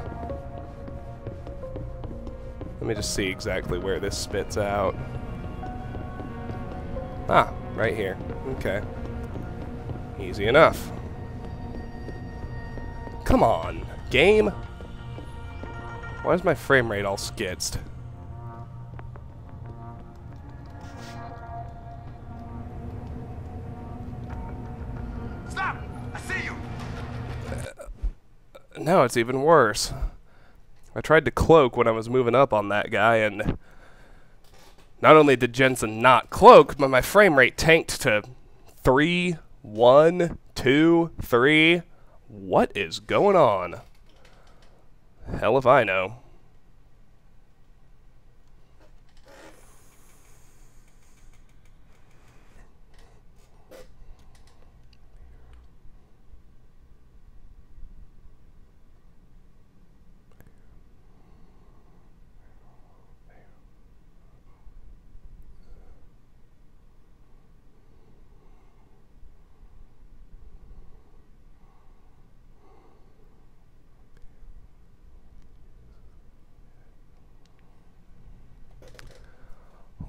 Let me just see exactly where this spits out. Ah, right here. Okay. Easy enough. Come on, game. Why is my frame rate all skitzed? Stop! I see you! No, it's even worse. I tried to cloak when I was moving up on that guy, and not only did Jensen not cloak, but my frame rate tanked to 3, 1, 2, 3. What is going on? Hell if I know.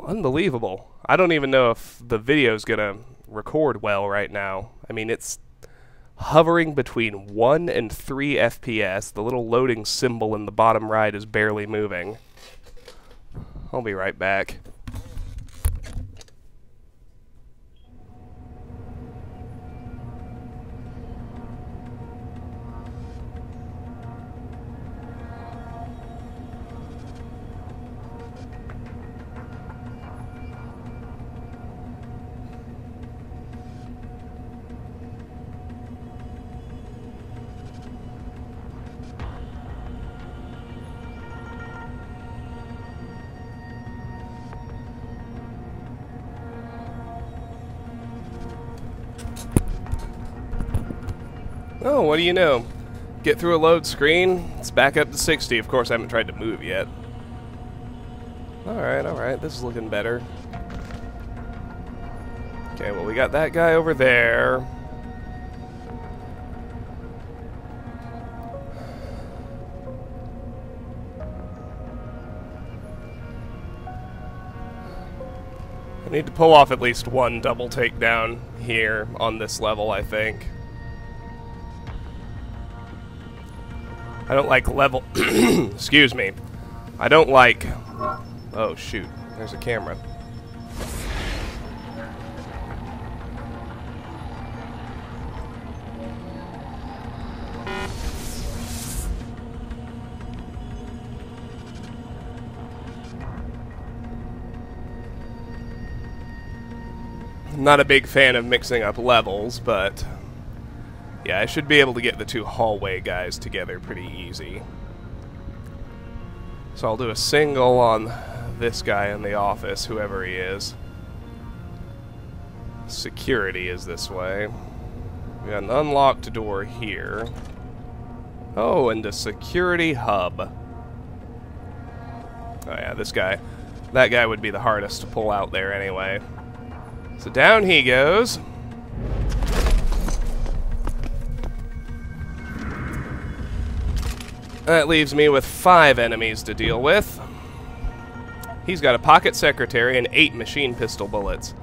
Unbelievable. I don't even know if the video's gonna record well right now. I mean, it's hovering between 1 and 3 FPS. The little loading symbol in the bottom right is barely moving. I'll be right back. Oh, what do you know? Get through a load screen, it's back up to 60. Of course, I haven't tried to move yet. Alright, this is looking better. Okay, well, we got that guy over there. I need to pull off at least one double takedown here on this level, I think. I don't like level... Excuse me. I don't like... Oh, shoot. There's a camera. I'm not a big fan of mixing up levels, but... yeah, I should be able to get the 2 hallway guys together pretty easy. So I'll do a single on this guy in the office, whoever he is. Security is this way. We got an unlocked door here. Oh, and a security hub. Oh yeah, this guy. That guy would be the hardest to pull out there anyway. So down he goes. That leaves me with 5 enemies to deal with. He's got a pocket secretary and 8 machine pistol bullets.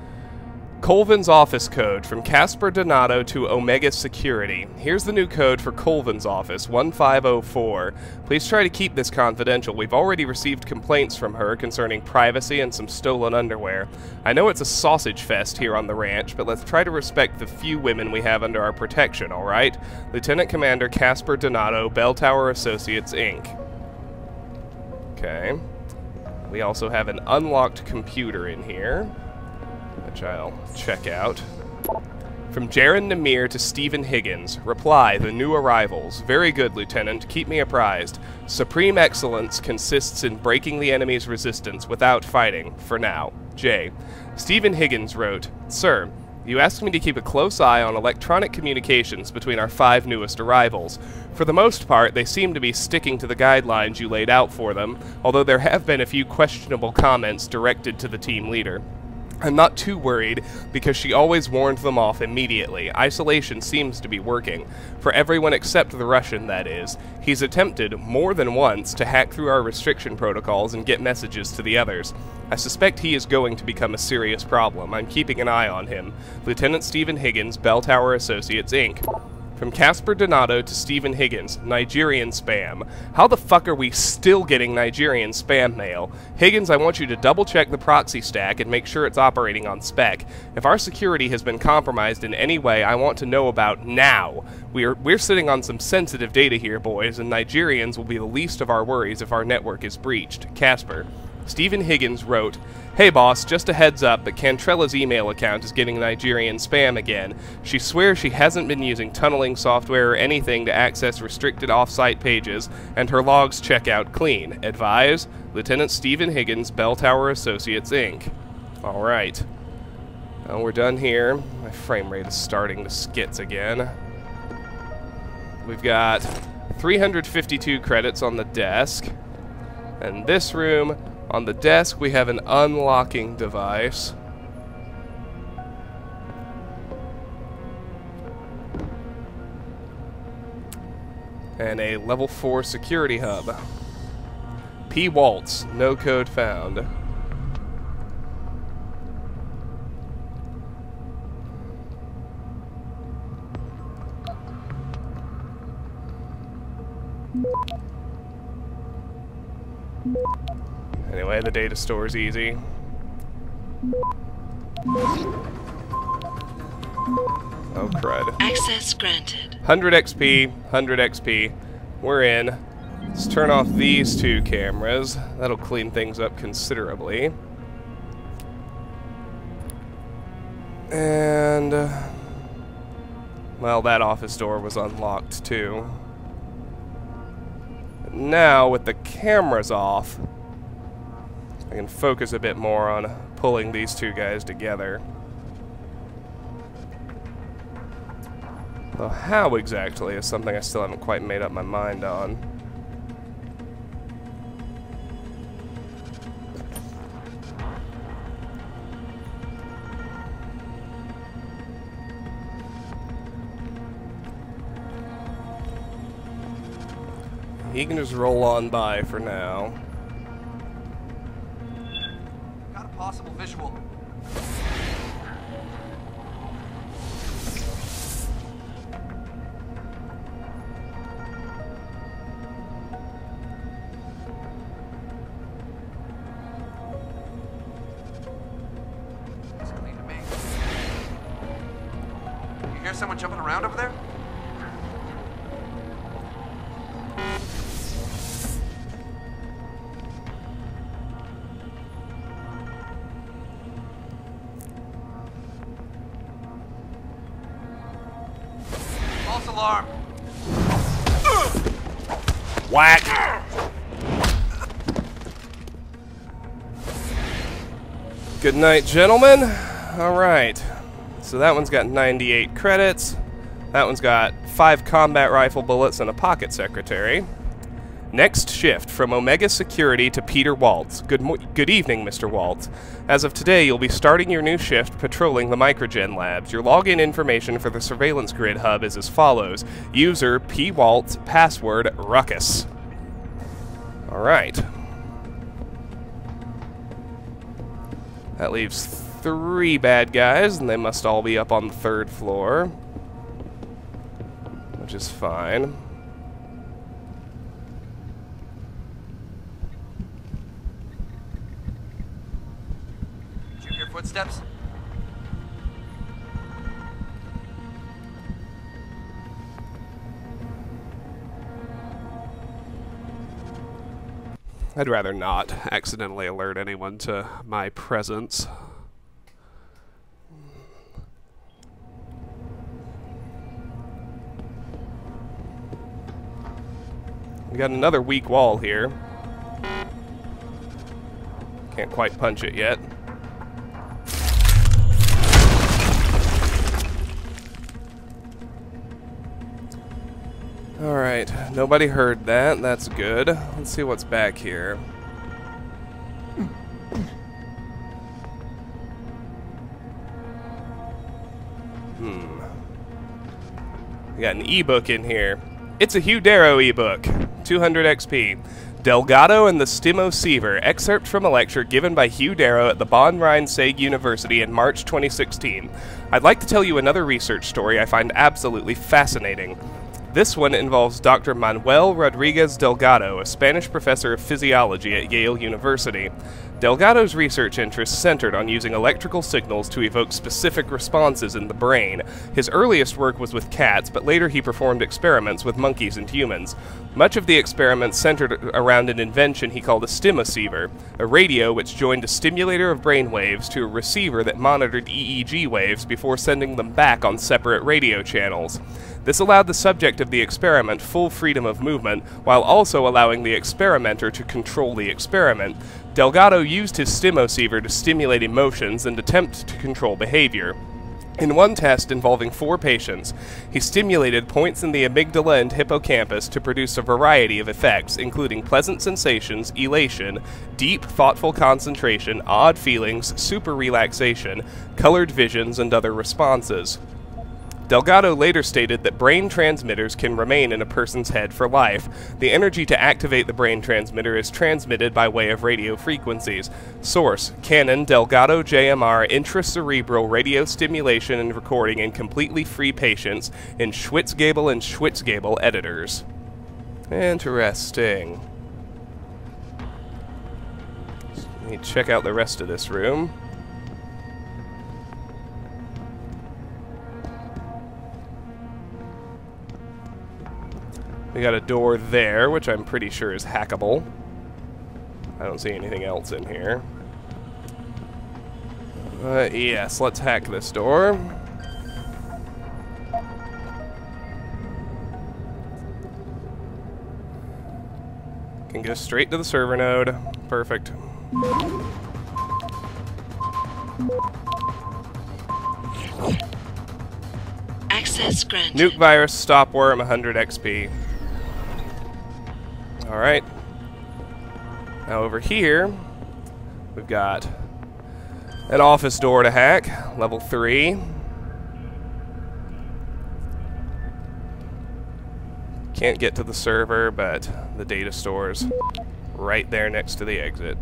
Colvin's office code from Casper Donato to Omega Security. Here's the new code for Colvin's office, 1504. Please try to keep this confidential. We've already received complaints from her concerning privacy and some stolen underwear. I know it's a sausage fest here on the ranch, but let's try to respect the few women we have under our protection, alright? Lieutenant Commander Casper Donato, Bell Tower Associates, Inc. Okay. We also have an unlocked computer in here, which I'll check out. From Jiren Namir to Stephen Higgins. Reply, the new arrivals. Very good, Lieutenant. Keep me apprised. Supreme excellence consists in breaking the enemy's resistance without fighting, for now. J. Stephen Higgins wrote, Sir, you asked me to keep a close eye on electronic communications between our 5 newest arrivals. For the most part, they seem to be sticking to the guidelines you laid out for them, although there have been a few questionable comments directed to the team leader. I'm not too worried, because she always warned them off immediately. Isolation seems to be working. For everyone except the Russian, that is. He's attempted, more than once, to hack through our restriction protocols and get messages to the others. I suspect he is going to become a serious problem. I'm keeping an eye on him. Lieutenant Stephen Higgins, Bell Tower Associates, Inc. From Casper Donato to Stephen Higgins, Nigerian spam. How the fuck are we still getting Nigerian spam mail? Higgins, I want you to double-check the proxy stack and make sure it's operating on spec. If our security has been compromised in any way, I want to know about now. We're sitting on some sensitive data here, boys, and Nigerians will be the least of our worries if our network is breached. Casper. Stephen Higgins wrote, Hey boss, just a heads up, but Cantrella's email account is getting Nigerian spam again. She swears she hasn't been using tunneling software or anything to access restricted off-site pages, and her logs check out clean. Advise, Lieutenant Stephen Higgins, Bell Tower Associates, Inc. Alright. Well, we're done here. My frame rate is starting to skits again. We've got 352 credits on the desk. And this room... On the desk, we have an unlocking device. And a level 4 security hub. P. Waltz, no code found. Anyway, the data store is easy. Oh, crud. Access granted. 100 XP, 100 XP. We're in. Let's turn off these 2 cameras. That'll clean things up considerably. And... well, that office door was unlocked, too. Now, with the cameras off... I can focus a bit more on pulling these 2 guys together. Though how exactly is something I still haven't quite made up my mind on. He can just roll on by for now. Possible visual. It's clean to me. You hear someone jumping around over there? Alarm. Whack! Good night, gentlemen. Alright. So that one's got 98 credits. That one's got 5 combat rifle bullets and a pocket secretary. Next shift, from Omega Security to Peter Waltz. Good evening, Mr. Waltz. As of today, you'll be starting your new shift patrolling the Microgen labs. Your login information for the surveillance grid hub is as follows. User P. Waltz, password Ruckus. Alright. That leaves 3 bad guys, and they must all be up on the 3rd floor, which is fine. Did you hear footsteps? I'd rather not accidentally alert anyone to my presence. We got another weak wall here. Can't quite punch it yet. Alright, nobody heard that. That's good. Let's see what's back here. We got an ebook in here. It's a Hugh Darrow ebook. 200 XP. Delgado and the Stimoceiver, excerpt from a lecture given by Hugh Darrow at the Bonn Rhein-Sieg University in March 2016. I'd like to tell you another research story I find absolutely fascinating. This one involves Dr. Manuel Rodriguez Delgado, a Spanish professor of physiology at Yale University. Delgado's research interests centered on using electrical signals to evoke specific responses in the brain. His earliest work was with cats, but later he performed experiments with monkeys and humans. Much of the experiments centered around an invention he called a stimoceiver, a radio which joined a stimulator of brain waves to a receiver that monitored EEG waves before sending them back on separate radio channels. This allowed the subject of the experiment full freedom of movement, while also allowing the experimenter to control the experiment. Delgado used his stimoceiver to stimulate emotions and attempt to control behavior. In one test involving 4 patients, he stimulated points in the amygdala and hippocampus to produce a variety of effects, including pleasant sensations, elation, deep, thoughtful concentration, odd feelings, super relaxation, colored visions, and other responses. Delgado later stated that brain transmitters can remain in a person's head for life. The energy to activate the brain transmitter is transmitted by way of radio frequencies. Source: Canon Delgado JMR intracerebral radio stimulation and recording in completely free patients in Schwitzgable and Schwitzgable editors. Interesting. Let me check out the rest of this room. We got a door there, which I'm pretty sure is hackable. I don't see anything else in here. Yes, let's hack this door. Can go straight to the server node. Perfect. Access granted. Nuke virus, stop worm, 100 XP. Alright. Now over here, we've got an office door to hack, level 3. Can't get to the server, but the data store's right there next to the exit.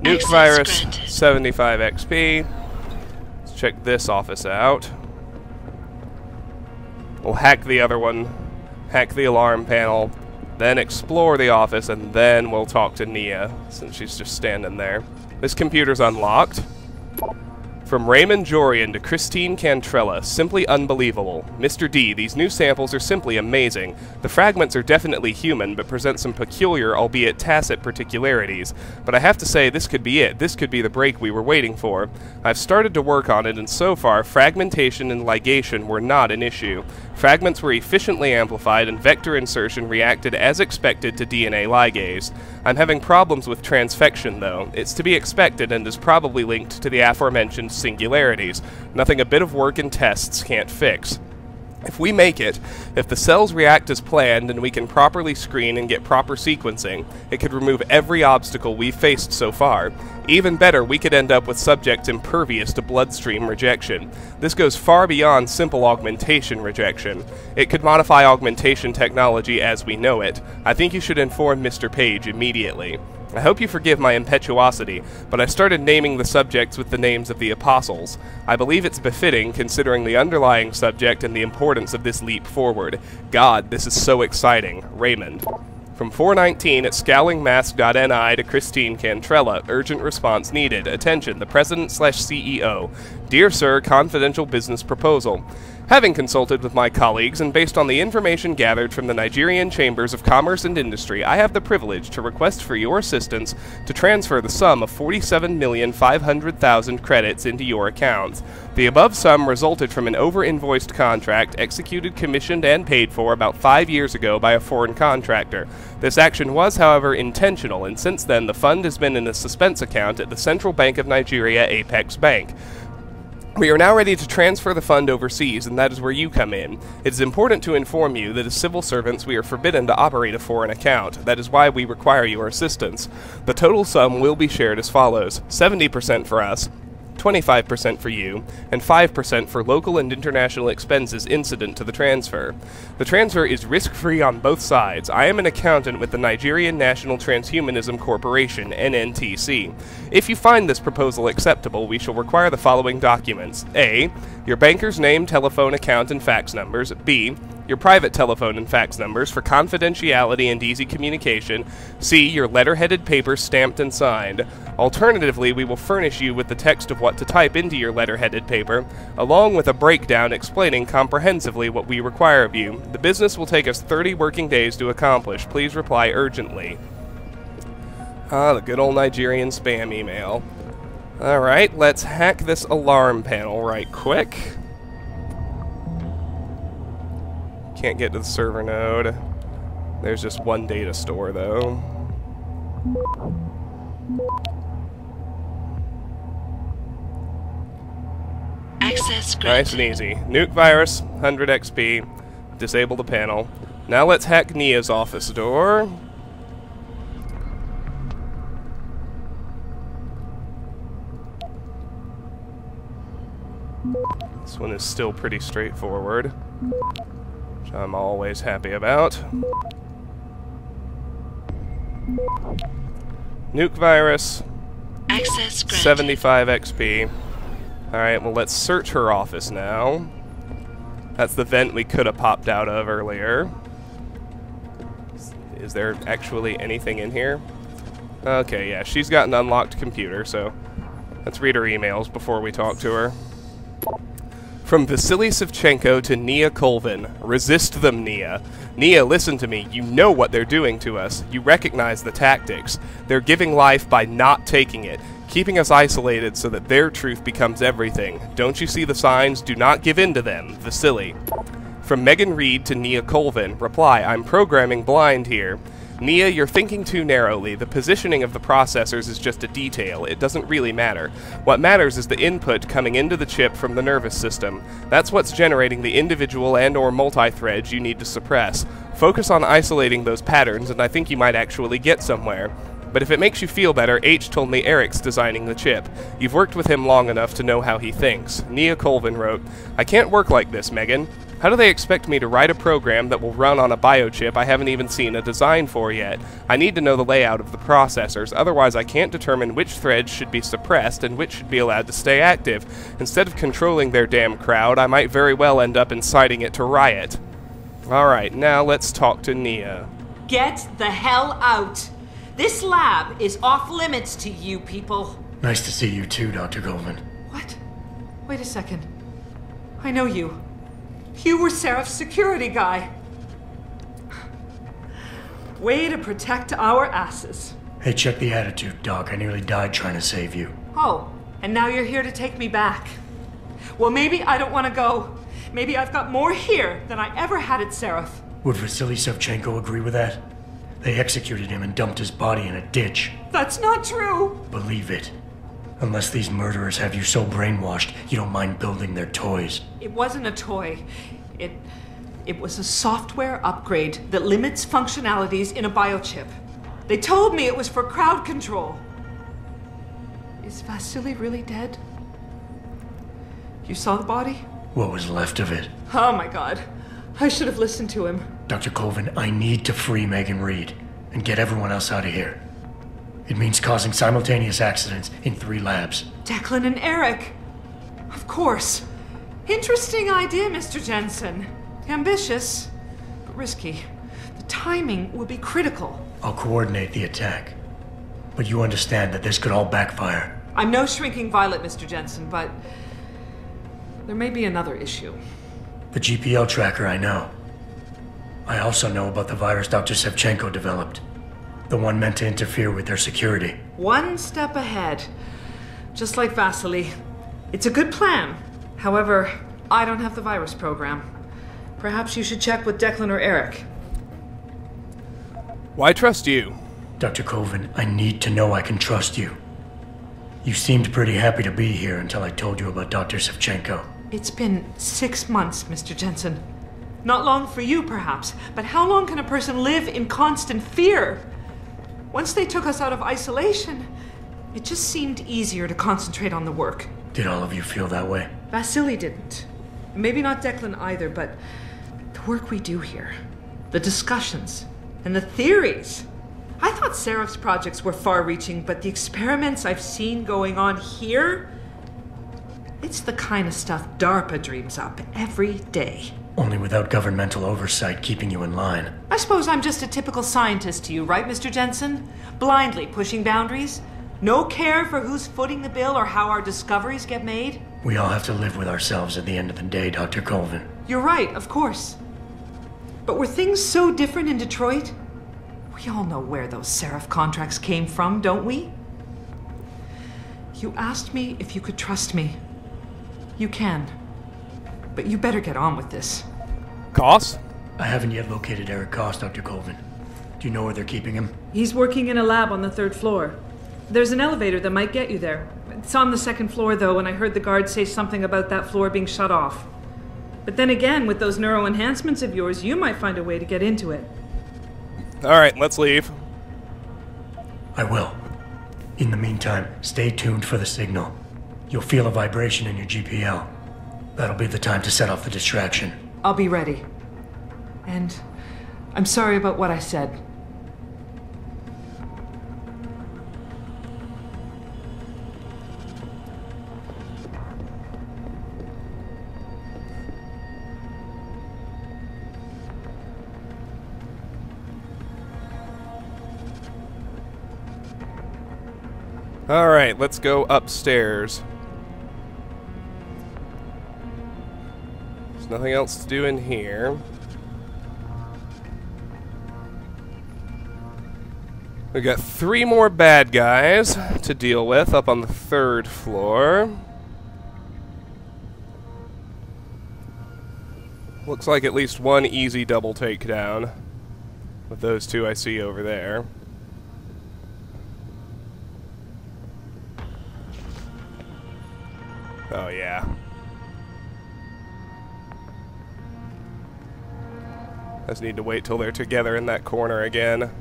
Nuke virus, 75 XP. Let's check this office out. We'll hack the other one, hack the alarm panel, then explore the office, and then we'll talk to Nia, since she's just standing there. This computer's unlocked. From Raymond Jorian to Christine Cantrella, simply unbelievable. Mr. D, these new samples are simply amazing. The fragments are definitely human, but present some peculiar, albeit tacit, particularities. But I have to say, this could be it. This could be the break we were waiting for. I've started to work on it, and so far, fragmentation and ligation were not an issue. Fragments were efficiently amplified, and vector insertion reacted as expected to DNA ligase. I'm having problems with transfection, though. It's to be expected and is probably linked to the aforementioned singularities. Nothing a bit of work and tests can't fix. If we make it, if the cells react as planned and we can properly screen and get proper sequencing, it could remove every obstacle we've faced so far. Even better, we could end up with subjects impervious to bloodstream rejection. This goes far beyond simple augmentation rejection. It could modify augmentation technology as we know it. I think you should inform Mr. Page immediately. I hope you forgive my impetuosity, but I started naming the subjects with the names of the apostles. I believe it's befitting, considering the underlying subject and the importance of this leap forward. God, this is so exciting. Raymond. From 419 at scowlingmask.ni to Christine Cantrella, urgent response needed. Attention, the President/CEO. Dear Sir, confidential business proposal. Having consulted with my colleagues and based on the information gathered from the Nigerian Chambers of Commerce and Industry, I have the privilege to request for your assistance to transfer the sum of 47,500,000 credits into your accounts. The above sum resulted from an over-invoiced contract executed, commissioned, and paid for about 5 years ago by a foreign contractor. This action was, however, intentional, and since then the fund has been in a suspense account at the Central Bank of Nigeria, Apex Bank. We are now ready to transfer the fund overseas, and that is where you come in. It is important to inform you that as civil servants we are forbidden to operate a foreign account. That is why we require your assistance. The total sum will be shared as follows: 70% for us, 25% for you, and 5% for local and international expenses incident to the transfer. The transfer is risk-free on both sides. I am an accountant with the Nigerian National Transhumanism Corporation, NNTC. If you find this proposal acceptable, we shall require the following documents. A. Your banker's name, telephone, account, and fax numbers. B. Your private telephone and fax numbers for confidentiality and easy communication. C. Your letter-headed paper stamped and signed. Alternatively, we will furnish you with the text of what to type into your letter-headed paper, along with a breakdown explaining comprehensively what we require of you. The business will take us 30 working days to accomplish. Please reply urgently. Ah, the good old Nigerian spam email. Alright, let's hack this alarm panel right quick. Can't get to the server node. There's just one data store, though. Access granted. Nice and easy. Nuke virus, 100 XP. Disable the panel. Now let's hack Nia's office door. This one is still pretty straightforward, which I'm always happy about. Nuke virus. Access granted. 75 XP. Alright, well let's search her office now. That's the vent we could have popped out of earlier. Is there actually anything in here? Okay, yeah, she's got an unlocked computer, so let's read her emails before we talk to her. From Vasily Savchenko to Nia Colvin. Resist them, Nia. Nia, listen to me. You know what they're doing to us. You recognize the tactics. They're giving life by not taking it, keeping us isolated so that their truth becomes everything. Don't you see the signs? Do not give in to them. Vasily. From Megan Reed to Nia Colvin. Reply, I'm programming blind here. Nia, you're thinking too narrowly. The positioning of the processors is just a detail. It doesn't really matter. What matters is the input coming into the chip from the nervous system. That's what's generating the individual and/or multi-threads you need to suppress. Focus on isolating those patterns, and I think you might actually get somewhere. But if it makes you feel better, H told me Eric's designing the chip. You've worked with him long enough to know how he thinks. Nia Colvin wrote, I can't work like this, Megan. How do they expect me to write a program that will run on a biochip I haven't even seen a design for yet? I need to know the layout of the processors, otherwise I can't determine which threads should be suppressed and which should be allowed to stay active. Instead of controlling their damn crowd, I might very well end up inciting it to riot. Alright, now let's talk to Nia. Get the hell out! This lab is off limits to you people. Nice to see you too, Dr. Goldman. What? Wait a second. I know you. You were Seraph's security guy. Way to protect our asses. Hey, check the attitude, Doc. I nearly died trying to save you. Oh, and now you're here to take me back. Well, maybe I don't want to go. Maybe I've got more here than I ever had at Seraph. Would Vasily Savchenko agree with that? They executed him and dumped his body in a ditch. That's not true. Believe it. Unless these murderers have you so brainwashed, you don't mind building their toys. It wasn't a toy. It was a software upgrade that limits functionalities in a biochip. They told me it was for crowd control. Is Vasily really dead? You saw the body? What was left of it? Oh my god. I should have listened to him. Dr. Colvin, I need to free Megan Reed and get everyone else out of here. It means causing simultaneous accidents in 3 labs. Declan and Eric. Of course. Interesting idea, Mr. Jensen. Ambitious, but risky. The timing will be critical. I'll coordinate the attack. But you understand that this could all backfire. I'm no shrinking violet, Mr. Jensen, but there may be another issue. The GPL tracker, I know. I also know about the virus Dr. Sevchenko developed. The one meant to interfere with their security. One step ahead. Just like Vasily. It's a good plan. However, I don't have the virus program. Perhaps you should check with Declan or Eric. Why trust you? Dr. Colvin, I need to know I can trust you. You seemed pretty happy to be here until I told you about Dr. Sevchenko. It's been 6 months, Mr. Jensen. Not long for you, perhaps, but how long can a person live in constant fear? Once they took us out of isolation, it just seemed easier to concentrate on the work. Did all of you feel that way? Vasily didn't. Maybe not Declan either, but the work we do here, the discussions, and the theories. I thought Seraph's projects were far-reaching, but the experiments I've seen going on here, it's the kind of stuff DARPA dreams up every day. Only without governmental oversight keeping you in line. I suppose I'm just a typical scientist to you, right, Mr. Jensen? Blindly pushing boundaries? No care for who's footing the bill or how our discoveries get made? We all have to live with ourselves at the end of the day, Dr. Colvin. You're right, of course. But were things so different in Detroit? We all know where those Seraph contracts came from, don't we? You asked me if you could trust me. You can. But you better get on with this. Cos? I haven't yet located Eric Cos, Dr. Colvin. Do you know where they're keeping him? He's working in a lab on the 3rd floor. There's an elevator that might get you there. It's on the 2nd floor, though, and I heard the guard say something about that floor being shut off. But then again, with those neuro enhancements of yours, you might find a way to get into it. Alright, let's leave. I will. In the meantime, stay tuned for the signal. You'll feel a vibration in your GPL. That'll be the time to set off the distraction. I'll be ready. And I'm sorry about what I said. Alright, let's go upstairs. There's nothing else to do in here. We got 3 more bad guys to deal with up on the 3rd floor. Looks like at least one easy double takedown with those 2 I see over there. Oh, yeah. I just need to wait till they're together in that corner again.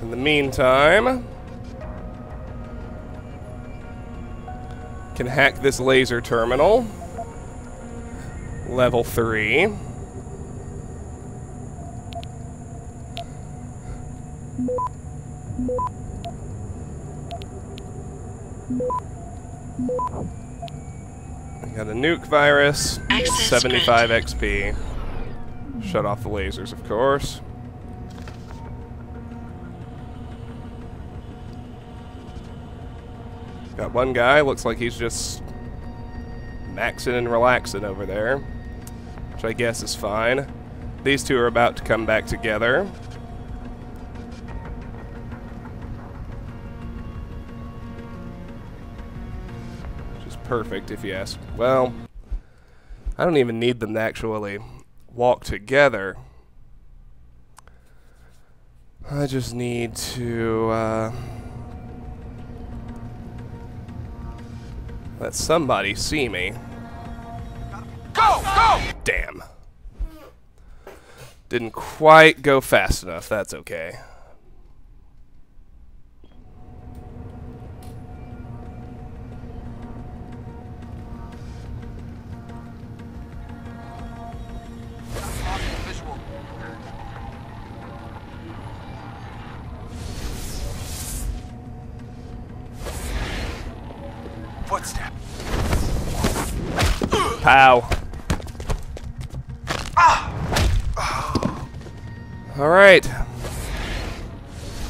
In the meantime, can hack this laser terminal. Level 3. We got a nuke virus. Access 75 XP. Shut off the lasers, of course. Got one guy, looks like he's just maxing and relaxing over there, which I guess is fine. These 2 are about to come back together. Which is perfect, if you ask. Well, I don't even need them to actually walk together. I just need to let somebody see me. Go! Go! Damn. Didn't quite go fast enough. That's okay. Footstep. Pow. Alright.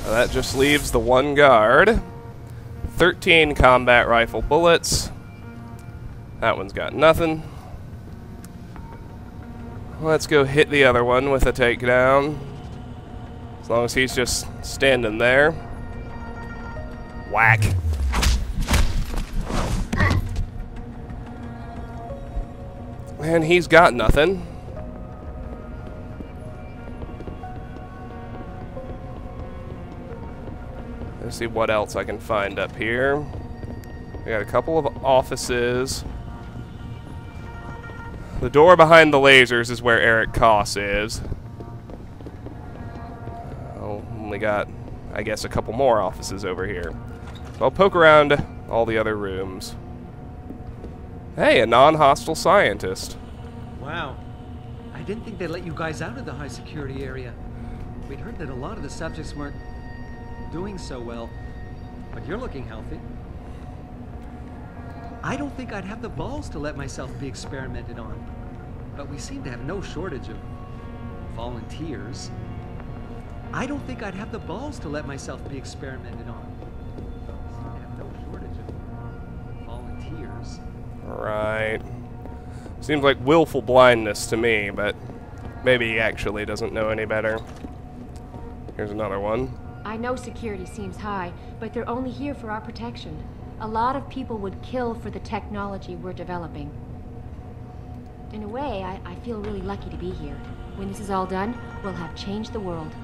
That just leaves the one guard. 13 combat rifle bullets. That one's got nothing. Let's go hit the other one with a takedown. As long as he's just standing there. Whack. And he's got nothing. Let's see what else I can find up here. We got a couple of offices. The door behind the lasers is where Eric Cos is. Oh, only got, I guess, a couple more offices over here. So I'll poke around all the other rooms. Hey, a non-hostile scientist. Wow. I didn't think they'd let you guys out of the high security area. We'd heard that a lot of the subjects weren't doing so well, but you're looking healthy. I don't think I'd have the balls to let myself be experimented on, but we seem to have no shortage of volunteers. I don't think I'd have the balls to let myself be experimented on. We seem to have no shortage of volunteers. Right. Seems like willful blindness to me, but maybe he actually doesn't know any better. Here's another one. I know security seems high, but they're only here for our protection. A lot of people would kill for the technology we're developing. In a way, I feel really lucky to be here. When this is all done, we'll have changed the world.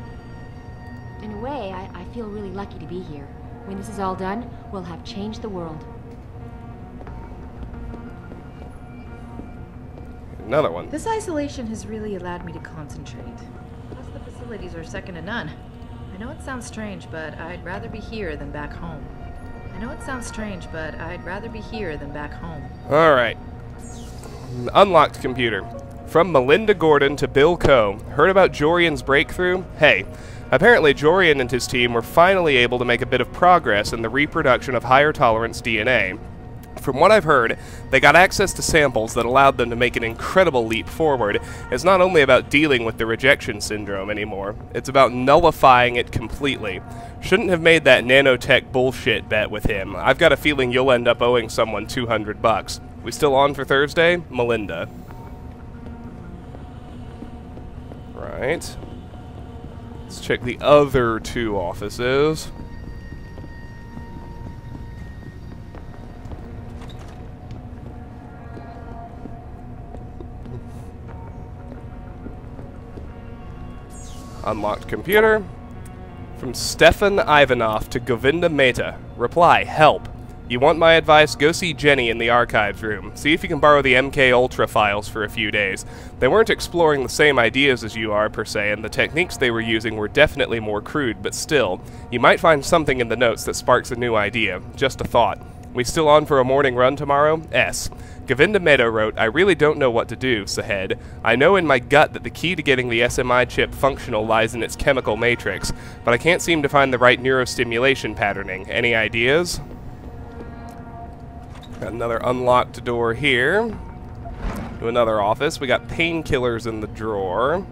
In a way, I feel really lucky to be here. When this is all done, we'll have changed the world. Another one. This isolation has really allowed me to concentrate. Plus the facilities are second to none. I know it sounds strange, but I'd rather be here than back home. Alright. Unlocked computer. From Melinda Gordon to Bill Coe. Heard about Jorian's breakthrough? Hey, apparently Jorian and his team were finally able to make a bit of progress in the reproduction of higher tolerance DNA. From what I've heard, they got access to samples that allowed them to make an incredible leap forward. It's not only about dealing with the rejection syndrome anymore, it's about nullifying it completely. Shouldn't have made that nanotech bullshit bet with him. I've got a feeling you'll end up owing someone $200. We still on for Thursday? Melinda. Right. Let's check the other two offices. Unlocked computer. From Stefan Ivanov to Govinda Mehta. Reply, help. You want my advice? Go see Jenny in the archives room. See if you can borrow the MK Ultra files for a few days. They weren't exploring the same ideas as you are, per se, and the techniques they were using were definitely more crude, but still, you might find something in the notes that sparks a new idea. Just a thought. We still on for a morning run tomorrow? S. Govinda Mehta wrote, I really don't know what to do, Sahed. I know in my gut that the key to getting the SMI chip functional lies in its chemical matrix, but I can't seem to find the right neurostimulation patterning. Any ideas? Got another unlocked door here. To another office. We got painkillers in the drawer.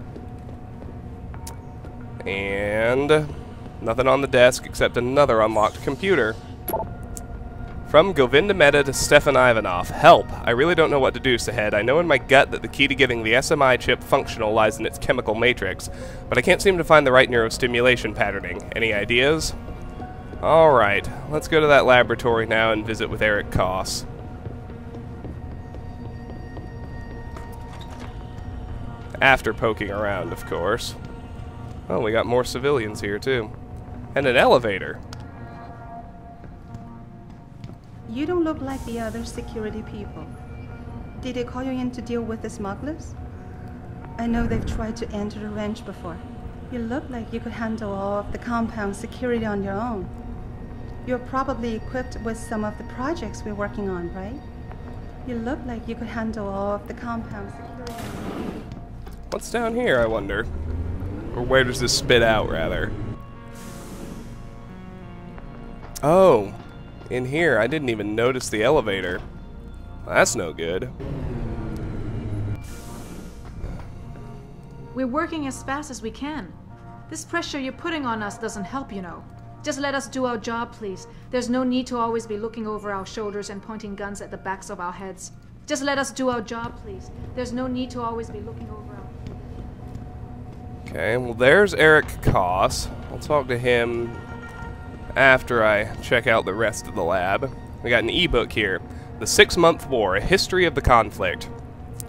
And nothing on the desk except another unlocked computer. From Govinda Mehta to Stefan Ivanov. Help! I really don't know what to do, Sahed. I know in my gut that the key to getting the SMI chip functional lies in its chemical matrix, but I can't seem to find the right neurostimulation patterning. Any ideas? Alright, let's go to that laboratory now and visit with Eric Cos. After poking around, of course. Oh, we got more civilians here, too. And an elevator. You don't look like the other security people. Did they call you in to deal with the smugglers? I know they've tried to enter the ranch before. You look like you could handle all of the compound security on your own. You're probably equipped with some of the projects we're working on, right? You look like you could handle all of the compound security. What's down here, I wonder? Or where does this spit out, rather? Oh, in here. I didn't even notice the elevator. That's no good. We're working as fast as we can. This pressure you're putting on us doesn't help, you know. Just let us do our job, please. There's no need to always be looking over our shoulders and pointing guns at the backs of our heads. Just let us do our job, please. There's no need to always be looking over our... Okay, well there's Eric Cos. I'll talk to him after I check out the rest of the lab. We got an ebook here. The 6-Month War, A History of the Conflict.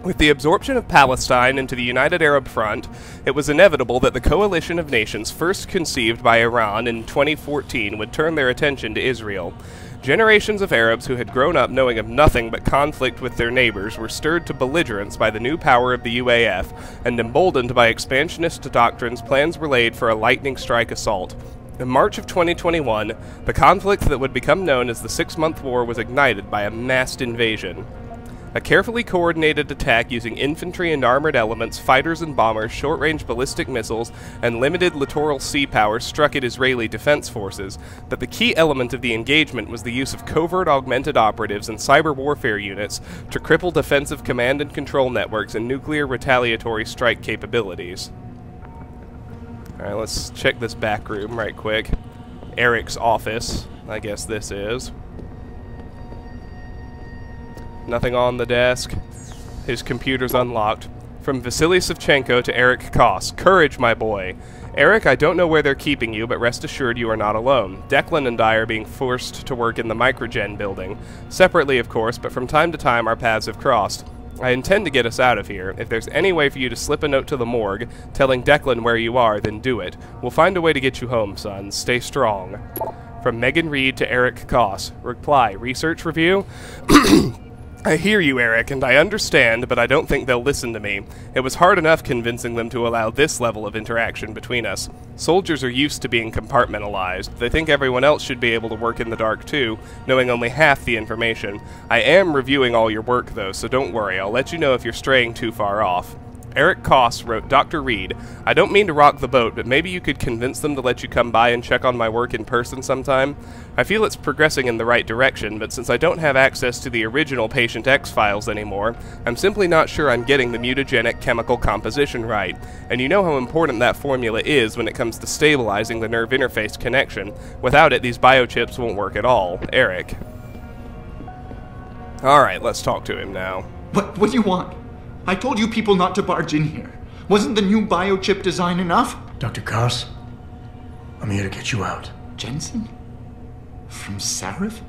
With the absorption of Palestine into the United Arab Front, it was inevitable that the coalition of nations first conceived by Iran in 2014 would turn their attention to Israel. Generations of Arabs who had grown up knowing of nothing but conflict with their neighbors were stirred to belligerence by the new power of the UAF, and emboldened by expansionist doctrines, plans were laid for a lightning strike assault. In March of 2021, the conflict that would become known as the 6-Month War was ignited by a massed invasion. A carefully coordinated attack using infantry and armored elements, fighters and bombers, short-range ballistic missiles, and limited littoral sea power struck at Israeli defense forces, but the key element of the engagement was the use of covert augmented operatives and cyber warfare units to cripple defensive command and control networks and nuclear retaliatory strike capabilities. Alright, let's check this back room right quick. Eric's office, I guess this is. Nothing on the desk. His computer's unlocked. From Vasily Savchenko to Eric Cos. Courage, my boy. Eric, I don't know where they're keeping you, but rest assured you are not alone. Declan and I are being forced to work in the Microgen building. Separately, of course, but from time to time our paths have crossed. I intend to get us out of here. If there's any way for you to slip a note to the morgue, telling Declan where you are, then do it. We'll find a way to get you home, son. Stay strong. From Megan Reed to Eric Cos. Reply, research review? I hear you, Eric, and I understand, but I don't think they'll listen to me. It was hard enough convincing them to allow this level of interaction between us. Soldiers are used to being compartmentalized. They think everyone else should be able to work in the dark too, knowing only half the information. I am reviewing all your work, though, so don't worry. I'll let you know if you're straying too far off. Eric Cos wrote, Dr. Reed, I don't mean to rock the boat, but maybe you could convince them to let you come by and check on my work in person sometime. I feel it's progressing in the right direction, but since I don't have access to the original Patient X files anymore, I'm simply not sure I'm getting the mutagenic chemical composition right. And you know how important that formula is when it comes to stabilizing the nerve interface connection. Without it, these biochips won't work at all. Eric. Alright, let's talk to him now. What do you want? I told you people not to barge in here. Wasn't the new biochip design enough? Dr. Cos, I'm here to get you out. Jensen? From Sarif?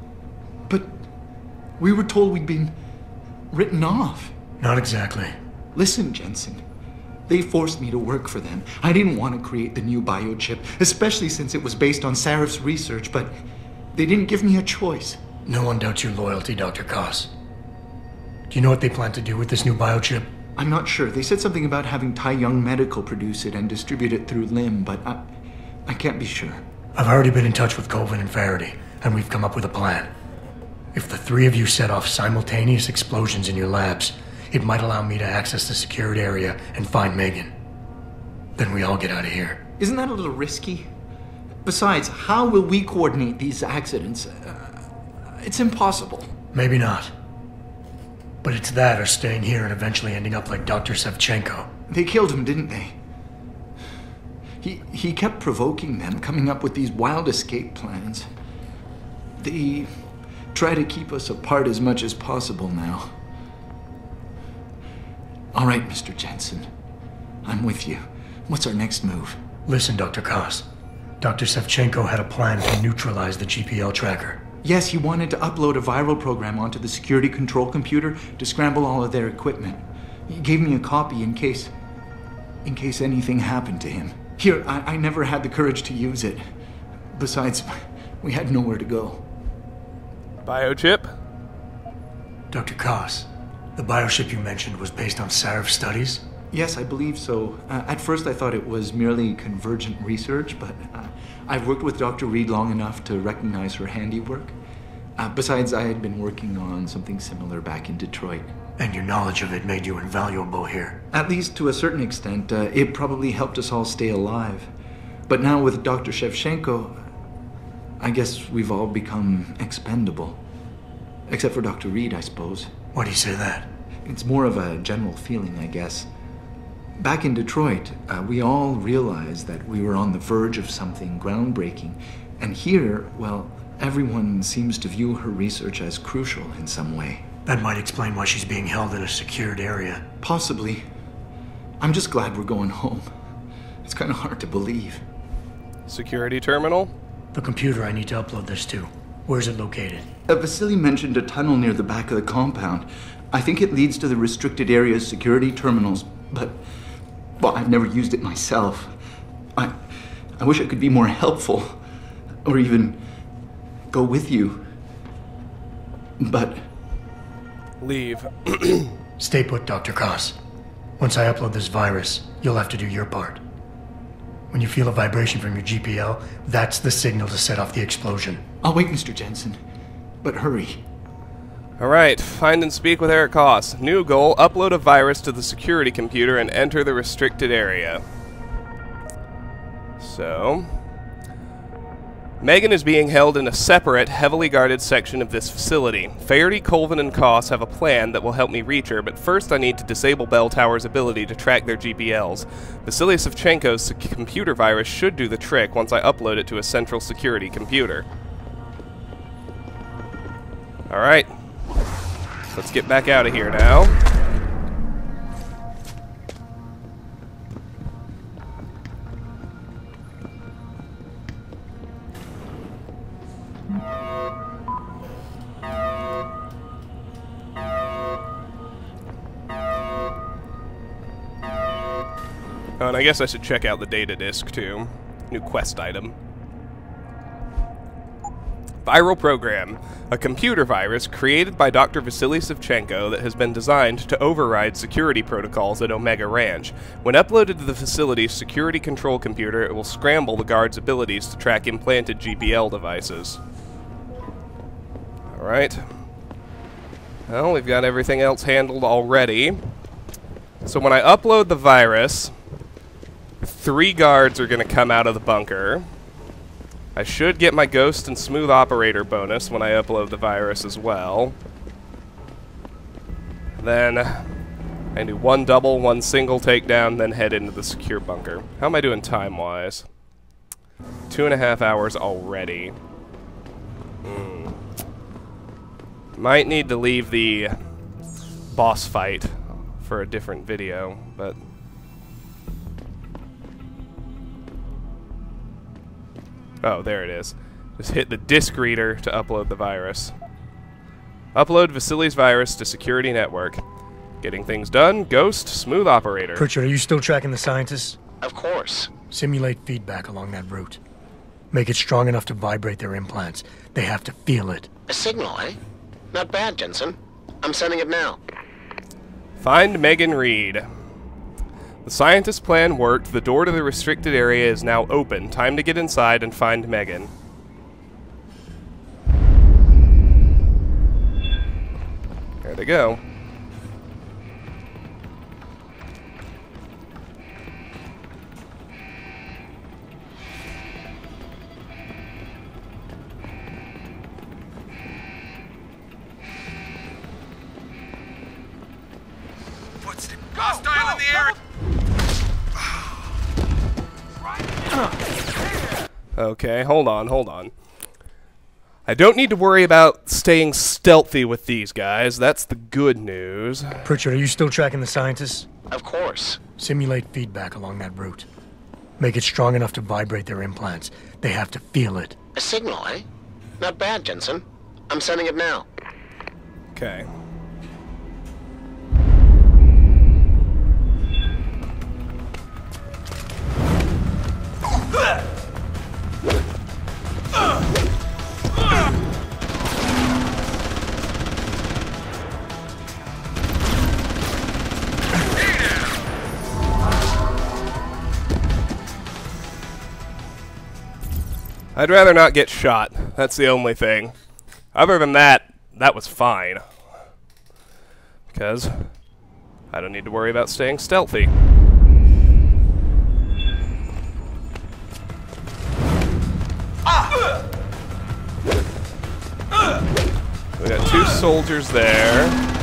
But we were told we'd been written off. Not exactly. Listen, Jensen. They forced me to work for them. I didn't want to create the new biochip, especially since it was based on Sarif's research, but they didn't give me a choice. No one doubts your loyalty, Dr. Cos. Do you know what they plan to do with this new biochip? I'm not sure. They said something about having Tai Young Medical produce it and distribute it through LIM, but I can't be sure. I've already been in touch with Colvin and Ferty, and we've come up with a plan. If the three of you set off simultaneous explosions in your labs, it might allow me to access the secured area and find Megan. Then we all get out of here. Isn't that a little risky? Besides, how will we coordinate these accidents? It's impossible. Maybe not. But it's that or staying here and eventually ending up like Dr. Savchenko. They killed him, didn't they? He kept provoking them, coming up with these wild escape plans. They try to keep us apart as much as possible now. All right, Mr. Jensen. I'm with you. What's our next move? Listen, Dr. Cos. Dr. Savchenko had a plan to neutralize the GPL tracker. Yes, he wanted to upload a viral program onto the security control computer to scramble all of their equipment. He gave me a copy in case... in case anything happened to him. Here, I never had the courage to use it. Besides, we had nowhere to go. Biochip? Dr. Cos, the bioship you mentioned was based on Sarif's studies? Yes, I believe so. At first I thought it was merely convergent research, but I've worked with Dr. Reed long enough to recognize her handiwork. Besides, I had been working on something similar back in Detroit. And your knowledge of it made you invaluable here? At least to a certain extent. It probably helped us all stay alive. But now with Dr. Shevchenko, I guess we've all become expendable. Except for Dr. Reed, I suppose. Why do you say that? It's more of a general feeling, I guess. Back in Detroit, we all realized that we were on the verge of something groundbreaking. And here, well, everyone seems to view her research as crucial in some way. That might explain why she's being held in a secured area. Possibly. I'm just glad we're going home. It's kind of hard to believe. Security terminal? The computer I need to upload this to. Where's it located? Vasily mentioned a tunnel near the back of the compound. I think it leads to the restricted area's security terminals, but... well, I've never used it myself. I wish I could be more helpful. Or even go with you. But... leave. Stay put, Dr. Cos. Once I upload this virus, you'll have to do your part. When you feel a vibration from your GPL, that's the signal to set off the explosion. I'll wait, Mr. Jensen. But hurry. Alright, find and speak with Eric Cos. New goal, upload a virus to the security computer and enter the restricted area. So... Megan is being held in a separate, heavily guarded section of this facility. Ferty, Colvin, and Cos have a plan that will help me reach her, but first I need to disable Bell Tower's ability to track their GPLs. Vasily Savchenko's computer virus should do the trick once I upload it to a central security computer. Alright. Let's get back out of here now. Oh, and I guess I should check out the data disk, too. New quest item. Viral program. A computer virus created by Dr. Vasily Savchenko that has been designed to override security protocols at Omega Ranch. When uploaded to the facility's security control computer, it will scramble the guard's abilities to track implanted GPL devices. Alright. Well, we've got everything else handled already. So when I upload the virus... 3 guards are going to come out of the bunker. I should get my Ghost and Smooth Operator bonus when I upload the virus as well. Then I do 1 double, 1 single takedown, then head into the secure bunker. How am I doing time-wise? 2.5 hours already. Might need to leave the boss fight for a different video, but... oh, there it is. Just hit the disk reader to upload the virus. Upload Vasily's virus to security network. Getting things done, Ghost, Smooth Operator. Pritchard, are you still tracking the scientists? Of course. Simulate feedback along that route. Make it strong enough to vibrate their implants. They have to feel it. A signal, eh? Not bad, Jensen. I'm sending it now. Find Megan Reed. The scientist plan worked. The door to the restricted area is now open. Time to get inside and find Megan. There they go. Hostile in the air! Okay, hold on. I don't need to worry about staying stealthy with these guys. That's the good news. Pritchard, are you still tracking the scientists? Of course. Simulate feedback along that route. Make it strong enough to vibrate their implants. They have to feel it. A signal, eh? Not bad, Jensen. I'm sending it now. Okay. I'd rather not get shot. That's the only thing. Other than that, that was fine. Because I don't need to worry about staying stealthy. We got 2 soldiers there.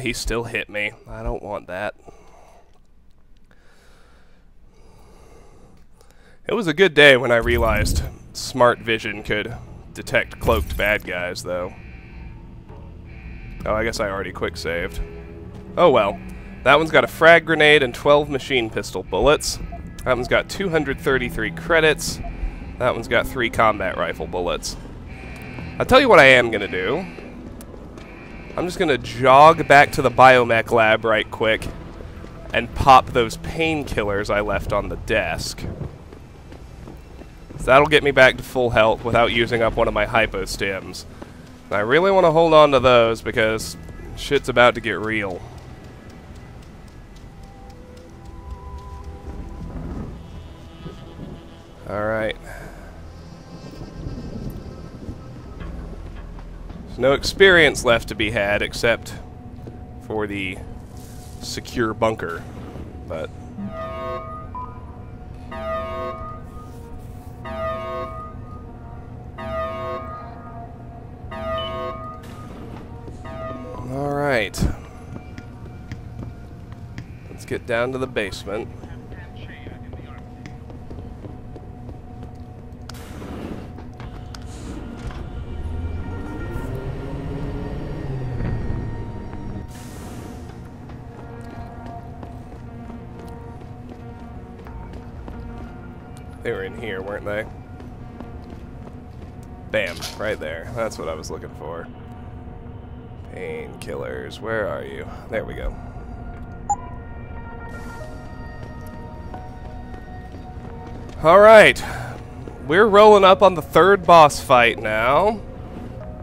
He still hit me. I don't want that. It was a good day when I realized smart vision could detect cloaked bad guys, though. Oh, I guess I already quick-saved. Oh well. That one's got a frag grenade and 12 machine pistol bullets. That one's got 233 credits. That one's got 3 combat rifle bullets. I'll tell you what I am gonna do. I'm just gonna jog back to the Biomech lab right quick and pop those painkillers I left on the desk. So that'll get me back to full health without using up one of my hypostims. And I really want to hold on to those because shit's about to get real. Alright. No experience left to be had except for the secure bunker, but all right, let's get down to the basement. They were in here, weren't they? Bam, right there. That's what I was looking for. Painkillers, where are you? There we go. Alright. We're rolling up on the 3rd boss fight now.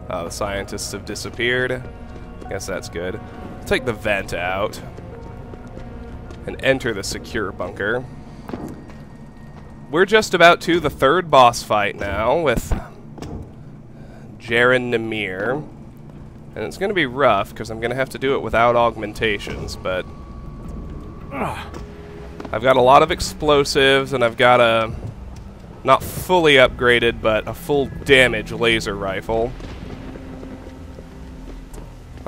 Oh, the scientists have disappeared. Guess that's good. Take the vent out. And enter the secure bunker. We're just about to the 3rd boss fight now with Jiren Namir. And it's going to be rough because I'm going to have to do it without augmentations, but I've got a lot of explosives and I've got a not fully upgraded but a full damage laser rifle.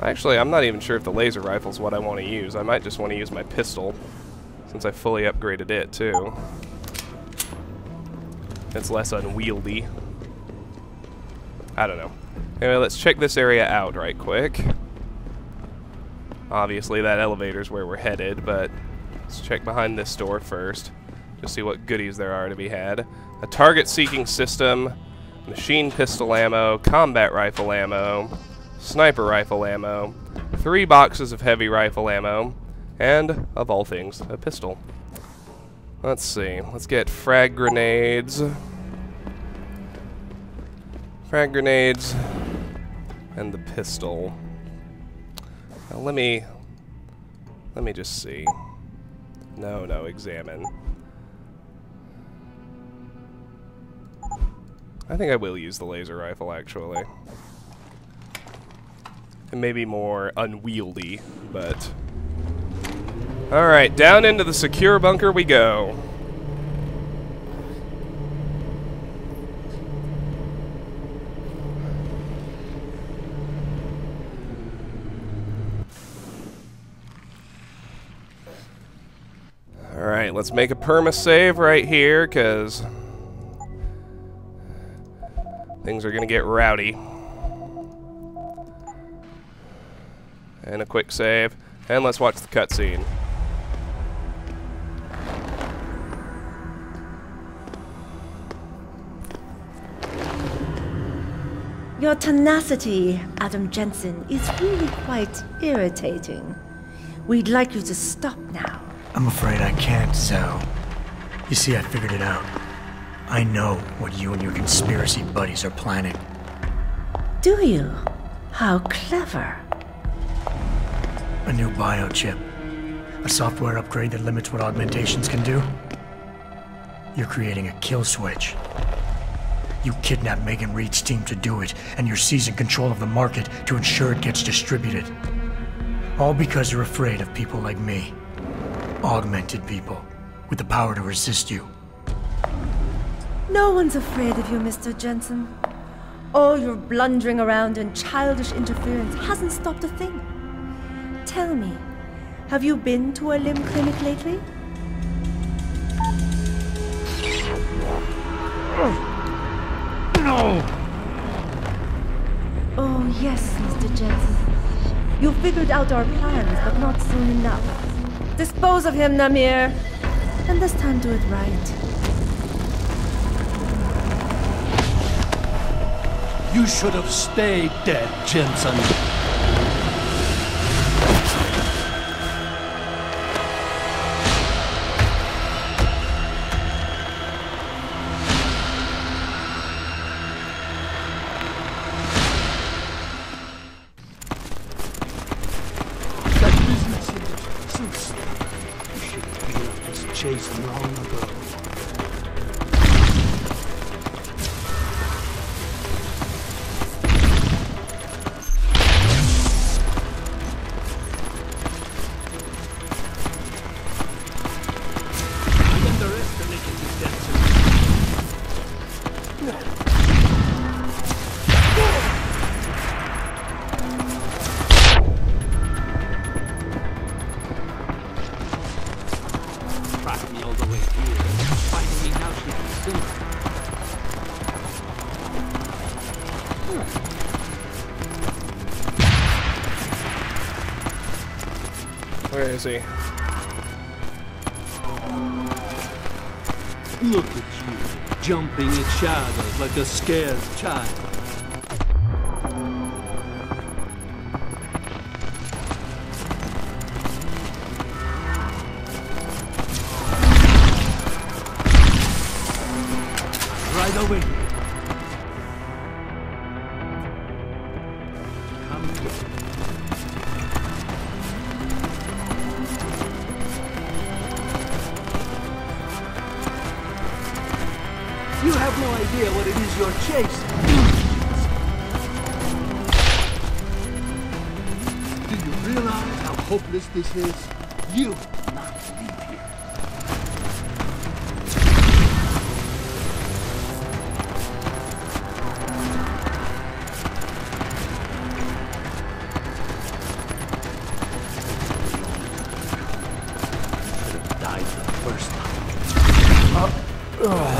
Actually, I'm not even sure if the laser rifle is what I want to use. I might just want to use my pistol since I fully upgraded it too. It's less unwieldy. I don't know. Anyway, let's check this area out right quick. Obviously, that elevator's where we're headed, but let's check behind this door first. Just see what goodies there are to be had. A target-seeking system, machine pistol ammo, combat rifle ammo, sniper rifle ammo, 3 boxes of heavy rifle ammo, and, of all things, a pistol. Let's see. Let's get frag grenades. Frag grenades. And the pistol. Now let me just see. No, examine. I think I will use the laser rifle, actually. It may be more unwieldy, but... Alright, down into the secure bunker we go. Alright, let's make a perma-save right here, because things are going to get rowdy. And a quick save. And let's watch the cutscene. Your tenacity, Adam Jensen, is really quite irritating. We'd like you to stop now. I'm afraid I can't, Zhao. You see, I figured it out. I know what you and your conspiracy buddies are planning. Do you? How clever. A new biochip. A software upgrade that limits what augmentations can do. You're creating a kill switch. You kidnapped Megan Reed's team to do it, and you're seizing control of the market to ensure it gets distributed. All because you're afraid of people like me. Augmented people, with the power to resist you. No one's afraid of you, Mr. Jensen. All your blundering around and childish interference hasn't stopped a thing. Tell me, have you been to a limb clinic lately? No! Oh, yes, Mr. Jensen. You figured out our plans, but not soon enough. Dispose of him, Namir. And this time do it right. You should have stayed dead, Jensen. Chase long ago. Where is he? Look at you, jumping at shadows like a scared child. Right over here. You have no idea what it is you're chasing. Do you realize how hopeless this is? You will not leave here. Should have died the first time.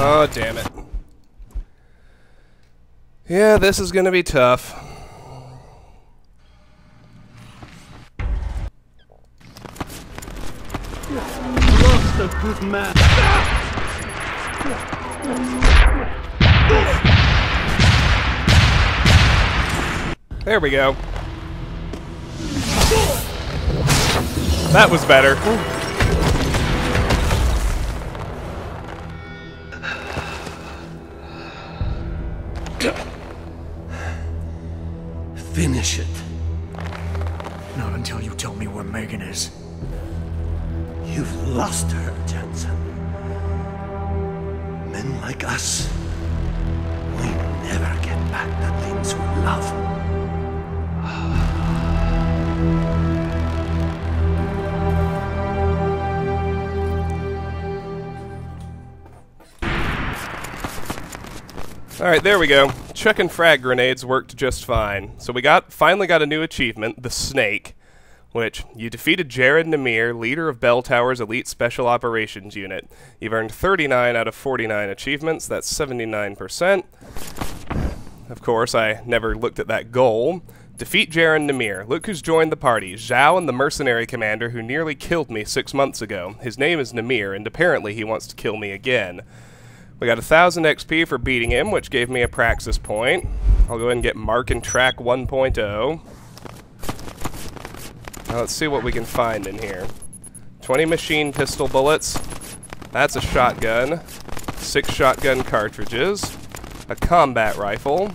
Oh, damn it. Yeah, this is gonna be tough. Lost a good man. There we go. That was better. Finish it. Not until you tell me where Megan is. You've lost her, Jensen. Men like us, we never get back the things we love. Alright, there we go. Chuck and frag grenades worked just fine. So we finally got a new achievement, the Snake, which you defeated Jiren Namir, leader of Bell Tower's Elite Special Operations Unit. You've earned 39 out of 49 achievements, that's 79%. Of course, I never looked at that goal. Defeat Jiren Namir. Look who's joined the party. Zhao and the mercenary commander who nearly killed me 6 months ago. His name is Namir, and apparently he wants to kill me again. We got 1,000 XP for beating him, which gave me a praxis point. I'll go ahead and get Mark and Track 1.0. Now let's see what we can find in here. 20 machine pistol bullets. That's a shotgun. 6 shotgun cartridges. A combat rifle.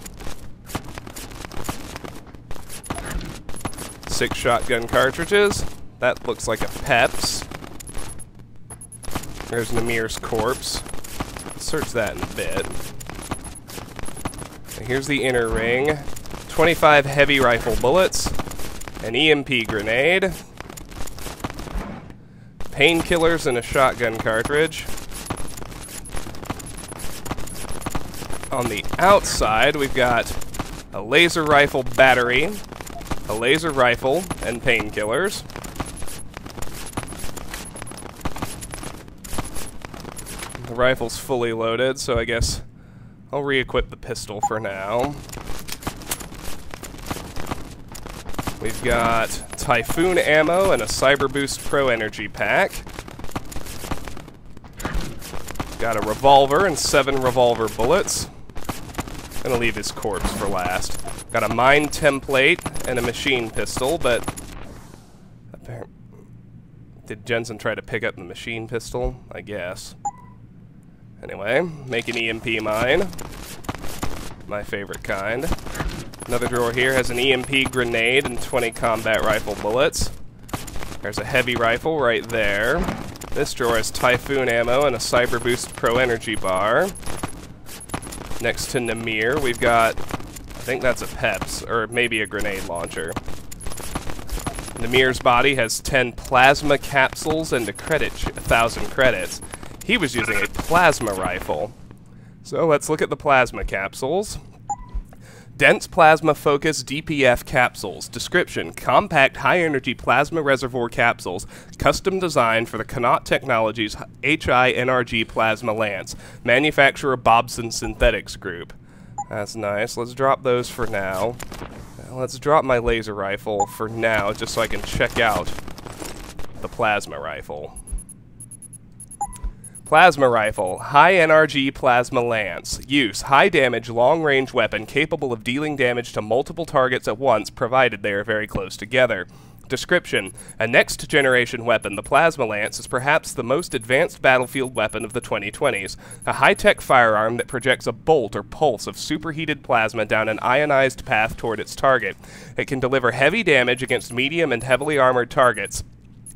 6 shotgun cartridges. That looks like a Peps. There's Namir's corpse. Search that in a bit. And here's the inner ring. 25 heavy rifle bullets. An EMP grenade. Painkillers and a shotgun cartridge. On the outside, we've got a laser rifle battery, a laser rifle, and painkillers. The rifle's fully loaded, so I guess I'll re-equip the pistol for now. We've got Typhoon ammo and a Cyber Boost Pro Energy pack. Got a revolver and 7 revolver bullets. Gonna leave his corpse for last. Got a mine template and a machine pistol, but did Jensen try to pick up the machine pistol? I guess. Anyway, make an EMP mine. My favorite kind. Another drawer here has an EMP grenade and 20 combat rifle bullets. There's a heavy rifle right there. This drawer has Typhoon ammo and a Cyber Boost Pro Energy bar. Next to Namir, we've got, I think that's a Peps, or maybe a grenade launcher. Namir's body has 10 plasma capsules and 1,000 credits. He was using a plasma rifle. So let's look at the plasma capsules. Dense plasma focus DPF capsules. Description: compact high-energy plasma reservoir capsules, custom designed for the Connaught Technologies HI-NRG plasma lance. Manufacturer Bobson Synthetics Group. That's nice. Let's drop those for now. Let's drop my laser rifle for now, just so I can check out the plasma rifle. Plasma rifle, high NRG plasma lance. Use, high damage, long range weapon capable of dealing damage to multiple targets at once, provided they are very close together. Description: a next generation weapon, the plasma lance is perhaps the most advanced battlefield weapon of the 2020s. A high-tech firearm that projects a bolt or pulse of superheated plasma down an ionized path toward its target. It can deliver heavy damage against medium and heavily armored targets,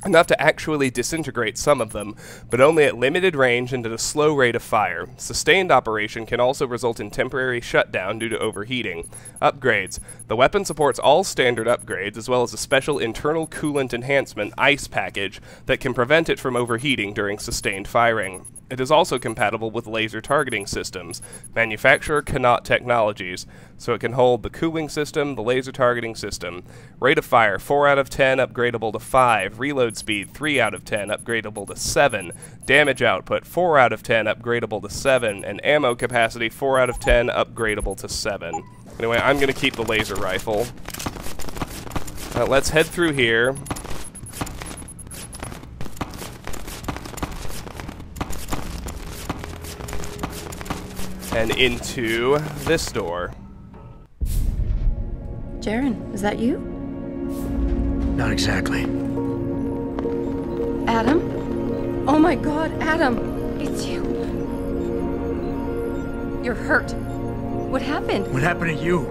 enough to actually disintegrate some of them, but only at limited range and at a slow rate of fire. Sustained operation can also result in temporary shutdown due to overheating. Upgrades: the weapon supports all standard upgrades, as well as a special internal coolant enhancement ice package that can prevent it from overheating during sustained firing. It is also compatible with laser targeting systems. Manufacturer Connaught Technologies, so it can hold the cooling system, the laser targeting system. Rate of fire 4 out of 10, upgradable to 5. Reload speed 3 out of 10, upgradable to 7. Damage output 4 out of 10, upgradable to 7. And ammo capacity 4 out of 10, upgradable to 7. Anyway, I'm going to keep the laser rifle. Let's head through here. And into this door. Jiren, is that you? Not exactly. Adam? Oh my god, Adam! It's you. You're hurt. What happened? What happened to you?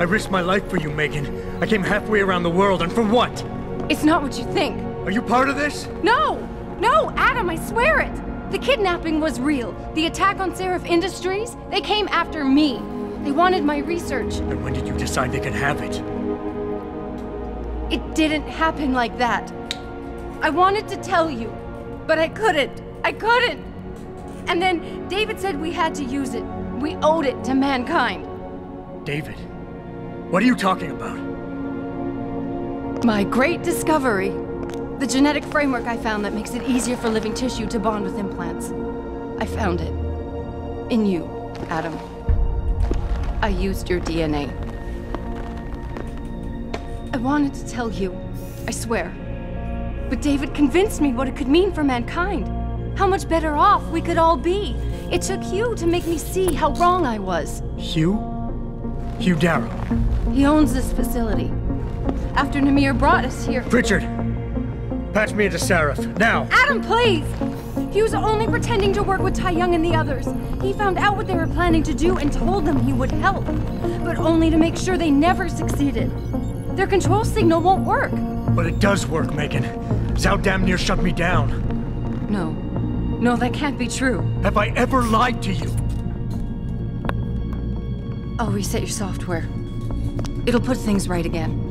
I risked my life for you, Megan. I came halfway around the world, and for what? It's not what you think. Are you part of this? No! No, Adam, I swear it! The kidnapping was real. The attack on Seraph Industries, they came after me. They wanted my research. And when did you decide they could have it? It didn't happen like that. I wanted to tell you, but I couldn't. I couldn't. And then David said we had to use it. We owed it to mankind. David? What are you talking about? My great discovery. The genetic framework I found that makes it easier for living tissue to bond with implants. I found it. In you, Adam. I used your DNA. I wanted to tell you, I swear. But David convinced me what it could mean for mankind. How much better off we could all be. It took Hugh to make me see how wrong I was. Hugh? Hugh Darrow. He owns this facility. After Namir brought us here... Pritchard! Patch me into Sarif, now! Adam, please! He was only pretending to work with Tai Young and the others. He found out what they were planning to do and told them he would help. But only to make sure they never succeeded. Their control signal won't work. But it does work, Megan. Zhao damn near shut me down. No. No, that can't be true. Have I ever lied to you? I'll reset your software. It'll put things right again.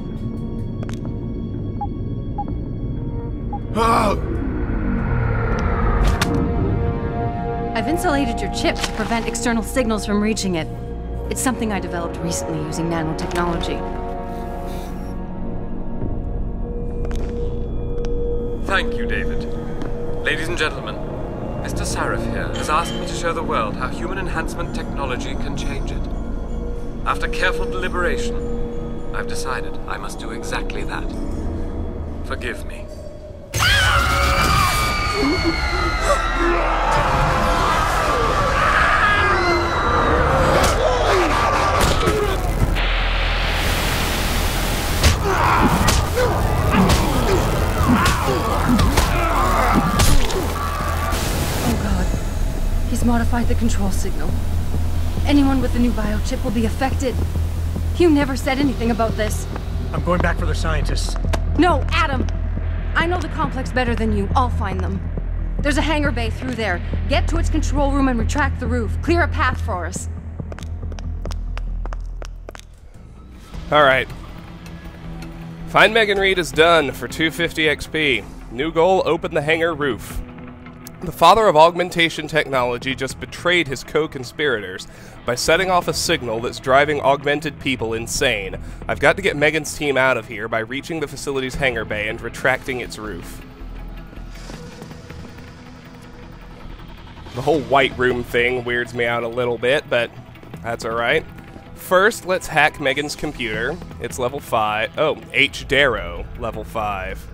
I've insulated your chip to prevent external signals from reaching it. It's something I developed recently using nanotechnology. Thank you, David. Ladies and gentlemen, Mr. Sarif here has asked me to show the world how human enhancement technology can change it. After careful deliberation, I've decided I must do exactly that. Forgive me. Oh God. He's modified the control signal. Anyone with the new biochip will be affected. Hugh never said anything about this. I'm going back for the scientists. No, Adam! I know the complex better than you. I'll find them. There's a hangar bay through there. Get to its control room and retract the roof. Clear a path for us. Alright. Find Megan Reed is done for 250 XP. New goal, open the hangar roof. The father of augmentation technology just betrayed his co-conspirators by setting off a signal that's driving augmented people insane. I've got to get Megan's team out of here by reaching the facility's hangar bay and retracting its roof. The whole white room thing weirds me out a little bit, but that's alright. First, let's hack Megan's computer. It's level 5. Oh, H. Darrow, level 5.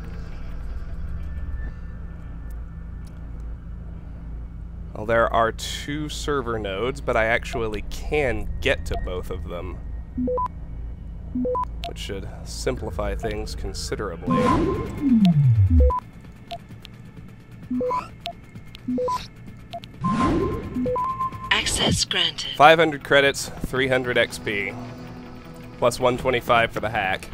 Well, there are 2 server nodes, but I actually can get to both of them, which should simplify things considerably. Access granted. 500 credits, 300 XP, plus 125 for the hack.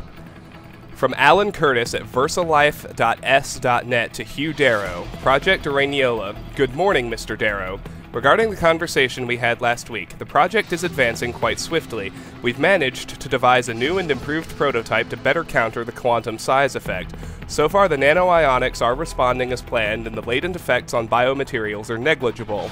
From Alan Curtis at versalife.s.net to Hugh Darrow, Project Araneola. Good morning, Mr. Darrow. Regarding the conversation we had last week, the project is advancing quite swiftly. We've managed to devise a new and improved prototype to better counter the quantum size effect. So far, the nanoionics are responding as planned, and the latent effects on biomaterials are negligible.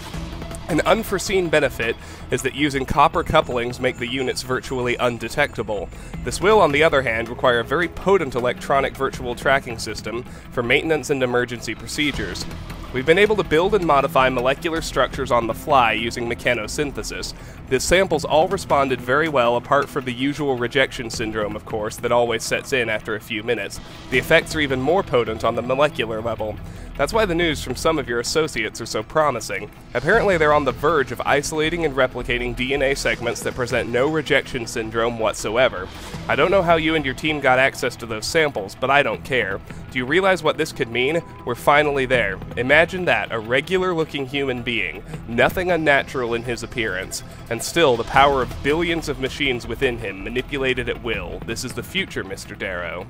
An unforeseen benefit is that using copper couplings make the units virtually undetectable. This will, on the other hand, require a very potent electronic virtual tracking system for maintenance and emergency procedures. We've been able to build and modify molecular structures on the fly using mechanosynthesis. The samples all responded very well, apart from the usual rejection syndrome, of course, that always sets in after a few minutes. The effects are even more potent on the molecular level. That's why the news from some of your associates are so promising. Apparently they're on the verge of isolating and replicating DNA segments that present no rejection syndrome whatsoever. I don't know how you and your team got access to those samples, but I don't care. Do you realize what this could mean? We're finally there. Imagine that, a regular-looking human being, nothing unnatural in his appearance, and still the power of billions of machines within him, manipulated at will. This is the future, Mr. Darrow.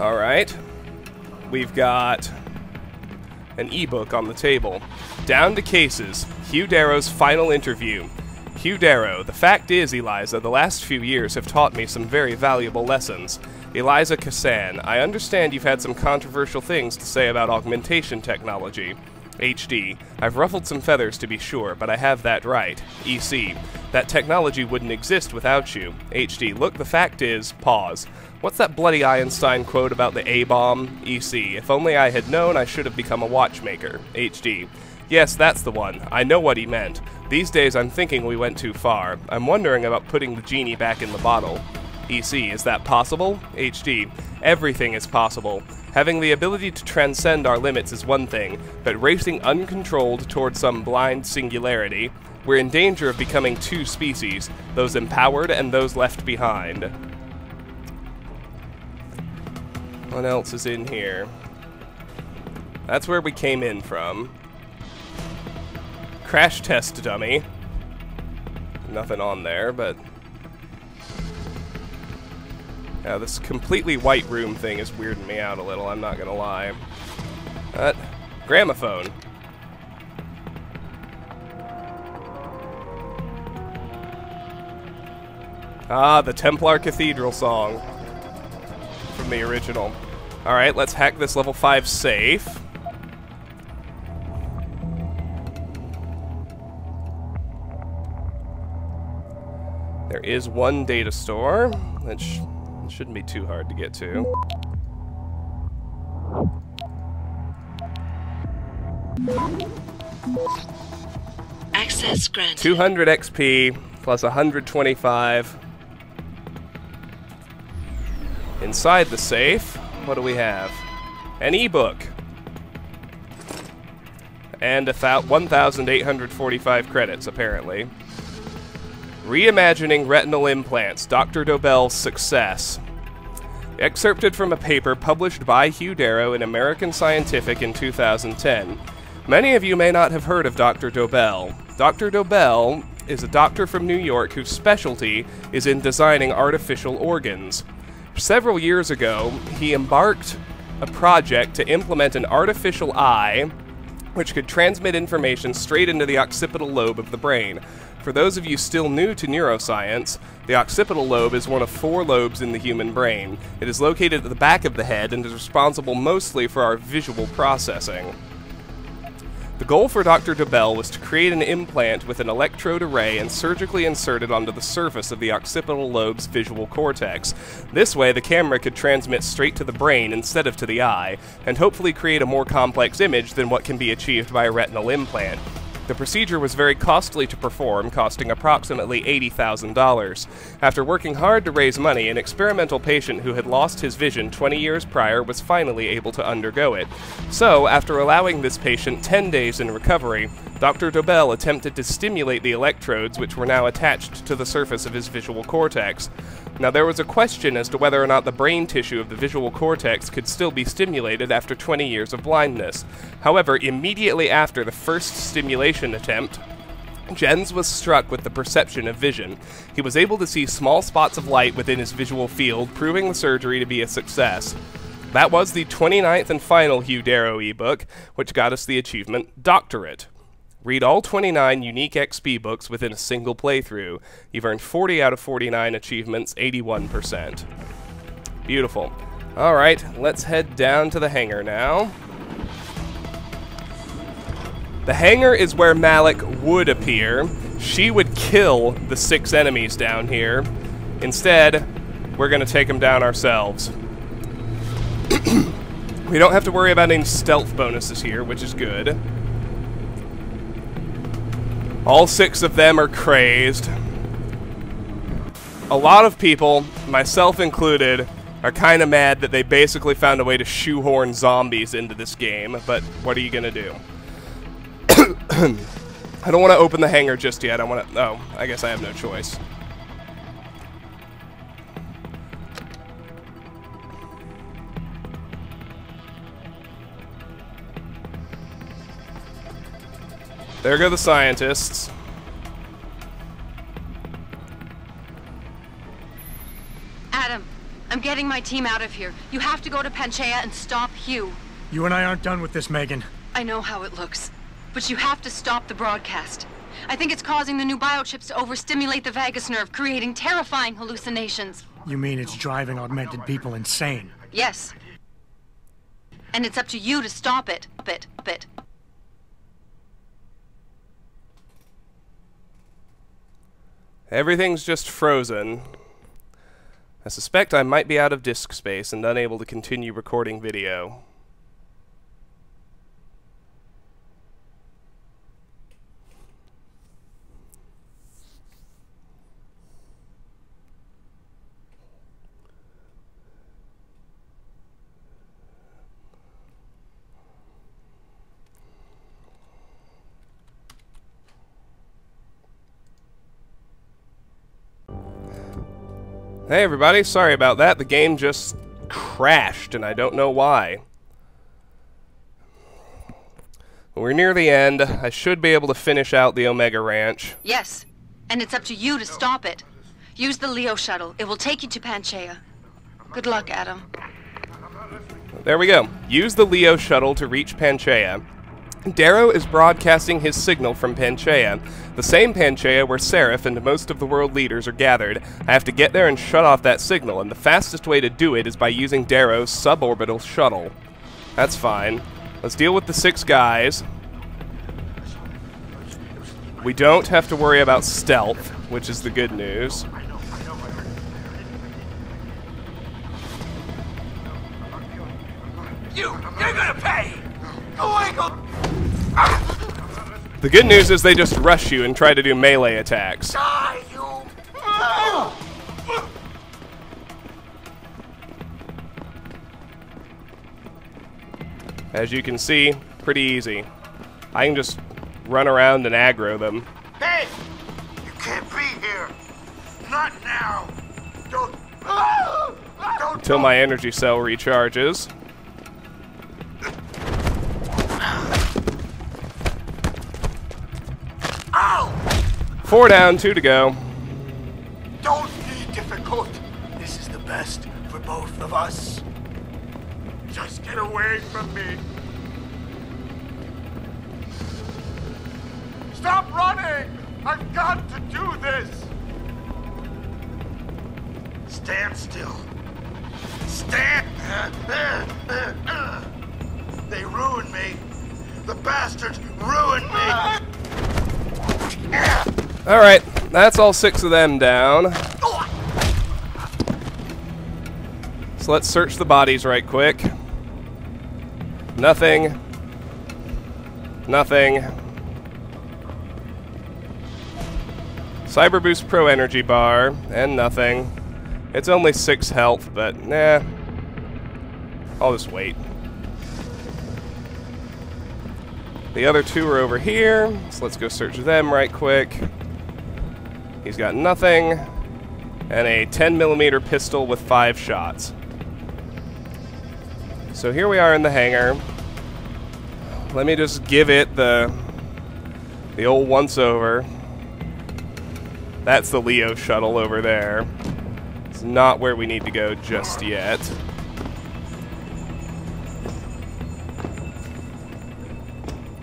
Alright. We've got an ebook on the table. Down to cases. Hugh Darrow's final interview. Hugh Darrow, the fact is, Eliza, the last few years have taught me some very valuable lessons. Eliza Kassan, I understand you've had some controversial things to say about augmentation technology. HD, I've ruffled some feathers to be sure, but I have that right. EC, that technology wouldn't exist without you. HD, look, the fact is, pause. What's that bloody Einstein quote about the A-bomb? EC, if only I had known, I should have become a watchmaker. HD, yes, that's the one. I know what he meant. These days I'm thinking we went too far. I'm wondering about putting the genie back in the bottle. EC, is that possible? HD, everything is possible. Having the ability to transcend our limits is one thing, but racing uncontrolled toward some blind singularity, we're in danger of becoming two species, those empowered and those left behind. What else is in here? That's where we came in from. Crash test dummy. Nothing on there, but... yeah, this completely white room thing is weirding me out a little, I'm not gonna lie. Gramophone. Ah, the Templar Cathedral song from the original. Alright, let's hack this level 5 safe. There is one data store, which shouldn't be too hard to get to. Access granted. 200 XP plus 125. Inside the safe, what do we have? An ebook. And 1,845 credits, apparently. Reimagining Retinal Implants, Dr. Dobell's Success. Excerpted from a paper published by Hugh Darrow in American Scientific in 2010. Many of you may not have heard of Dr. Dobell. Dr. Dobell is a doctor from New York whose specialty is in designing artificial organs. Several years ago, he embarked a project to implement an artificial eye which could transmit information straight into the occipital lobe of the brain. For those of you still new to neuroscience, the occipital lobe is one of 4 lobes in the human brain. It is located at the back of the head and is responsible mostly for our visual processing. The goal for Dr. Dobell was to create an implant with an electrode array and surgically insert it onto the surface of the occipital lobe's visual cortex. This way, the camera could transmit straight to the brain instead of to the eye, and hopefully create a more complex image than what can be achieved by a retinal implant. The procedure was very costly to perform, costing approximately $80,000. After working hard to raise money, an experimental patient who had lost his vision 20 years prior was finally able to undergo it. So, after allowing this patient 10 days in recovery, Dr. Dobell attempted to stimulate the electrodes which were now attached to the surface of his visual cortex. Now, there was a question as to whether or not the brain tissue of the visual cortex could still be stimulated after 20 years of blindness. However, immediately after the first stimulation attempt, Jens was struck with the perception of vision. He was able to see small spots of light within his visual field, proving the surgery to be a success. That was the 29th and final Hugh Darrow ebook, which got us the achievement Doctorate. Read all 29 unique XP books within a single playthrough. You've earned 40 out of 49 achievements, 81%. Beautiful. Alright, let's head down to the hangar now. The hangar is where Malik would appear. She would kill the 6 enemies down here. Instead, we're going to take them down ourselves. We don't have to worry about any stealth bonuses here, which is good. All 6 of them are crazed. A lot of people, myself included, are kind of mad that they basically found a way to shoehorn zombies into this game, but what are you going to do? I don't want to open the hangar just yet. Oh, I guess I have no choice. There go the scientists. Adam, I'm getting my team out of here. You have to go to Panchaea and stop Hugh. You and I aren't done with this, Megan. I know how it looks, but you have to stop the broadcast. I think it's causing the new biochips to overstimulate the vagus nerve, creating terrifying hallucinations. You mean it's driving augmented people insane? Yes. And it's up to you to stop it. Stop it. Everything's just frozen. I suspect I might be out of disk space and unable to continue recording video. Hey everybody, sorry about that. The game just crashed and I don't know why. We're near the end. I should be able to finish out the Omega Ranch. Yes, and it's up to you to stop it. Use the Leo shuttle. It will take you to Panchaea. Good luck, Adam. There we go. Use the Leo shuttle to reach Panchaea. Darrow is broadcasting his signal from Panchaea, the same Panchaea where Seraph and most of the world leaders are gathered. I have to get there and shut off that signal, and the fastest way to do it is by using Darrow's suborbital shuttle. That's fine. Let's deal with the 6 guys. We don't have to worry about stealth, which is the good news. You're gonna pay! Go away, go! The good news is they just rush you and try to do melee attacks. Die, you! As you can see, pretty easy. I can just run around and aggro them. Hey! You can't be here! Not now! Don't... Until my energy cell recharges. Ow! 4 down, 2 to go. Don't be difficult. This is the best for both of us. Just get away from me. Stop running! I've got to do this! Stand still. Stand! They ruined me. The bastards ruined me. Alright, that's all 6 of them down. So let's search the bodies right quick. Nothing. Nothing. Cyber Boost Pro Energy Bar, and nothing. It's only 6 health, but nah. I'll just wait. The other 2 are over here, so let's go search them right quick. He's got nothing, and a 10mm pistol with 5 shots. So here we are in the hangar. Let me just give it the old once-over. That's the Leo shuttle over there. It's not where we need to go just yet.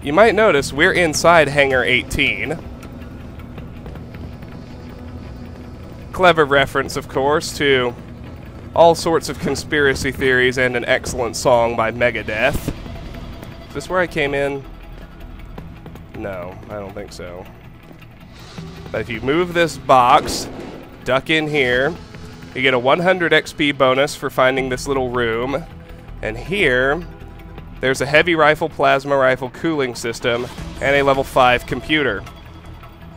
You might notice we're inside Hangar 18. Clever reference, of course, to all sorts of conspiracy theories and an excellent song by Megadeth. Is this where I came in? No, I don't think so. But if you move this box, duck in here, you get a 100 XP bonus for finding this little room. And here, there's a heavy rifle, plasma rifle, cooling system, and a level 5 computer.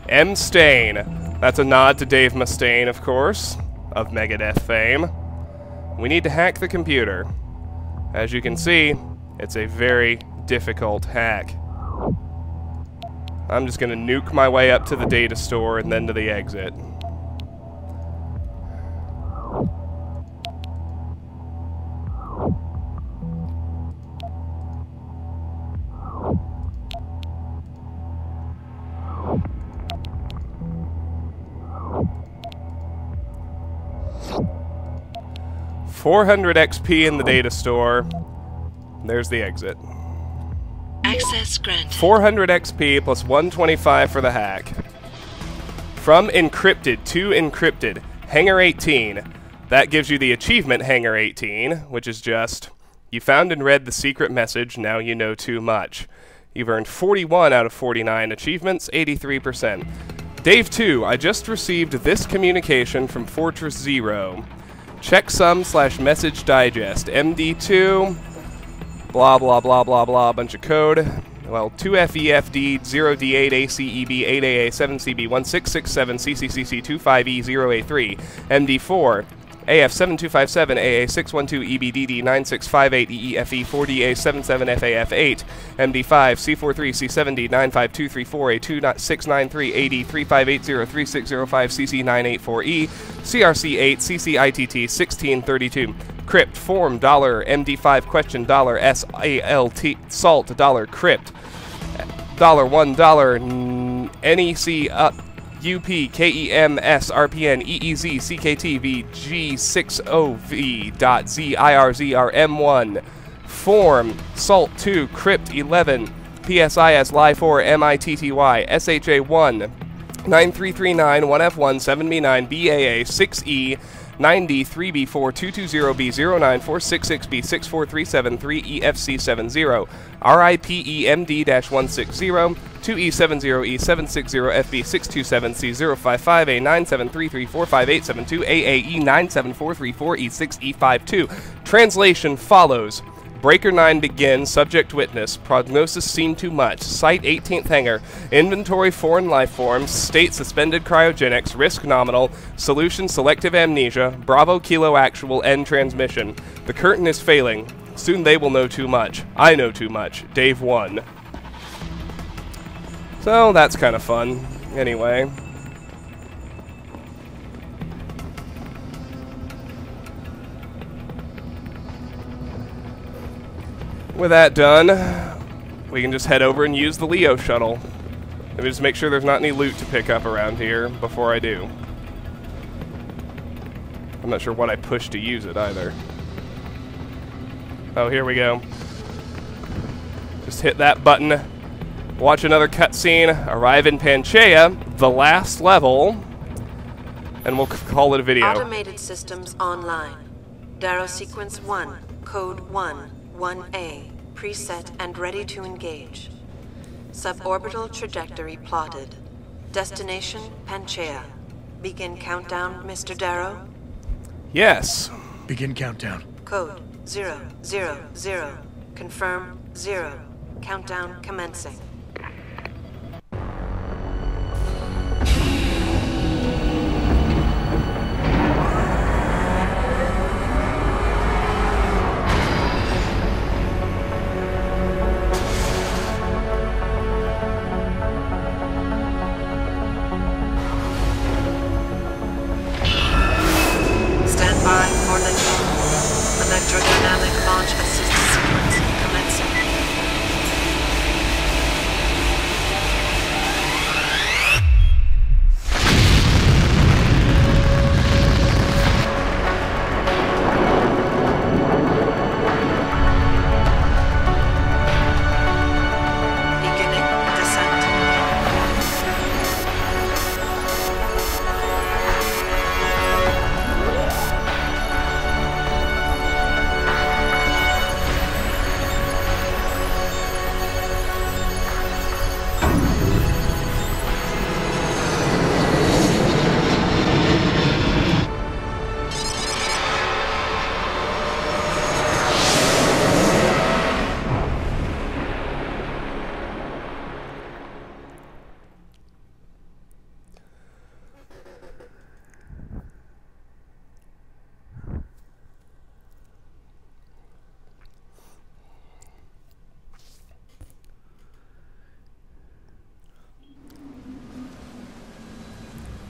M. Stain. That's a nod to Dave Mustaine, of course, of Megadeth fame. We need to hack the computer. As you can see, it's a very difficult hack. I'm just going to nuke my way up to the data store and then to the exit. $400 XP in the data store. There's the exit. Access granted. 400 XP plus 125 for the hack. From encrypted to encrypted. Hangar 18. That gives you the achievement Hangar 18, which is just, you found and read the secret message, now you know too much. You've earned 41 out of 49 achievements, 83%. Dave 2, I just received this communication from Fortress Zero. Checksum/message digest. MD2. Blah, blah, blah, blah, blah. Bunch of code. Well, 2FEFD, 0D8, ACEB, 8AA, 7CB, 1667, CCCC, 25E, 0A3. MD4. AF7257, AA612, EBDD 9658, EEFE 4DA77FAF8, MD5, C43, C70, 95234, A2693, AD 3580, 3605, CC984E, CRC8, CCITT 1632. Crypt, form, $MD5, question, $SALT, salt, $crypt, $1, NEC, UP, KEMS, RPN, EEZ, CKT, VG60V.ZIRZRM1, form, salt 2, crypt 11, PSIS, Li4, MITTY, SHA1, 9339, 1F1, 7B9, BAA, 6E, 90, 3B4, 220B, 09466B, 64373, EFC70, RIPEMD-160, 2E70E, 760FB, 627C, 055A, 973345872, AAE, 97434E6, E52. Translation follows. Breaker 9 begins. Subject witness. Prognosis seen too much. Site 18th hangar. Inventory foreign life forms. State suspended cryogenics. Risk nominal. Solution selective amnesia. Bravo Kilo actual. End transmission. The curtain is failing. Soon they will know too much. I know too much. Dave 1. So that's kind of fun. Anyway. With that done, we can just head over and use the Leo shuttle. Let me just make sure there's not any loot to pick up around here before I do. I'm not sure what I pushed to use it either. Oh, here we go. Just hit that button. Watch another cutscene. Arrive in Panchaea, the last level, and we'll call it a video. Automated systems online. Darrow sequence 1, code 1A, preset and ready to engage. Suborbital trajectory plotted. Destination Panchaea. Begin countdown, Mr. Darrow? Yes. Begin countdown. Code 000. Confirm 0. Countdown commencing. Electrodynamic launch assist sequence commencing.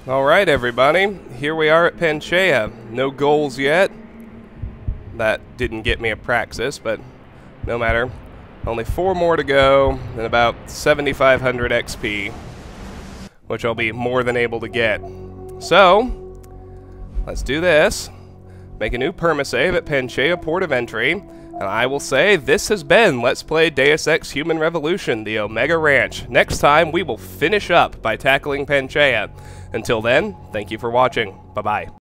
Alright everybody, here we are at Panchaea. No goals yet. That didn't get me a praxis, but no matter. Only 4 more to go, and about 7,500 XP, which I'll be more than able to get. So, let's do this. Make a new permasave at Panchaea Port of Entry, and I will say this has been Let's Play Deus Ex Human Revolution, the Omega Ranch. Next time, we will finish up by tackling Panchaea. Until then, thank you for watching. Bye-bye.